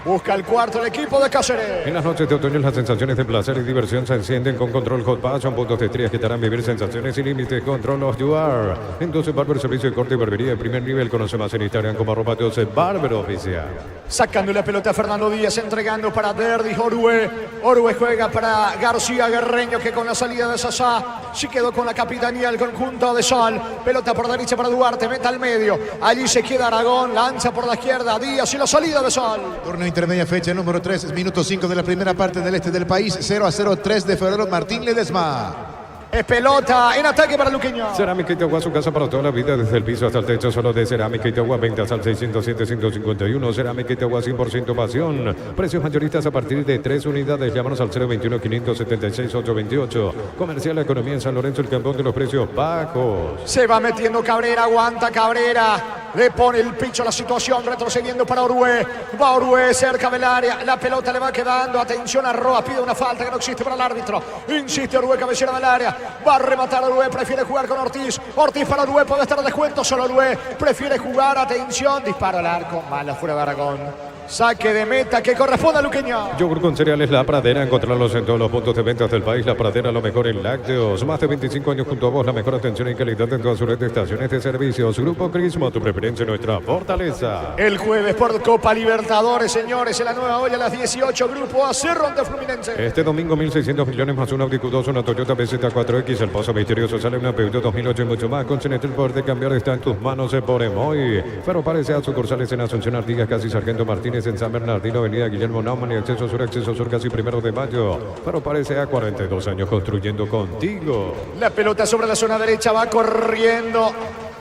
Busca el cuarto el equipo de Cáceres. En las noches de otoño las sensaciones de placer y diversión se encienden con Control Hot Pass. Son puntos de estrellas que te harán vivir sensaciones sin límites. Control of You Are. Entonces Barber, servicio de corte y barbería de primer nivel. Conoce más en Instagram como @12 Barber Oficial. Sacando la pelota a Fernando Díaz, entregando para Derdi Orue. Orue juega para García Guerreño, que con la salida de Sasá sí quedó con la capitanía del conjunto de Sol. Pelota por derecha para Duarte, meta al medio. Allí se queda Aragón, lanza por la izquierda Díaz y la salida de Sol. Torneo intermedia, fecha número 3, minuto 5 de la primera parte del este del país. 0-0, 3 de febrero, Martín Ledesma. Es pelota en ataque para Luqueño. Cerámica Itagua, su casa para toda la vida, desde el piso hasta el techo, solo de Cerámica Itagua. Ventas al 607-151. Cerámica Itagua, 100% pasión. Precios mayoristas a partir de 3 unidades. Llámanos al 021-576-828. Comercial La Economía en San Lorenzo, el campeón de los precios bajos. Se va metiendo Cabrera, aguanta Cabrera. Le pone el picho a la situación, retrocediendo para Orue. Va Orue cerca del área. La pelota le va quedando. Atención a Roa, pide una falta que no existe para el árbitro. Insiste Orue, cabecera del área. Va a rematar Orue, prefiere jugar con Ortiz. Ortiz para Orue, puede estar a descuento. Solo Orue prefiere jugar. Atención, disparo al arco. Mala fuera de Aragón. Saque de meta que corresponde a Luqueño. Yogur con cereales La Pradera, encontrarlos en todos los puntos de ventas del país. La Pradera, lo mejor en lácteos. Más de 25 años junto a vos, la mejor atención y calidad en todas sus red de estaciones de servicios. Grupo Crismo, tu preferencia, nuestra fortaleza. El jueves por Copa Libertadores, señores, en la nueva olla a las 18, Grupo A, Cerro ante Fluminense. Este domingo 1.600 millones más un Audi Q2, una Toyota BZ4X, el Pozo Misterioso sale una Peugeot 2008 y mucho más. Con Cenet, el poder de cambiar está en tus manos por Emoy. Pero parece a sucursales en Asunción, Artigas, Casi Sargento Martínez, en San Bernardino, Avenida Guillermo Naumann y acceso sur, casi 1 de mayo. Pero parece a 42 años construyendo contigo. La pelota sobre la zona derecha, va corriendo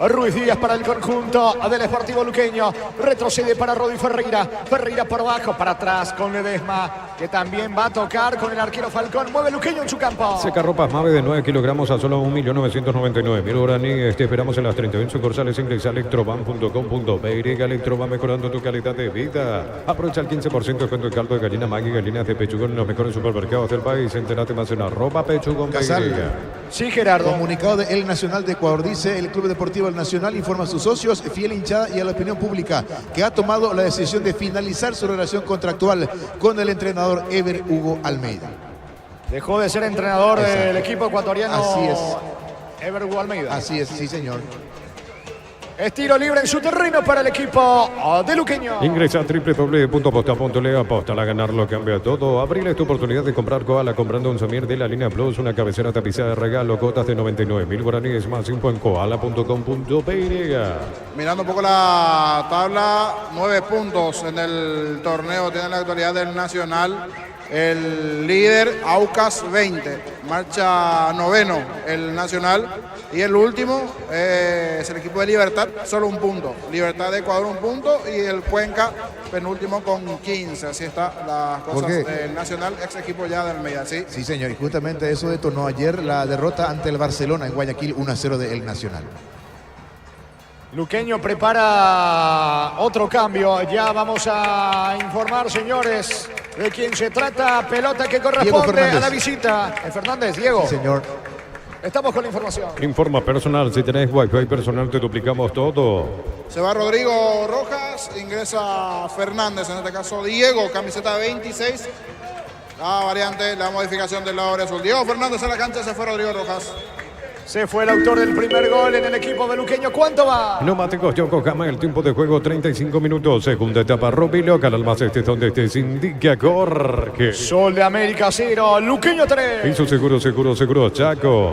Ruiz Díaz para el conjunto del Sportivo Luqueño. Retrocede para Rodi Ferreira. Ferreira por abajo, para atrás con Ledesma, que también va a tocar con el arquero Falcón. Mueve Luqueño en su campo. Secarropas Mave de 9 kilogramos a solo 1.999.000 guaraníes. Te esperamos en las 31 sucursales. Ingresa a electroban.com.pe. Electroban, mejorando tu calidad de vida. Aprovecha el 15% de descuento en caldo de gallina Maggi, gallina de pechugón en los mejores supermercados del país. Entérate más en @pechugón. Sí, Gerardo. Comunicado de El Nacional de Ecuador. Dice el Club Deportivo El Nacional informa a sus socios, fiel hinchada y a la opinión pública que ha tomado la decisión de finalizar su relación contractual con el entrenador Ever Hugo Almeida. Dejó de ser entrenador del equipo ecuatoriano. Así es. Ever Hugo Almeida. Así es, sí señor. Es tiro libre en su terreno para el equipo de Luqueño. Ingresa a www.posta.le. Aposta a ganarlo cambia todo. Abril es tu oportunidad de comprar Koala comprando un Samir de la línea Plus, una cabecera tapizada de regalo, cotas de 99.000 guaraníes, más info en koala.com.pe. Mirando un poco la tabla, 9 puntos en el torneo tiene la actualidad del Nacional. El líder, Aucas, 20. Marcha noveno el Nacional. Y el último es el equipo de Libertad, solo 1 punto. Libertad de Ecuador 1 punto y el Cuenca penúltimo con 15. Así están las cosas del Nacional, ex equipo ya de Almeida. ¿Sí? Sí, señor. Y justamente eso detonó ayer la derrota ante el Barcelona en Guayaquil, 1-0 del Nacional. Luqueño prepara otro cambio. Ya vamos a informar, señores, de quién se trata. Pelota que corresponde a la visita. Fernández, Diego. Sí, señor. Estamos con la información. Informa personal. Si tenés Wi-Fi personal, te duplicamos todo. Se va Rodrigo Rojas, ingresa Fernández, en este caso Diego, camiseta 26. La variante, la modificación del lado azul. Diego Fernández en la cancha, se fue Rodrigo Rojas. Se fue el autor del primer gol en el equipo de Luqueño. ¿Cuánto va? Neumáticos Yokohama, el tiempo de juego 35 minutos. Segunda etapa Rubilo, Canal Más Este, donde te indica Jorge. Sol de América 0, Luqueño 3. Y su seguro Chaco.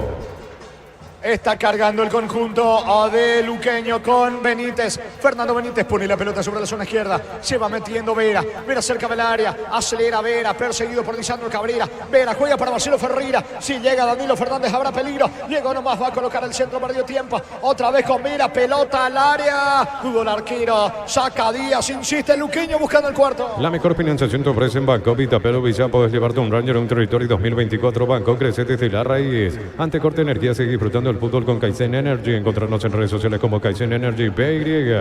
Está cargando el conjunto de Luqueño con Benítez. Fernando Benítez pone la pelota sobre la zona izquierda. Se va metiendo Vera. Vera cerca del área. Acelera Vera. Perseguido por Lisandro Cabrera. Vera juega para Marcelo Ferreira. Si llega Danilo Fernández habrá peligro. Llegó nomás. Va a colocar el centro. Perdió tiempo. Otra vez con Vera. Pelota al área. Dudo el arquero. Saca Díaz. Insiste Luqueño buscando el cuarto. La mejor financiación te ofrece en Banco Vitapelo Visa. Puedes llevarte un Ranger a un territorio 2024. Banco crece desde la raíz. Ante Corte Energía sigue disfrutando el fútbol con Kaizen Energy. Encontrarnos en redes sociales como Kaizen Energy PY.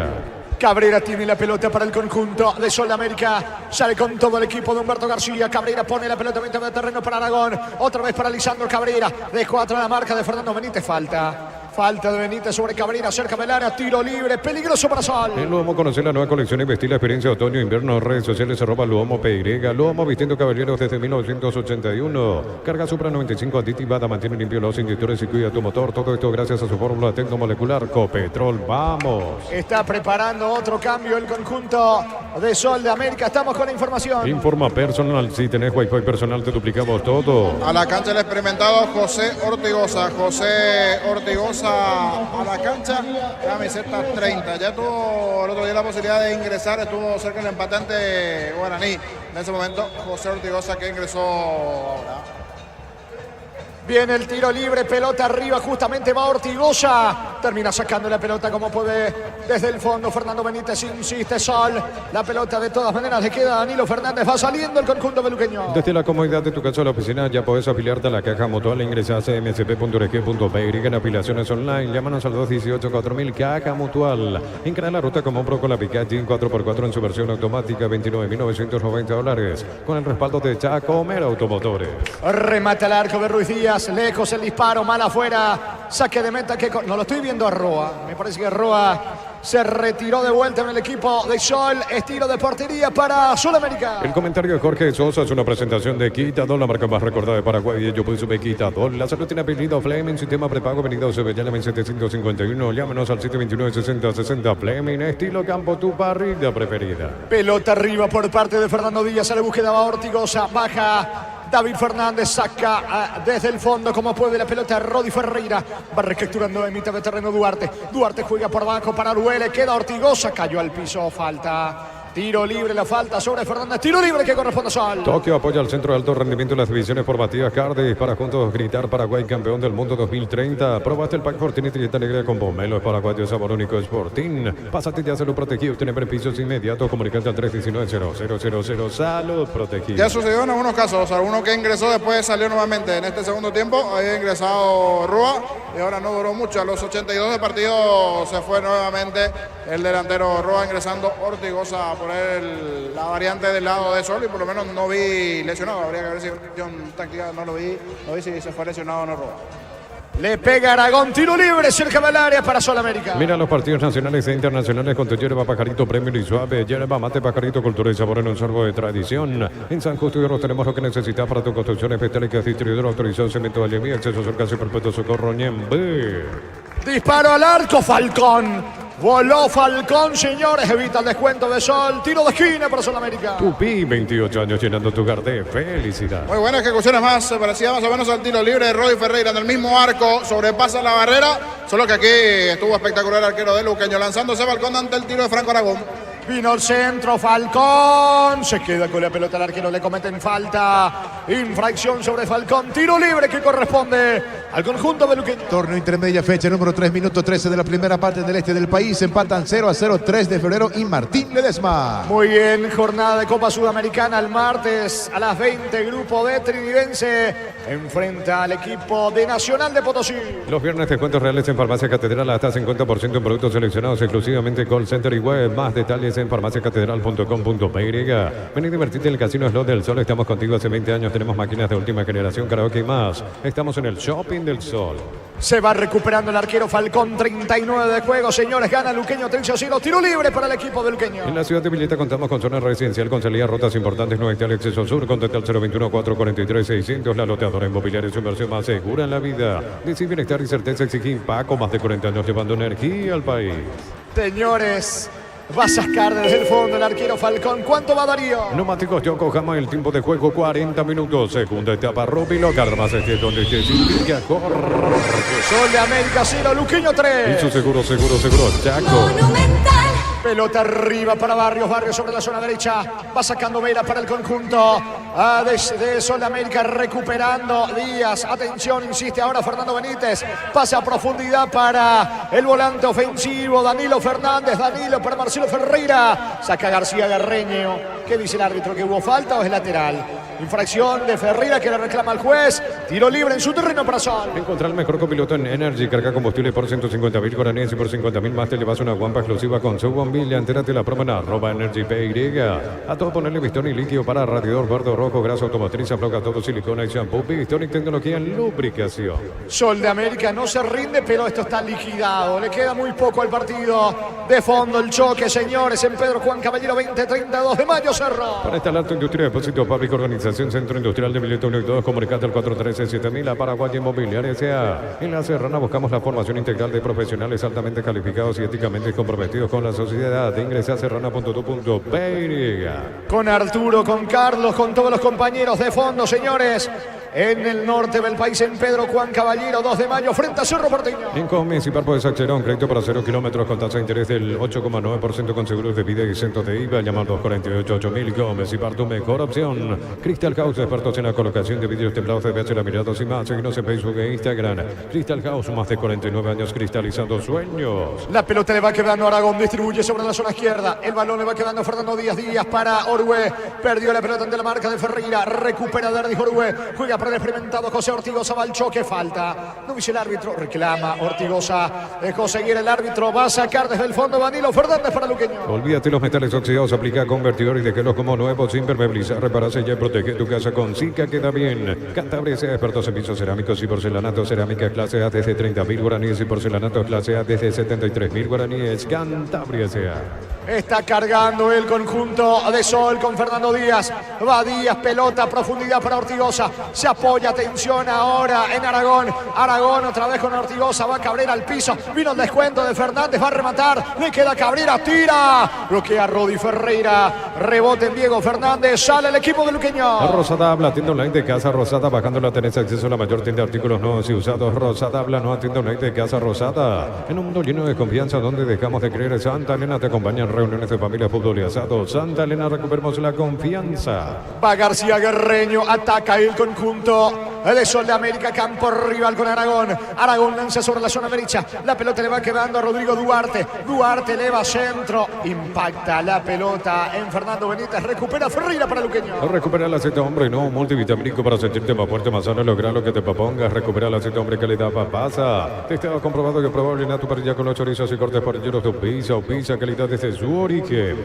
Cabrera tiene la pelota para el conjunto de Sol de América. Sale con todo el equipo de Humberto García. Cabrera pone la pelota en de terreno para Aragón. Otra vez para Lisandro Cabrera. Dejó atrás la marca de Fernando Benítez. Falta de Benítez sobre Cabrera, cerca del área, tiro libre, peligroso para Sol. En Luomo conocer la nueva colección y vestir la experiencia otoño-invierno. Redes sociales @Luomo PY. Luomo vistiendo caballeros desde 1981. Carga Supra 95 aditivada, mantiene limpio los inyectores y cuida tu motor. Todo esto gracias a su fórmula tecnomolecular Copetrol. ¡Vamos! Está preparando otro cambio el conjunto de Sol de América. Estamos con la información. Informa personal. Si tenés Wi-Fi personal, te duplicamos todo. A la cancha el experimentado José Ortigoza. José Ortigoza a la cancha, camiseta 30. Ya tuvo el otro día la posibilidad de ingresar, estuvo cerca del empatante guaraní. En ese momento, José Ortigoza que ingresó ahora. Viene el tiro libre, pelota arriba, justamente va Ortigoza. Termina sacando la pelota como puede desde el fondo. Fernando Benítez insiste, Sol. La pelota de todas maneras le queda a Danilo Fernández. Va saliendo el conjunto beluqueño. Desde la comodidad de tu casa o la oficina ya podés afiliarte a la caja mutual. Ingresás a msp.org.py en afiliaciones online. Llámanos al 218-4000 Caja Mutual. Increa la ruta como pro con la Picatinny 4x4 en su versión automática, $29.990. Con el respaldo de Chacomer Automotores. Remata el arco de Ruiz Díaz. Lejos el disparo, mal afuera. Saque de meta que no lo estoy viendo a Roa. Me parece que Roa se retiró de vuelta en el equipo de Sol. Estilo de portería para Sudamérica. El comentario de Jorge Sosa es una presentación de Quitador, la marca más recordada de Paraguay. Y yo puedo subir Quitador. La salud tiene apellido Fleming, sistema prepago, venido Sevillana en 751. Llámanos al 729-6060 Fleming, estilo campo, tu parrilla preferida. Pelota arriba por parte de Fernando Díaz. A la búsqueda va Ortigoza. Baja David Fernández, saca desde el fondo como puede la pelota Rodi Ferreira. Va recapturando en mitad de terreno Duarte. Duarte juega por abajo para Aruele. Queda Ortigoza, cayó al piso, falta. Tiro libre, la falta sobre Fernández. Tiro libre que corresponde a Sol. Tokio apoya al centro de alto rendimiento en las divisiones formativas Cardis para juntos gritar Paraguay campeón del mundo 2030. Probaste el pack Fortinity y esta alegría con Pomelo. Es paraguayo de sabor único Sporting. Pásate ya a Salud Protegido. Tiene beneficios inmediatos. Comunicante al 319-0000. Salud Protegido. Ya sucedió en algunos casos. Alguno que ingresó después salió nuevamente en este segundo tiempo. Había ingresado Rúa y ahora no duró mucho. A los 82 de partido se fue nuevamente el delantero Rúa, ingresando Ortigoza por la variante del lado de Sol, y por lo menos no vi lesionado. Habría que ver si John táctica no vi si se fue lesionado o no Rúa. Le pega Aragón, tiro libre cerca del área para Sol América. Mira los partidos nacionales e internacionales con tu yerba Pajarito Premium y Suave. Yerba Mate Pajarito, cultura y sabor en un sorbo de tradición. En San Justo y tenemos lo que necesitas para tu construcción metálicas. Distribuidor autorizado, cemento Vallemí, acceso cerca y perpetuo socorro Ñembe. Disparo al arco, Falcón. Voló Falcón, señores, evita el descuento de Sol. Tiro de esquina para Sol América. Tupi, 28 años llenando tu hogar de felicidad. Muy buenas ejecuciones, más se parecía más o menos al tiro libre de Rodi Ferreira en el mismo arco, sobrepasa la barrera, solo que aquí estuvo espectacular el arquero de Luqueño, lanzándose Falcón ante el tiro de Franco Aragón. Vino el centro, Falcón. Se queda con la pelota, el arquero le cometen falta. Infracción sobre Falcón. Tiro libre que corresponde al conjunto de Luqueño. Torneo intermedia, fecha número 3, minuto 13 de la primera parte del este del país. Empatan 0-0, 3 de febrero y Martín Ledesma. Muy bien, jornada de Copa Sudamericana el martes a las 20. Grupo de Trinidense enfrenta al equipo de Nacional de Potosí. Los viernes descuentos reales en Farmacia Catedral hasta 50% en productos seleccionados exclusivamente call center y web. Más detalles en farmaciacatedral.com.py. Ven y divertirte en el Casino Slot del Sol. Estamos contigo hace 20 años. Tenemos máquinas de última generación, karaoke y más. Estamos en el Shopping del Sol. Se va recuperando el arquero Falcón, 39 de juego. Señores, gana Luqueño 3-0. Tiro libre para el equipo de Luqueño. En la ciudad de Villeta contamos con zona residencial con salida a rutas importantes. No está el acceso sur. Contacta al 021-443-600. La loteadora inmobiliaria es su inversión más segura en la vida. Decir bienestar y certeza exige Paco. Más de 40 años llevando energía al país. Señores, Va a sacar desde el fondo el arquero Falcón. ¿Cuánto va Darío? Neumáticos Yokohama, el tiempo de juego 40 minutos. Segunda etapa, Rubilo Carmas, este es donde te significa corre. Sol de América 0, Luqueño 3. Y su seguro, Chaco. Monumental. Pelota arriba para Barrios, Barrios sobre la zona derecha, va sacando Vela para el conjunto de Sol de América, recuperando Díaz, atención, insiste ahora Fernando Benítez, pasa a profundidad para el volante ofensivo, Danilo Fernández, Danilo para Marcelo Ferreira, saca García Garreño, ¿qué dice el árbitro? ¿Que hubo falta o es lateral? Infracción de Ferreira que le reclama al juez, tiro libre en su terreno para Sol. Encontrar el mejor copiloto en Energy, carga combustible por 150.000 guaraníes y por 50.000 más te llevas una guampa exclusiva con su bombilla. Entérate la promo en @EnergyPY. A todo ponerle pistón y líquido para radiador verde, rojo, grasa automotriz, afloja todo, silicona y shampoo, pistón y tecnología en lubricación. Sol de América no se rinde, pero esto está liquidado. Le queda muy poco al partido. De fondo el choque, señores, en Pedro Juan Caballero 20-32 de mayo, Cerro. Para instalar tu industria de depósito público, organización Centro Industrial de Billete 1 y 2, comunicate al 413-7000 a Paraguay Inmobiliaria S.A. En la Serrana buscamos la formación integral de profesionales altamente calificados y éticamente comprometidos con la sociedad. Ingresa a serrana.tu.py. Con Arturo, con Carlos, con todos los compañeros de fondo, señores. En el norte del país, en Pedro Juan Caballero, 2 de mayo, frente a Cerro Porteño. En Comecipar puedes acceder a un crédito para 0 kilómetros con tasa de interés del 8,9% con seguros de vida y exentos de IVA. Llama al 248-8000. Comecipar, tu mejor opción. Crystal House, expertos en la colocación de vidrios templados de VH, laminados y más. Síguenos en Facebook e Instagram. Crystal House, más de 49 años cristalizando sueños. La pelota le va quedando a Aragón, distribuye sobre la zona izquierda. El balón le va quedando a Fernando Díaz. Díaz para Orue. Perdió la pelota ante la marca de Ferreira. Recupera Derdi Orue. Juega para el experimentado José Ortigosa. Va al choque, falta. No dice el árbitro, reclama Ortigosa. Dejó seguir el árbitro. Va a sacar desde el fondo Danilo Fernández para Luqueño. Olvídate los metales oxidados. Aplica convertidor y déjelos como nuevos. Impermeabilizar, reparar, sellar y protege tu casa con Zika. Queda bien. Cantabria sea expertos en pisos cerámicos y porcelanato. Cerámica clase A desde 30.000 guaraníes y porcelanato clase A desde 73.000 guaraníes. Cantabria sea. Está cargando el conjunto de Sol con Fernando Díaz. Va Díaz, pelota, profundidad para Ortigosa. Se apoya, atención ahora en Aragón. Aragón otra vez con Ortigosa. Va Cabrera al piso. Vino el descuento de Fernández. Va a rematar. Le queda Cabrera. Tira. Bloquea Rodi Ferreira. Rebote en Diego Fernández. Sale el equipo de Luqueño. Rosada habla, tienda online de Casa Rosada. Bajándola tenés acceso a la mayor tienda de artículos nuevos y usados. Rosada habla, nueva tienda online de Casa Rosada. En un mundo lleno de confianza donde dejamos de creer, Santa Elena te acompaña en reuniones de familia, fútbol y asado. Santa Elena, recuperemos la confianza. Va García Guerreño, ataca el conjunto de Sol de América, campo rival con Aragón. Aragón lanza sobre la zona derecha. La pelota le va quedando a Rodrigo Duarte. Duarte eleva centro. Impacta la pelota en Fernando Benítez. Recupera Ferreira para Luqueño. Recupera el aceite hombre, no multivitamínico para sentirte más fuerte, más sano, lograr lo que te propongas. Recupera el aceite hombre, calidad papasa. Testado comprobado que probable llena tu parrilla con los chorizos y cortes parrilleros de pizza, calidad desde su origen.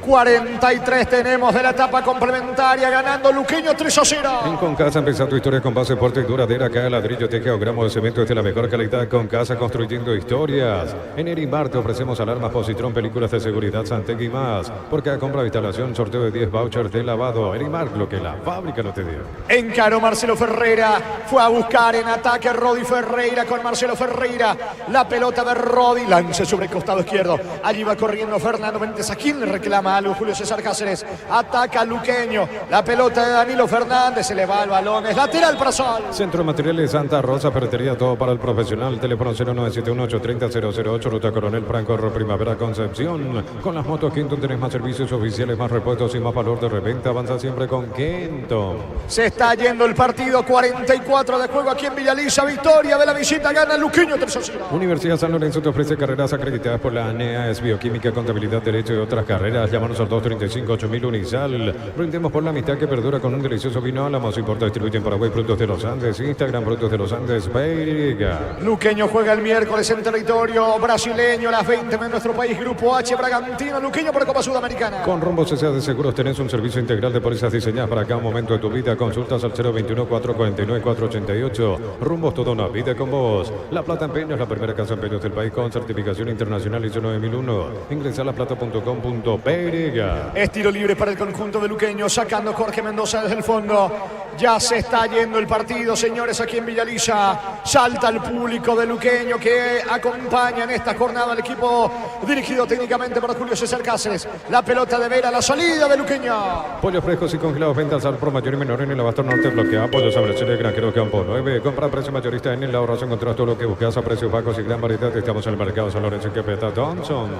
43 tenemos de la etapa complementaria, ganando Luqueño 3-0. En Concasa empieza tu historia con base fuerte y duradera. Cada ladrillo, teja o gramo de cemento es de la mejor calidad. Concasa, construyendo historias. En Erimar te ofrecemos alarmas Positrón, películas de seguridad, Santec y más. Por cada compra de instalación, sorteo de 10 vouchers de lavado. Erimar, lo que la fábrica no te dio. Encaró Marcelo Ferreira. Fue a buscar en ataque Rodi Ferreira con Marcelo Ferreira. La pelota de Rodi. Lance sobre el costado izquierdo. Allí va corriendo Fernando Benítez. ¿A quién le reclama algo? Julio César Cáceres. Ataca Luqueño. La pelota de Danilo Fernández. Se le va el balón. Es lateral para Sol. Centro de Materiales Santa Rosa, ferretería, todo para el profesional. Teléfono 0971-830-008, Ruta Coronel Franco, Primavera, Concepción. Con las motos Kenton tenés más servicios oficiales, más repuestos y más valor de reventa. Avanza siempre con Kenton. Se está yendo el partido. 44 de juego aquí en Villaliza. Victoria de la visita. Gana Luqueño 3-0. Universidad San Lorenzo te ofrece carreras acreditadas por la ANEA, es bioquímica, contabilidad, derecho y otras carreras. Llámanos al 235-8000 Unisal. Brindemos por la amistad que perdura con un delicioso vino Álamos. Importa, distribuye en Paraguay Productos de los Andes. Instagram Productos de los Andes. Périga. Luqueño juega el miércoles en territorio brasileño. Las 20 de nuestro país. Grupo H, Bragantino. Luqueño por Copa Sudamericana. Con Rumbo CCA de Seguros tenés un servicio integral de pólizas diseñadas para cada momento de tu vida. Consultas al 021-449-488. Rumbos, toda una vida con vos. La Plata Empeños, la primera casa de empeños del país con certificación internacional ISO 9001. Ingresa a laplata.com.py. Peirega. Es tiro libre para el conjunto de Luqueño, sacando Jorge Mendoza desde el fondo. Ya se está yendo el partido, señores, aquí en Villalilla. Salta el público de Luqueño que acompaña en esta jornada al equipo dirigido técnicamente por Julio César Cáceres. La pelota de Vera, la salida de Luqueño. Pollos frescos y congelados, ventas al por mayor y menor en el Abasto Norte, bloquea pollos a Brasil, granjero Campo 9. Compra a precio mayorista en el ahorro, encontrás todo lo que buscas a precios bajos y gran variedad. Estamos en el mercado San Lorenzo y Quepeta Thompson.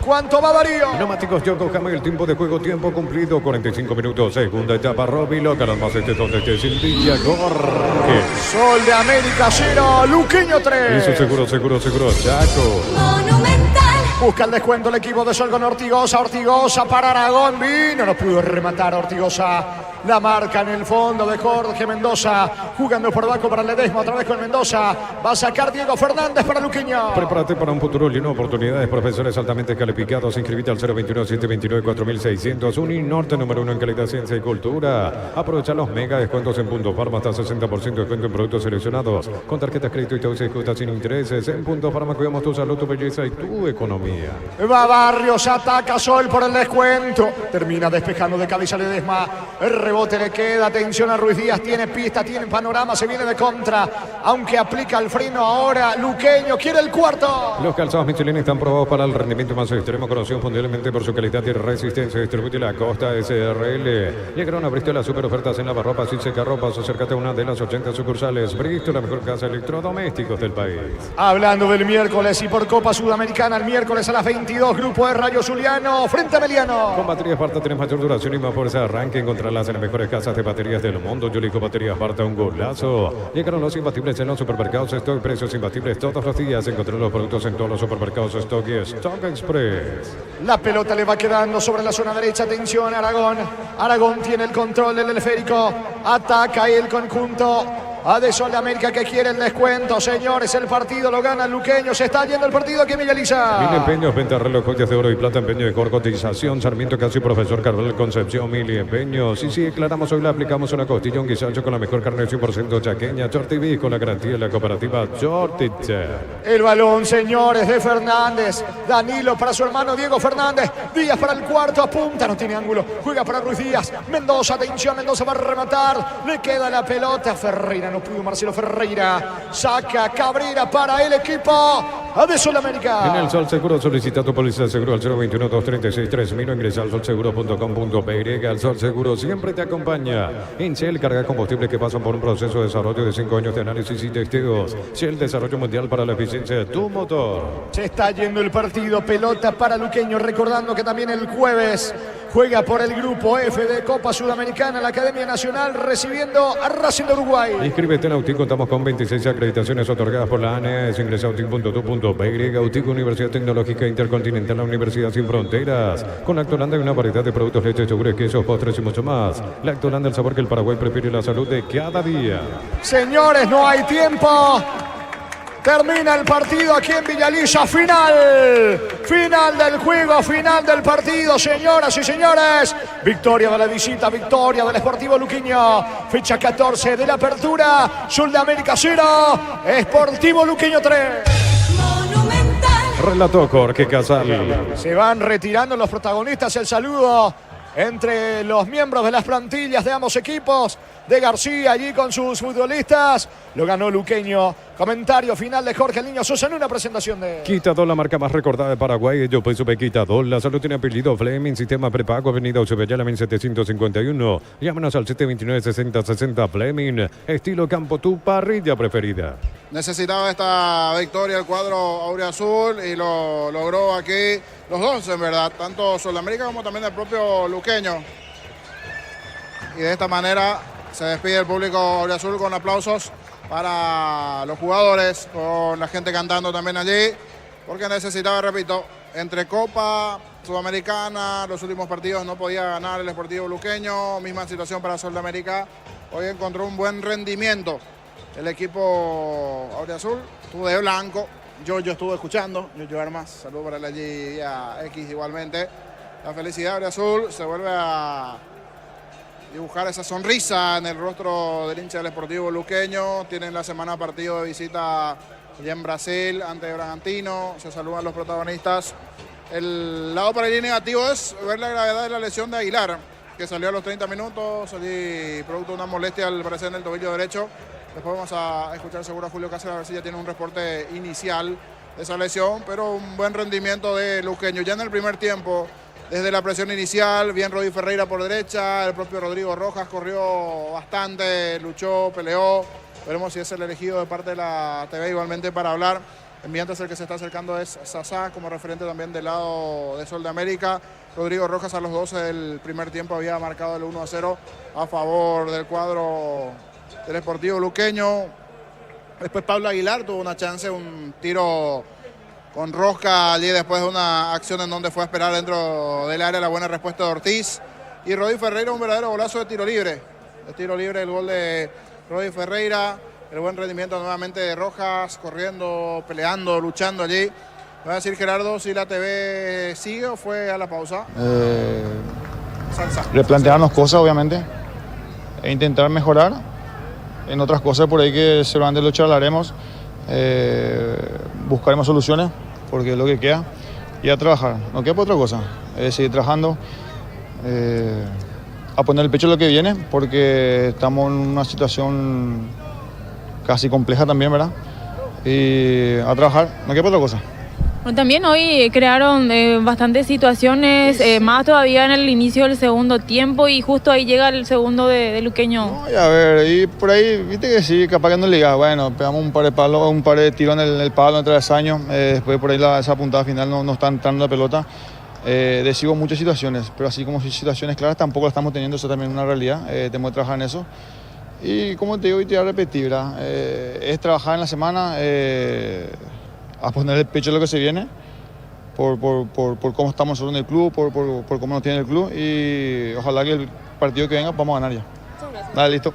¿Cuánto va Darío? Neumáticos Yokohama, el tiempo de juego, tiempo cumplido, 45 minutos. Segunda etapa, Robilo, Carlos este donde esté Silvilla, Gorque. Sol de América 0, Luqueño 3. Eso seguro, Chaco. Monumental. Busca el descuento el equipo de Sol con Ortigosa. Ortigosa para Aragón. Vino, no pudo rematar Ortigosa. La marca en el fondo de Jorge Mendoza. Jugando por abajo para Ledesma. Otra vez con Mendoza. Va a sacar Diego Fernández para Luqueño. Prepárate para un futuro lleno de oportunidades. Profesores altamente calificados. Inscribite al 021-729-4600. Uninorte número 1 en calidad, ciencia y cultura. Aprovecha los mega descuentos en Punto Farma. Hasta 60% de descuento en productos seleccionados. Con tarjetas crédito y todo se ejecuta sin intereses. En Punto Farma cuidamos tu salud, tu belleza y tu economía. Va Barrios, ataca Sol por el descuento. Termina despejando de cabeza Ledesma. El rebote le queda. Atención a Ruiz Díaz. Tiene pista, tiene panorama. Se viene de contra. Aunque aplica el freno ahora. Luqueño quiere el cuarto. Los calzados Michelin están probados para el rendimiento más extremo, conocido mundialmente por su calidad y resistencia. Distribuye la Costa SRL. Llegaron a Bristol las super ofertas en lavarropas y secarropas. Acércate a una de las 80 sucursales. Bristol, la mejor casa de electrodomésticos del país. Hablando del miércoles y por Copa Sudamericana, el miércoles a las 22, grupo de Rayo Zuliano frente a Meliano. Con baterías Barta tienes mayor duración y más fuerza de arranque. Encontrarlas en las mejores casas de baterías del mundo. Yo elijo baterías Barta, un golazo. Llegaron los imbatibles en los supermercados Stock. Precios imbatibles todos los días. Encontré los productos en todos los supermercados Stock y Stock Express. La pelota le va quedando sobre la zona derecha. Atención, Aragón. Aragón tiene el control del esférico. Ataca el conjunto de Sol de América que quiere el descuento. Señores, el partido lo gana el Luqueño. Se está yendo el partido aquí en Villalilla. Mil empeños, venta reloj, joyas de oro y plata, empeño de cotización. Sarmiento Casi, Profesor Carvalho Concepción, Mil empeños. Y si declaramos hoy, le aplicamos una costilla, un guisacho con la mejor carne 100% chaqueña. Chortiví con la garantía de la cooperativa Chortiche. El balón, señores, de Fernández. Danilo para su hermano Diego Fernández. Díaz para el cuarto, apunta, no tiene ángulo. Juega para Ruiz Díaz. Mendoza, atención, Mendoza va a rematar. Le queda la pelota. Ferreira, no pudo Marcelo Ferreira. Saca Cabrera para el equipo de Sol América. En el Sol Seguro solicita tu póliza de seguro al 021-236-3000 o ingresa al solseguro.com.py. El Sol Seguro siempre te acompaña. En Shell carga combustible que pasan por un proceso de desarrollo de 5 años de análisis y testeos. Shell, desarrollo mundial para la eficiencia de tu motor. Se está yendo el partido, pelota para Luqueño, recordando que también el jueves juega por el grupo F de Copa Sudamericana la Academia Nacional recibiendo a Racing de Uruguay. Inscríbete en Autic, contamos con 26 acreditaciones otorgadas por la ANES. Ingresa a autic.tu.py. Autic, Universidad Tecnológica Intercontinental, la Universidad Sin Fronteras. Con Lactolanda hay una variedad de productos, leches, yogures, quesos, postres y mucho más. Lactolanda, el sabor que el Paraguay prefiere, la salud de cada día. Señores, no hay tiempo. Termina el partido aquí en Villalilla. Final del juego, final del partido, señoras y señores. Victoria de la visita, victoria del Sportivo Luqueño. Fecha 14 de la apertura. Sol de América 0, Sportivo Luqueño 3. Monumental. Relató Jorge Casal. Se van retirando los protagonistas. El saludo entre los miembros de las plantillas de ambos equipos. De García allí con sus futbolistas. Lo ganó Luqueño. Comentario final de Jorge Niño Sosa en una presentación de Quitador, la marca más recordada de Paraguay. Yo pues supe Quitador. La salud tiene apellido Fleming. Sistema prepago. Avenida Eusebio 1751. Llámanos al 729-6060 Fleming. Estilo campo, tu parrilla preferida. Necesitaba esta victoria el cuadro auriazul y lo logró aquí los dos, en verdad. Tanto Sol de América como también el propio Luqueño. Y de esta manera se despide el público auriazul con aplausos para los jugadores, con la gente cantando también allí, porque necesitaba, repito, entre Copa Sudamericana, los últimos partidos no podía ganar el Sportivo Luqueño, misma situación para Sol de América. Hoy encontró un buen rendimiento el equipo auriazul, estuvo de blanco, yo estuve escuchando, yo Armas, saludo para él allí a X igualmente. La felicidad auriazul se vuelve a dibujar esa sonrisa en el rostro del hincha del Sportivo Luqueño. Tienen la semana partido de visita allá en Brasil ante Bragantino. Se saludan los protagonistas El lado para el negativo es ver la gravedad de la lesión de Aguilar, que salió a los 30 minutos, salí producto de una molestia al parecer en el tobillo derecho. Después vamos a escuchar seguro a Julio Cáceres a ver si ya tiene un reporte inicial de esa lesión, pero un buen rendimiento de Luqueño. Ya en el primer tiempo, desde la presión inicial, bien Rodi Ferreira por derecha, el propio Rodrigo Rojas corrió bastante, luchó, peleó. Veremos si es el elegido de parte de la TV igualmente para hablar. Mientras el que se está acercando es Sasá, como referente también del lado de Sol de América. Rodrigo Rojas a los 12 del primer tiempo había marcado el 1-0 a favor del cuadro del Sportivo Luqueño. Después Pablo Aguilar tuvo una chance, un tiro con rosca allí después de una acción en donde fue a esperar dentro del área la buena respuesta de Ortiz. Y Rodi Ferreira un verdadero golazo de tiro libre. De tiro libre el gol de Rodi Ferreira. El buen rendimiento nuevamente de Rojas, corriendo, peleando, luchando allí. Va a decir Gerardo si la TV sigue o fue a la pausa. Replantearnos cosas, obviamente, e intentar mejorar. En otras cosas por ahí que seguramente lo charlaremos. Buscaremos soluciones, porque es lo que queda. Y a trabajar, no queda por otra cosa. Seguir trabajando, a poner el pecho en lo que viene, porque estamos en una situación casi compleja también, ¿verdad? Y a trabajar, no queda por otra cosa. Bueno, también hoy crearon bastantes situaciones, más todavía en el inicio del segundo tiempo y justo ahí llega el segundo de Luqueño. No, a ver, y por ahí, viste que sí, capaz que no liga. Bueno, pegamos un par de palos, un par de tiros en el palo, en el travesaño. Después por ahí esa puntada final no está entrando la pelota. Decibo muchas situaciones, pero así como situaciones claras tampoco las estamos teniendo, eso también es una realidad. Tenemos que trabajar en eso. Y como te digo y te voy a repetir, ¿verdad? Es trabajar en la semana, a poner el pecho a lo que se viene, por cómo estamos nosotros en el club, por cómo nos tiene el club, y ojalá que el partido que venga vamos a ganar ya. Dale, listo.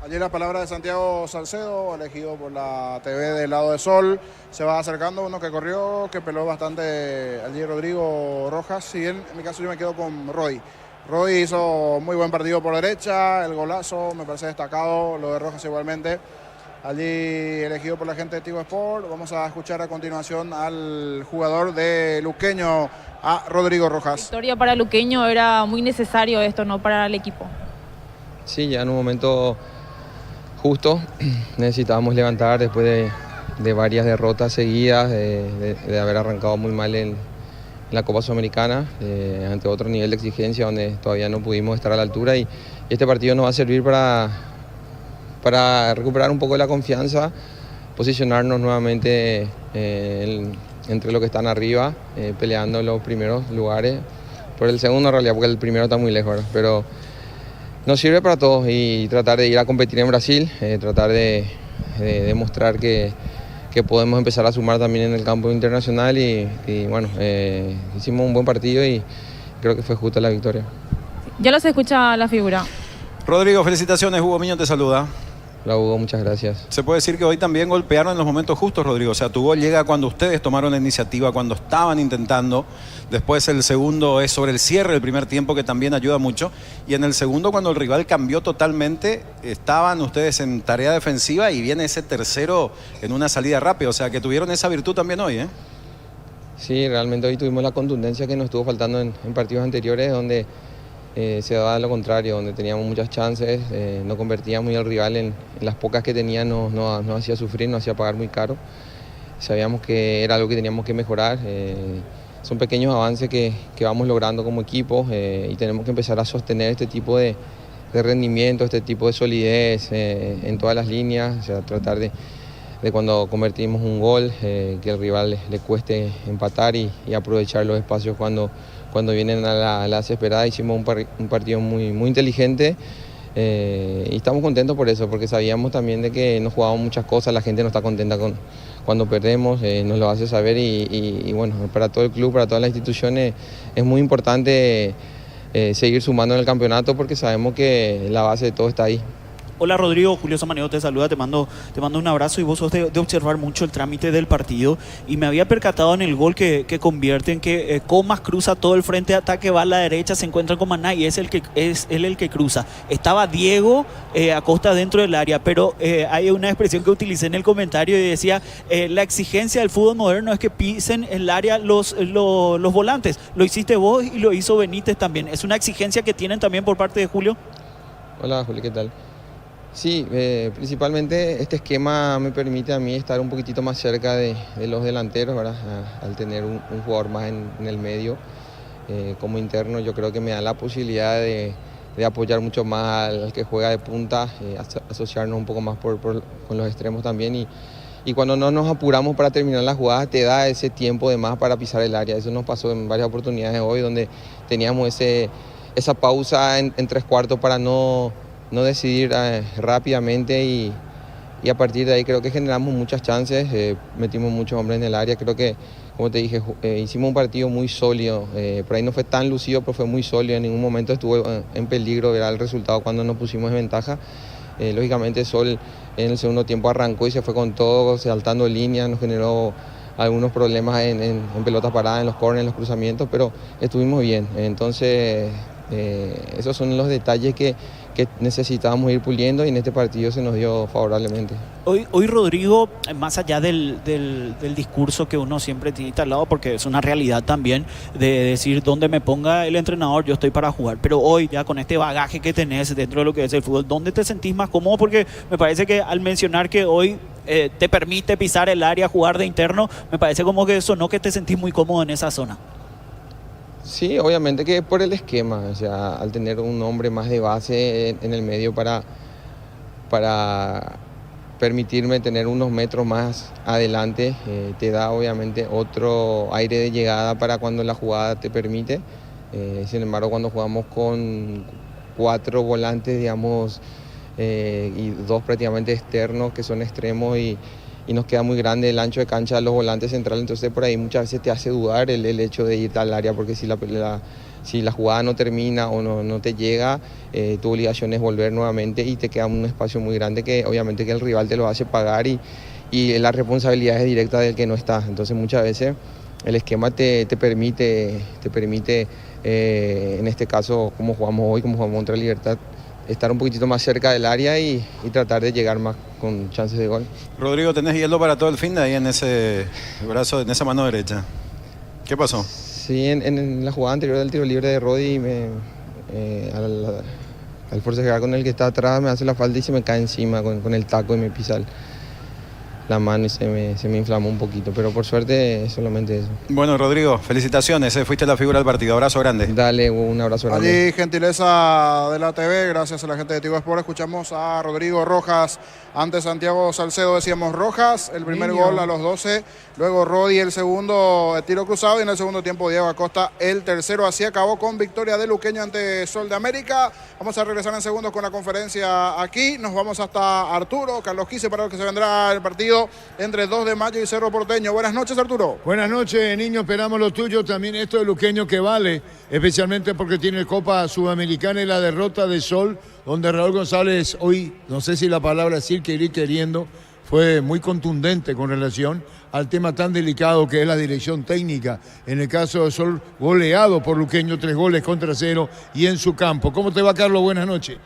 Allí la palabra de Santiago Salcedo, elegido por la TV del lado de Sol. Se va acercando uno que corrió, que peló bastante allí Rodrigo Rojas. Si en mi caso yo me quedo con Roy. Roy hizo muy buen partido por derecha, el golazo me parece destacado, lo de Rojas igualmente. Allí elegido por la gente de Tigo Sport. Vamos a escuchar a continuación al jugador de Luqueño, a Rodrigo Rojas. Victoria para Luqueño, era muy necesario esto, ¿no? Para el equipo. Sí, ya en un momento justo necesitábamos levantar después de varias derrotas seguidas, de haber arrancado muy mal en la Copa Sudamericana, ante otro nivel de exigencia donde todavía no pudimos estar a la altura, y este partido nos va a servir para recuperar un poco de la confianza, posicionarnos nuevamente entre los que están arriba, peleando los primeros lugares, por el segundo en realidad, porque el primero está muy lejos, ¿verdad? Pero nos sirve para todos y tratar de ir a competir en Brasil, tratar de demostrar que podemos empezar a sumar también en el campo internacional y bueno, hicimos un buen partido y creo que fue justa la victoria. Ya los escucha la figura. Rodrigo, felicitaciones, Hugo Miño te saluda. Hola Hugo, muchas gracias. Se puede decir que hoy también golpearon en los momentos justos, Rodrigo. O sea, tu gol llega cuando ustedes tomaron la iniciativa, cuando estaban intentando. Después el segundo es sobre el cierre del primer tiempo, que también ayuda mucho. Y en el segundo, cuando el rival cambió totalmente, estaban ustedes en tarea defensiva y viene ese tercero en una salida rápida. O sea, que tuvieron esa virtud también hoy, ¿eh? Sí, realmente hoy tuvimos la contundencia que nos estuvo faltando en partidos anteriores, donde se daba lo contrario, donde teníamos muchas chances, no convertíamos y el rival en las pocas que tenía nos hacía sufrir, nos hacía pagar muy caro. Sabíamos que era algo que teníamos que mejorar, son pequeños avances que vamos logrando como equipo y tenemos que empezar a sostener este tipo de rendimiento, este tipo de solidez en todas las líneas, o sea, tratar de cuando convertimos un gol, que el rival le cueste empatar y aprovechar los espacios cuando vienen a la desesperada. Hicimos un partido muy inteligente y estamos contentos por eso, porque sabíamos también de que nos jugábamos muchas cosas, la gente no está contenta cuando perdemos, nos lo hace saber y bueno, para todo el club, para todas las instituciones es muy importante seguir sumando en el campeonato porque sabemos que la base de todo está ahí. Hola Rodrigo, Julio Samaniego te saluda, te mando un abrazo y vos sos de observar mucho el trámite del partido y me había percatado en el gol que convierten que Comas cruza todo el frente de ataque, va a la derecha, se encuentra con Maná y es él el que cruza. Estaba Diego Acosta dentro del área, pero hay una expresión que utilicé en el comentario y decía, la exigencia del fútbol moderno es que pisen el área los volantes. Lo hiciste vos y lo hizo Benítez también. ¿Es una exigencia que tienen también por parte de Julio? Hola Julio, ¿qué tal? Sí, principalmente este esquema me permite a mí estar un poquitito más cerca de los delanteros, ¿verdad? Al tener un jugador más en el medio. Como interno yo creo que me da la posibilidad de apoyar mucho más al que juega de punta, asociarnos un poco más con los extremos también y cuando no nos apuramos para terminar la jugada te da ese tiempo de más para pisar el área. Eso nos pasó en varias oportunidades hoy donde teníamos esa pausa en 3/4 para no decidir rápidamente y a partir de ahí creo que generamos muchas chances, metimos muchos hombres en el área, creo que, como te dije, hicimos un partido muy sólido, por ahí no fue tan lucido, pero fue muy sólido, en ningún momento estuvo en peligro, era el resultado cuando nos pusimos en ventaja. Lógicamente Sol en el segundo tiempo arrancó y se fue con todo, saltando líneas, nos generó algunos problemas en pelotas paradas, en los corners, en los cruzamientos, pero estuvimos bien, entonces esos son los detalles que necesitábamos ir puliendo y en este partido se nos dio favorablemente. Hoy Rodrigo, más allá del discurso que uno siempre tiene instalado, porque es una realidad también, de decir donde me ponga el entrenador yo estoy para jugar, pero hoy ya con este bagaje que tenés dentro de lo que es el fútbol, ¿dónde te sentís más cómodo? Porque me parece que al mencionar que hoy te permite pisar el área, jugar de interno, me parece como que sonó que te sentís muy cómodo en esa zona. Sí, obviamente que por el esquema, o sea, al tener un hombre más de base en el medio para permitirme tener unos metros más adelante, te da obviamente otro aire de llegada para cuando la jugada te permite. Sin embargo, cuando jugamos con 4 volantes, digamos, y 2 prácticamente externos que son extremos y nos queda muy grande el ancho de cancha de los volantes centrales, entonces por ahí muchas veces te hace dudar el hecho de ir al área, porque si la jugada no termina o no te llega, tu obligación es volver nuevamente y te queda un espacio muy grande que obviamente que el rival te lo hace pagar y la responsabilidad es directa del que no está. Entonces muchas veces el esquema te permite en este caso, como jugamos hoy, como jugamos contra Libertad, estar un poquitito más cerca del área y tratar de llegar más con chances de gol. Rodrigo, tenés hielo para todo el fin de ahí en ese brazo, en esa mano derecha. ¿Qué pasó? Sí, en la jugada anterior del tiro libre de Rodi, al forcejear con el que está atrás me hace la falta y se me cae encima con el taco y me pisa la mano y se me inflamó un poquito, pero por suerte solamente eso. Bueno, Rodrigo, felicitaciones, fuiste la figura del partido, abrazo grande. Dale, un abrazo grande. Allí, gentileza de la TV, gracias a la gente de Tigo Sport, escuchamos a Rodrigo Rojas, antes Santiago Salcedo, decíamos Rojas, el primer gol a los 12, luego Rodi el segundo tiro cruzado y en el segundo tiempo Diego Acosta el tercero, así acabó con victoria de Luqueño ante Sol de América. Vamos a regresar en segundos con la conferencia aquí, nos vamos hasta Arturo, Carlos Quise para lo que se vendrá el partido entre 2 de Mayo y Cerro Porteño. Buenas noches, Arturo. Buenas noches, niño, esperamos lo tuyo, también esto de Luqueño que vale, especialmente porque tiene Copa Sudamericana y la derrota de Sol, donde Raúl González hoy, no sé si la palabra decir que ir queriendo, fue muy contundente con relación al tema tan delicado que es la dirección técnica. En el caso de Sol, goleado por Luqueño, 3-0 y en su campo. ¿Cómo te va, Carlos? Buenas noches.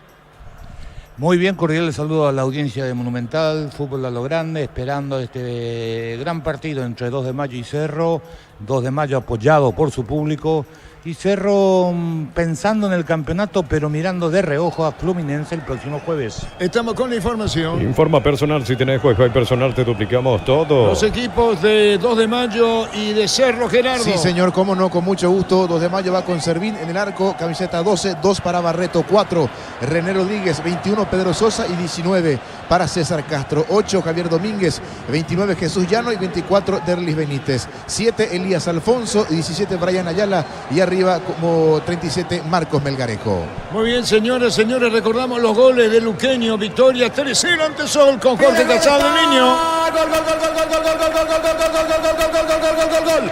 Muy bien, cordial saludo a la audiencia de Monumental, Fútbol a lo Grande, esperando este gran partido entre 2 de Mayo y Cerro, 2 de Mayo apoyado por su público, y Cerro pensando en el campeonato, pero mirando de reojo a Fluminense el próximo jueves. Estamos con la información. Informa personal, si tenés Wi-Fi personal te duplicamos todo. Los equipos de 2 de Mayo y de Cerro, Gerardo. Sí, señor, cómo no, con mucho gusto. 2 de Mayo va con Servín en el arco, camiseta 12, 2 para Barreto, 4 René Rodríguez, 21 Pedro Sosa y 19 para César Castro, 8 Javier Domínguez, 29 Jesús Llano y 24 Derlis Benítez, 7 Elías Alfonso, 17 Brian Ayala y arriba como 37 Marcos Melgarejo. Muy bien, señores, recordamos los goles de Luqueño, victoria 3-0 ante Sol con Jorge Casado, niño. Gol, gol, gol, gol, gol, gol, gol, gol, gol, gol, gol, gol, gol, gol, gol, gol, gol, gol, gol, gol.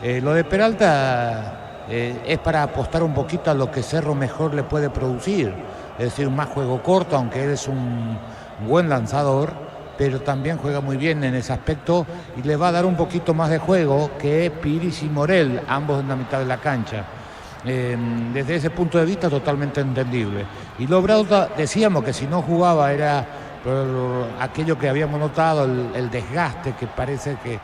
Lo de Peralta es para apostar un poquito a lo que Cerro mejor le puede producir, es decir, más juego corto, aunque él es un buen lanzador, pero también juega muy bien en ese aspecto y le va a dar un poquito más de juego que Piris y Morel, ambos en la mitad de la cancha. Desde ese punto de vista totalmente entendible. Y Lobrado, decíamos que si no jugaba era por aquello que habíamos notado, el desgaste que parece que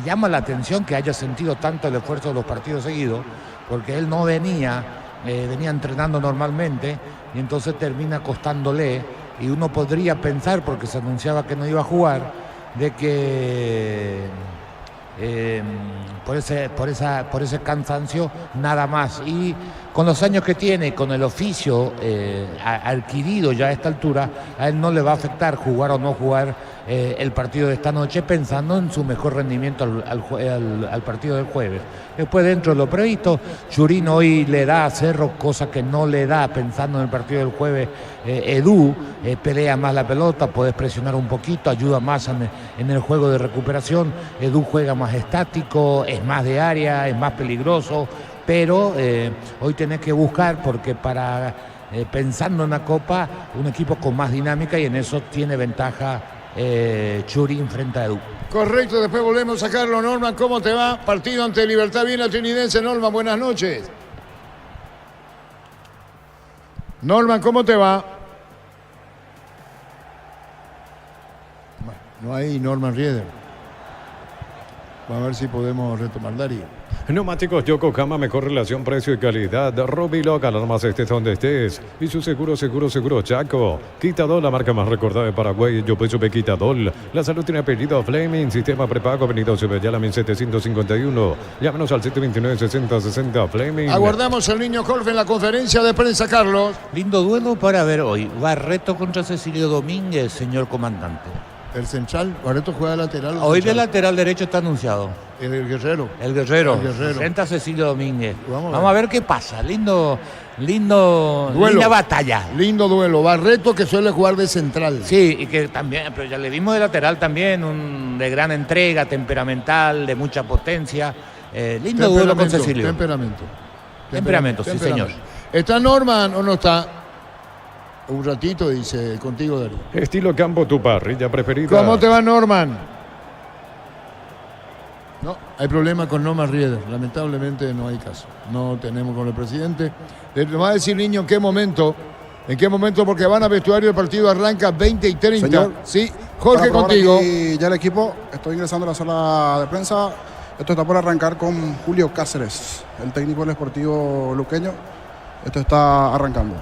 llama la atención, que haya sentido tanto el esfuerzo de los partidos seguidos, porque él no venía entrenando normalmente y entonces termina costándole, y uno podría pensar, porque se anunciaba que no iba a jugar, de que por ese cansancio nada más. Y con los años que tiene, con el oficio adquirido ya a esta altura, a él no le va a afectar jugar o no jugar el partido de esta noche, pensando en su mejor rendimiento al partido del jueves. Después, dentro de lo previsto, Churín hoy le da a Cerro cosa que no le da pensando en el partido del jueves. Edu pelea más la pelota, puede presionar un poquito, ayuda más en el juego de recuperación. Edu juega más estático, es más de área, es más peligroso, pero hoy tenés que buscar, porque pensando en la Copa, un equipo con más dinámica, y en eso tiene ventaja Churín frente a Edu. Correcto, después volvemos a sacarlo. Norman, ¿cómo te va? Partido ante Libertad Viena Trinidense. Norman, buenas noches. Norman, ¿cómo te va? Bueno, no hay Norman Rieder. Vamos a ver si podemos retomar, Darío. Neumáticos Yokohama, mejor relación precio y calidad. Robiloc, alarmas estés donde estés. Y su seguro Chaco. Quitadol, la marca más recordada de Paraguay. Yo peso Quitadol. La salud tiene apellido Fleming. Sistema prepago, Avenida Cebellala 1751. Llámenos al 729-6060 Fleming. Aguardamos al niño Golf en la conferencia de prensa, Carlos. Lindo duelo para ver hoy. Barreto contra Cecilio Domínguez, señor comandante. El central, Barreto juega de lateral. Hoy de lateral derecho está anunciado. El Guerrero. El Guerrero. Frente a Cecilio Domínguez. Vamos a ver qué pasa. Lindo duelo. Linda batalla. Lindo duelo. Barreto, que suele jugar de central. Sí, y que también, pero ya le vimos de lateral también, de gran entrega, temperamental, de mucha potencia. Lindo duelo con Cecilio. Temperamento, sí, señor. ¿Está Norman o no está? Un ratito, dice, contigo, Darío. Estilo campo, tu parrilla preferida. ¿Cómo te va, Norman? No, hay problema con Norman Rieder. Lamentablemente no hay caso. No tenemos con el presidente. Le va a decir, niño, ¿en qué momento? Porque van a vestuario, el partido arranca 20 y 30. Señor, sí, Jorge, contigo. Y ya el equipo, estoy ingresando a la sala de prensa. Esto está por arrancar con Julio Cáceres, el técnico del Sportivo Luqueño. Esto está arrancando.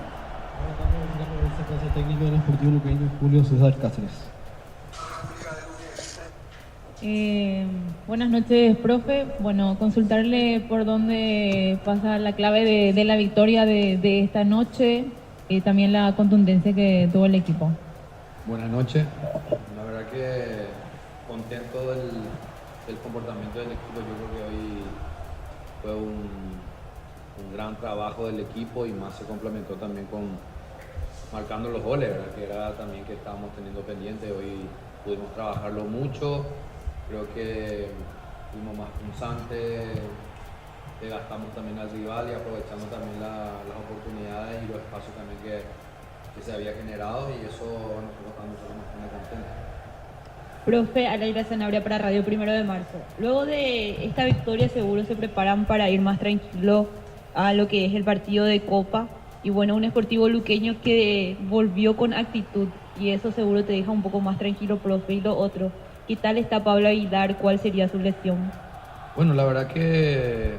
Técnico del Sportivo Luqueño, Julio César Cáceres. Buenas noches, profe. Bueno, consultarle por dónde pasa la clave de la victoria de esta noche y también la contundencia que tuvo el equipo. Buenas noches. La verdad que contento del comportamiento del equipo. Yo creo que hoy fue un gran trabajo del equipo y más se complementó también con marcando los goles, ¿verdad? Que era también que estábamos teniendo pendiente. Hoy pudimos trabajarlo mucho, creo que fuimos más punzantes, desgastamos también al rival y aprovechando también las oportunidades y los espacios también que se había generado, y eso nosotros estamos muy contentos. Profe, Alaira Sanabria para Radio 1 de Marzo. Luego de esta victoria seguro se preparan para ir más tranquilo a lo que es el partido de Copa. Y bueno, un Sportivo Luqueño que volvió con actitud, y eso seguro te deja un poco más tranquilo, profe. Y lo otro, ¿qué tal está Pablo Aguilar? ¿Cuál sería su lesión? Bueno, la verdad que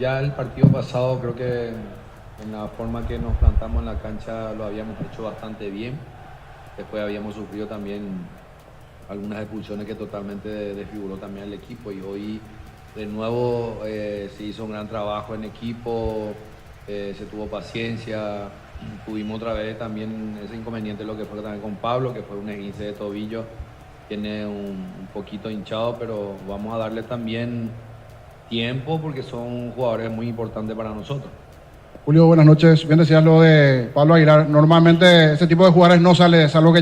ya el partido pasado creo que en la forma que nos plantamos en la cancha lo habíamos hecho bastante bien. Después habíamos sufrido también algunas expulsiones que totalmente desfiguró también el equipo, y hoy de nuevo se hizo un gran trabajo en equipo. Se tuvo paciencia, tuvimos otra vez también ese inconveniente lo que fue también con Pablo, que fue un esguince de tobillo, tiene un poquito hinchado, pero vamos a darle también tiempo porque son jugadores muy importantes para nosotros. Julio, buenas noches. Bien decías lo de Pablo Aguilar. Normalmente ese tipo de jugadores no sale, es algo que